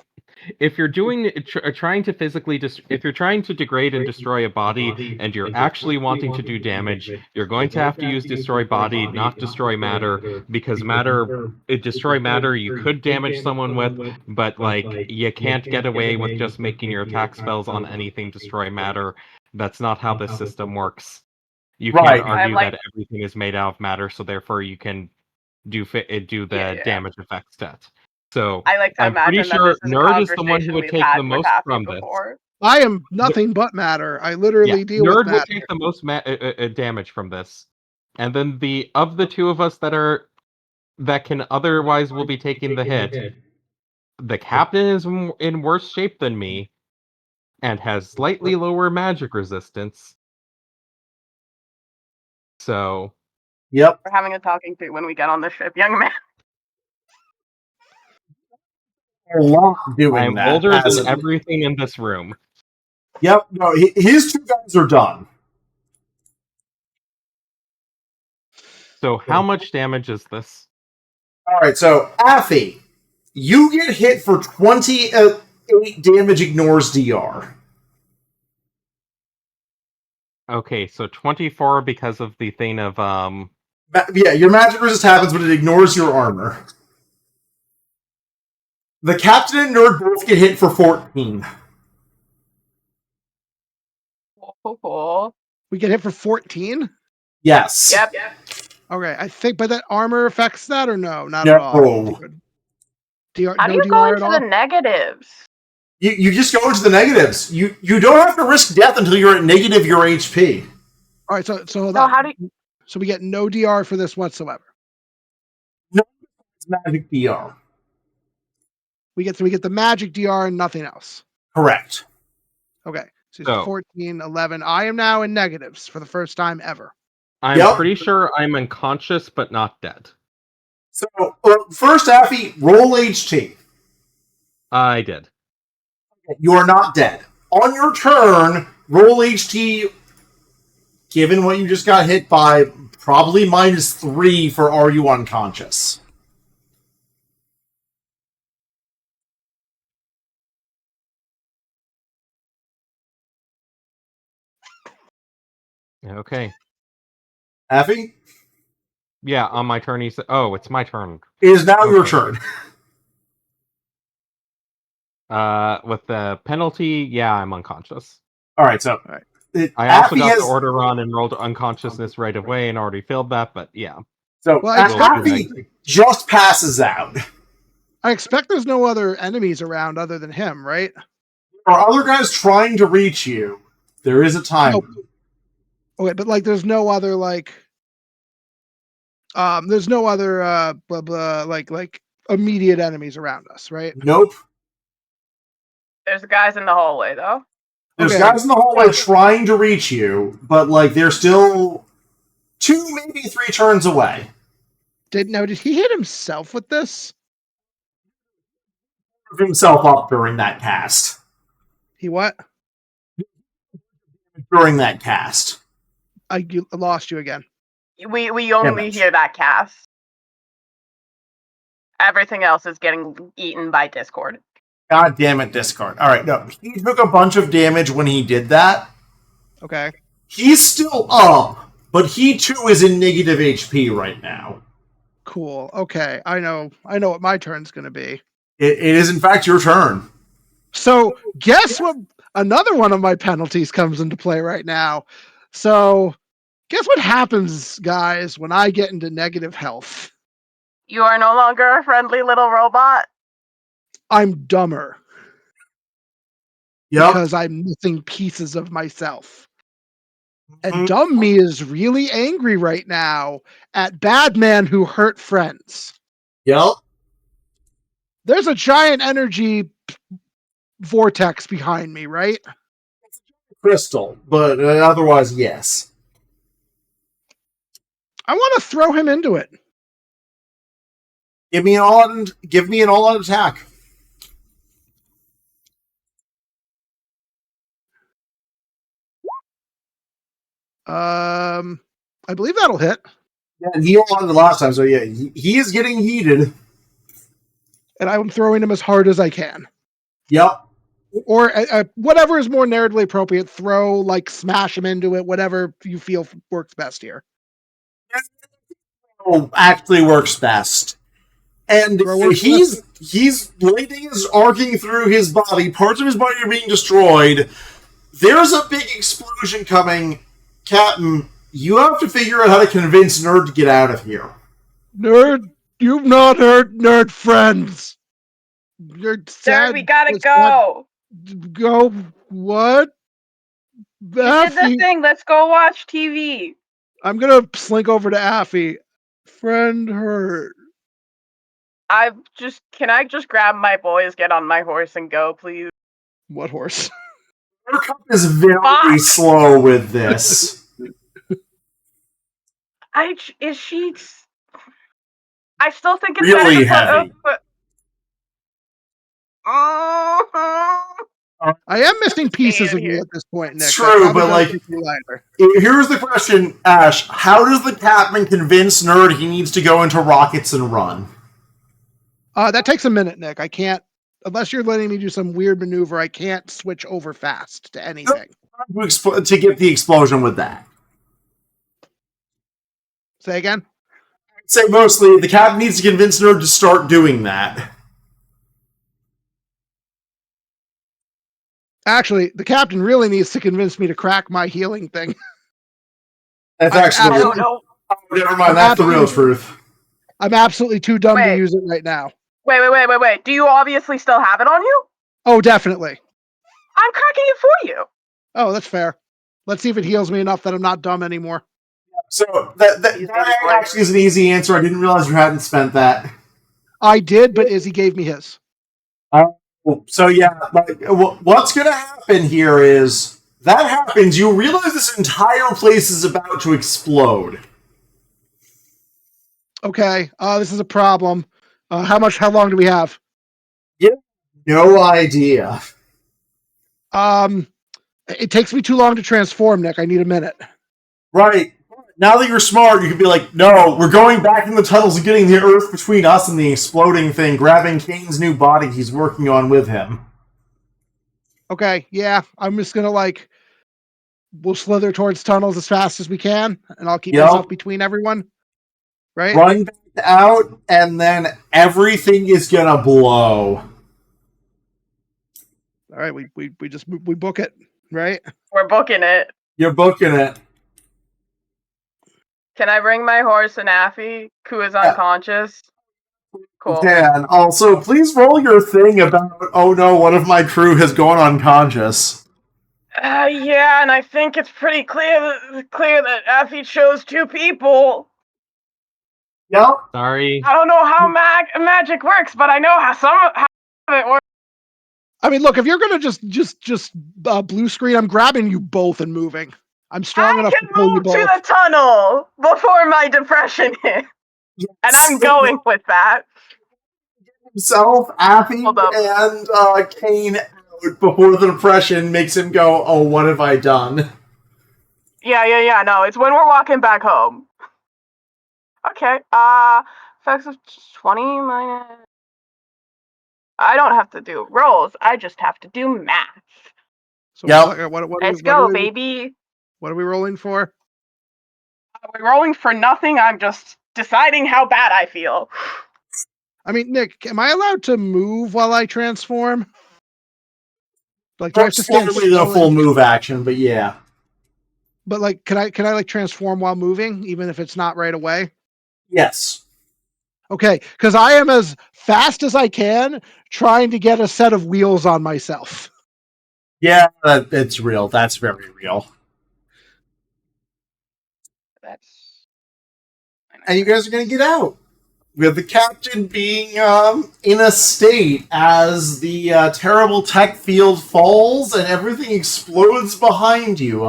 If you're doing trying to physically if you're trying to degrade and destroy a body and you're actually wanting to do damage, you're going to have to use destroy body, not destroy matter, because destroy matter you could damage someone with, but like you can't get away with just making your attack spells on anything destroy matter. That's not how this system works. You Right. can't argue like- that everything is made out of matter, so therefore you can do the Yeah. damage effect stat. So I like to I'm pretty imagine that sure this is a Nerd is the one conversation who would we've take had the with most Happy from this. before. I am nothing but matter. I literally deal with Nerd will matter. take the most damage from this, and then of the two of us that can otherwise will be taking the hit. The captain is in worse shape than me, and has slightly lower magic resistance. So, Yep. We're having a talking to when we get on the ship, young man. A lot doing I'm that. older as than a- everything in this room. Yep. No, his two guys are done. So, how much damage is this? All right. So, Affy, you get hit for 28 damage. Ignores DR. Okay, so 24 because of the thing of Yeah, your magic resist happens, but it ignores your armor. The captain and Nerd both get hit for 14. We get hit for 14? Yes. Yep. Okay, I think, but that armor affects that or no? Not No. at all. DR, How do no you go DR at into all? the negatives? You just go into the negatives. You don't have to risk death until you're at negative your HP. All right, so hold So on. how do you, So we get no DR for this whatsoever. It's magic DR. We get the magic DR and nothing else. Correct. Okay, so So- 14, 11. I am now in negatives for the first time ever. I'm Yep. pretty sure I'm unconscious but not dead. So, first, Affy, roll HT. I did. You are not dead. On your turn, roll HT, given what you just got hit by, probably -3 for are you unconscious. Okay. Affy, Yeah, on my turn, oh, it's my turn. it is now your Okay. turn. With the penalty, yeah, I'm unconscious. All right, so All right. I also Affy got has, the order on and rolled unconsciousness right away and already filled that, but yeah. so Well, I expect- Affy just passes out. I expect there's no other enemies around other than him, right? There are other guys trying to reach you. There is a timer. Okay, but like there's no other there's no other blah blah like immediate enemies around us, right? Nope. there's guys in the hallway though. There's Okay. guys in the hallway trying to reach you, but like they're still 2, maybe 3 turns away. Did he hit himself with this? Himself up during that cast. He what? During that cast. I lost you again. We only Damage. hear that cast. Everything else is getting eaten by Discord. God damn it, Discord. All right, no, he took a bunch of damage when he did that. Okay. He's still up, but he too is in negative HP right now. Cool. Okay. I know what my turn's going to be. It is, in fact, your turn. So, guess what? Another one of my penalties comes into play right now. So, guess what happens, guys, when I get into negative health? You are no longer a friendly little robot. I'm dumber. Yep. Because I'm missing pieces of myself. And dumb me is really angry right now at bad man who hurt friends. Yep. There's a giant energy vortex behind me, right? Crystal, but otherwise, yes. I want to throw him into it. Give me an all-out attack. I believe that'll hit. Yeah, and he all-outed the last time, so yeah, he is getting heated. And I'm throwing him as hard as I can. Yep. Or whatever is more narratively appropriate. Throw, like, smash him into it. Whatever you feel works best here. Actually works best. And he's lightning is arcing through his body. Parts of his body are being destroyed. There's a big explosion coming. Captain, you have to figure out how to convince Nerd to get out of here. Nerd, you've not hurt Nerd friends. You're sad. Nerd, we gotta go. Go what? You did the thing. Let's go watch TV. I'm gonna slink over to Affy. Friend hurt. Can I just grab my boys, get on my horse, and go, please? What horse? Buttercup is very slow with this. I still think it's really better heavy. I am missing pieces of me at this point, Nick. It's true, but like, here's the question, Ash. How does the captain convince Nerd he needs to go into rockets and run? That takes a minute, Nick. I can't, unless you're letting me do some weird maneuver, I can't switch over fast to anything. To get the explosion with that. Say again? I'd say mostly the captain needs to convince Nerd to start doing that. Actually, the captain really needs to convince me to crack my healing thing. That's actually... I don't know. Oh, never mind, that's the real truth. I'm absolutely too dumb to use it right now. Wait. Do you obviously still have it on you? Oh, definitely. I'm cracking it for you. Oh, that's fair. Let's see if it heals me enough that I'm not dumb anymore. So, that actually is an easy answer. I didn't realize you hadn't spent that. I did, but Izzy gave me his. So yeah, like, what's going to happen here is, that happens, you realize this entire place is about to explode. Okay, this is a problem. How long do we have? Yeah, no idea. It takes me too long to transform, Nick. I need a minute. Right. Now that you're smart, you can be like, no, we're going back in the tunnels and getting the earth between us and the exploding thing, grabbing Kane's new body he's working on with him. Okay, yeah, I'm just gonna, like, we'll slither towards tunnels as fast as we can, and I'll keep myself between everyone. Right? Run back out, and then everything is gonna blow. All right, we book it, right? We're booking it. You're booking it. Can I bring my horse and Affy, who is unconscious? Cool. And also, please roll your thing about, oh no, one of my crew has gone unconscious. Yeah, and I think it's pretty clear that Affy chose 2 people. Yep. Sorry. I don't know how magic works, but I know how it works. I mean, look, if you're gonna just blue screen, I'm grabbing you both and moving. I'm strong enough to pull you both. I can move to the tunnel before my depression hits. Yes. And I'm going with that. Himself, Affy, and Kane out before the depression makes him go, oh, what have I done? Yeah, no, it's when we're walking back home. Okay, effects of 20 minus... I don't have to do rolls. I just have to do math. So Yep. Let's go, baby. What are we rolling for? We're rolling for nothing. I'm just deciding how bad I feel. I mean, Nick, am I allowed to move while I transform? Like, do I have to stand Slightly the still? full move action, but yeah. But like, can I like transform while moving, even if it's not right away? Yes. Okay, because I am as fast as I can trying to get a set of wheels on myself. Yeah, it's real. That's very real. That's... And you guys are going to get out. With the captain being in a state as the terrible tech field falls and everything explodes behind you.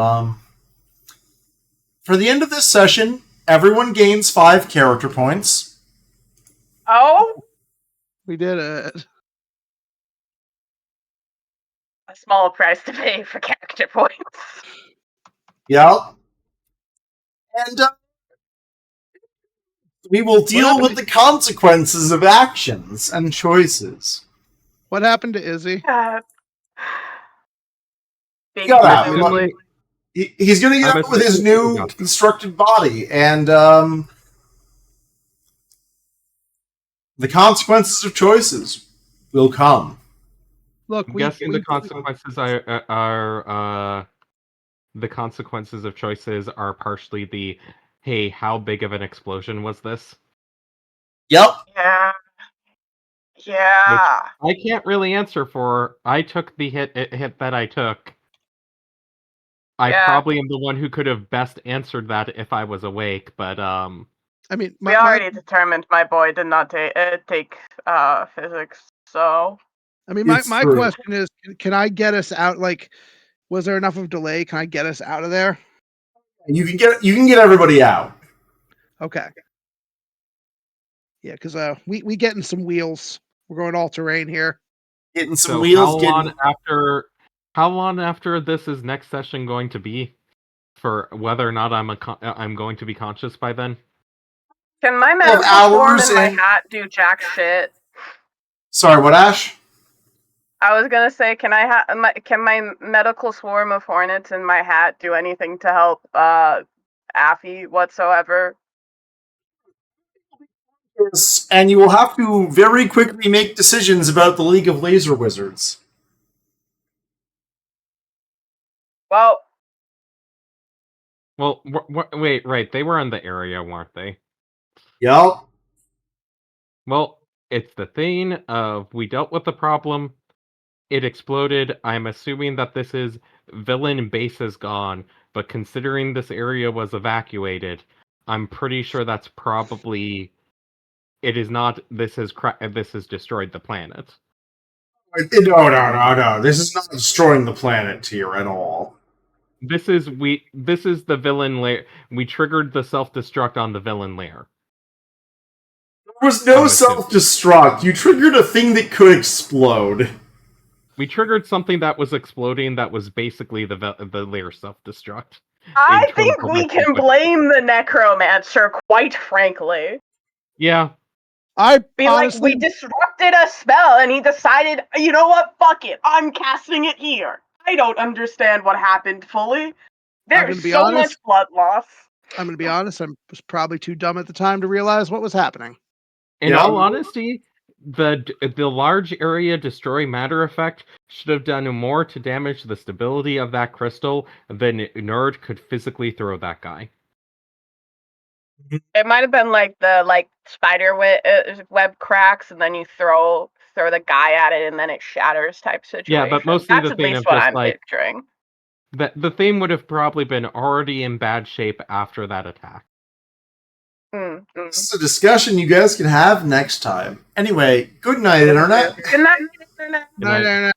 For the end of this session, everyone gains 5 character points. Oh? We did it. A small price to pay for character points. Yep. And we will deal with the consequences of actions and choices. What happened to Izzy? Big Got out. presumably. He's going to get I'm out with his assuming- new constructed body, and the consequences of choices will come. Look, I'm guessing the consequences the consequences of choices are partially the, hey, how big of an explosion was this? Yep. Yeah. Yeah. I can't really answer for. I took the hit that I took. I Yeah. probably am the one who could have best answered that if I was awake, but I mean, We already determined my boy did not take physics, so... I mean, It's my true. question is, can I get us out? Like, was there enough of delay? Can I get us out of there? You can get everybody out. Okay. Yeah, because we getting some wheels. We're going all terrain here. Getting some so wheels. how long after this is next session going to be for whether or not I'm going to be conscious by then? Can my medical form hours and my and- hat do jack shit? Sorry, what, Ash? I was gonna say, can my medical swarm of hornets in my hat do anything to help Affy whatsoever? Yes, and you will have to very quickly make decisions about the League of Laser Wizards. Well, Wait, right? They were in the area, weren't they? Yep. Well, it's the thing of we dealt with the problem. It exploded. I'm assuming that this is villain base is gone, but considering this area was evacuated, I'm pretty sure that's probably it is not. This has destroyed the planet. No. This is not destroying the planet here at all. This is the villain lair. We triggered the self-destruct on the villain lair. There was no I'm assuming. self-destruct. You triggered a thing that could explode. We triggered something that was exploding that was basically the lair self-destruct. I think we can blame the necromancer, quite frankly. Yeah. Honestly, we disrupted a spell and he decided, you know what, fuck it, I'm casting it here. I don't understand what happened fully. There's so much blood loss. I'm going to be honest. I was probably too dumb at the time to realize what was happening. In all honesty, the large area destroy matter effect should have done more to damage the stability of that crystal than Nerd could physically throw that guy. It might have been like the spider web cracks, and then you throw the guy at it, and then it shatters type situation. Yeah, but mostly that's the at thing least of what just I'm picturing. The thing would have probably been already in bad shape after that attack. This is a discussion you guys can have next time. Anyway, good night, Internet. Good night, Internet. No.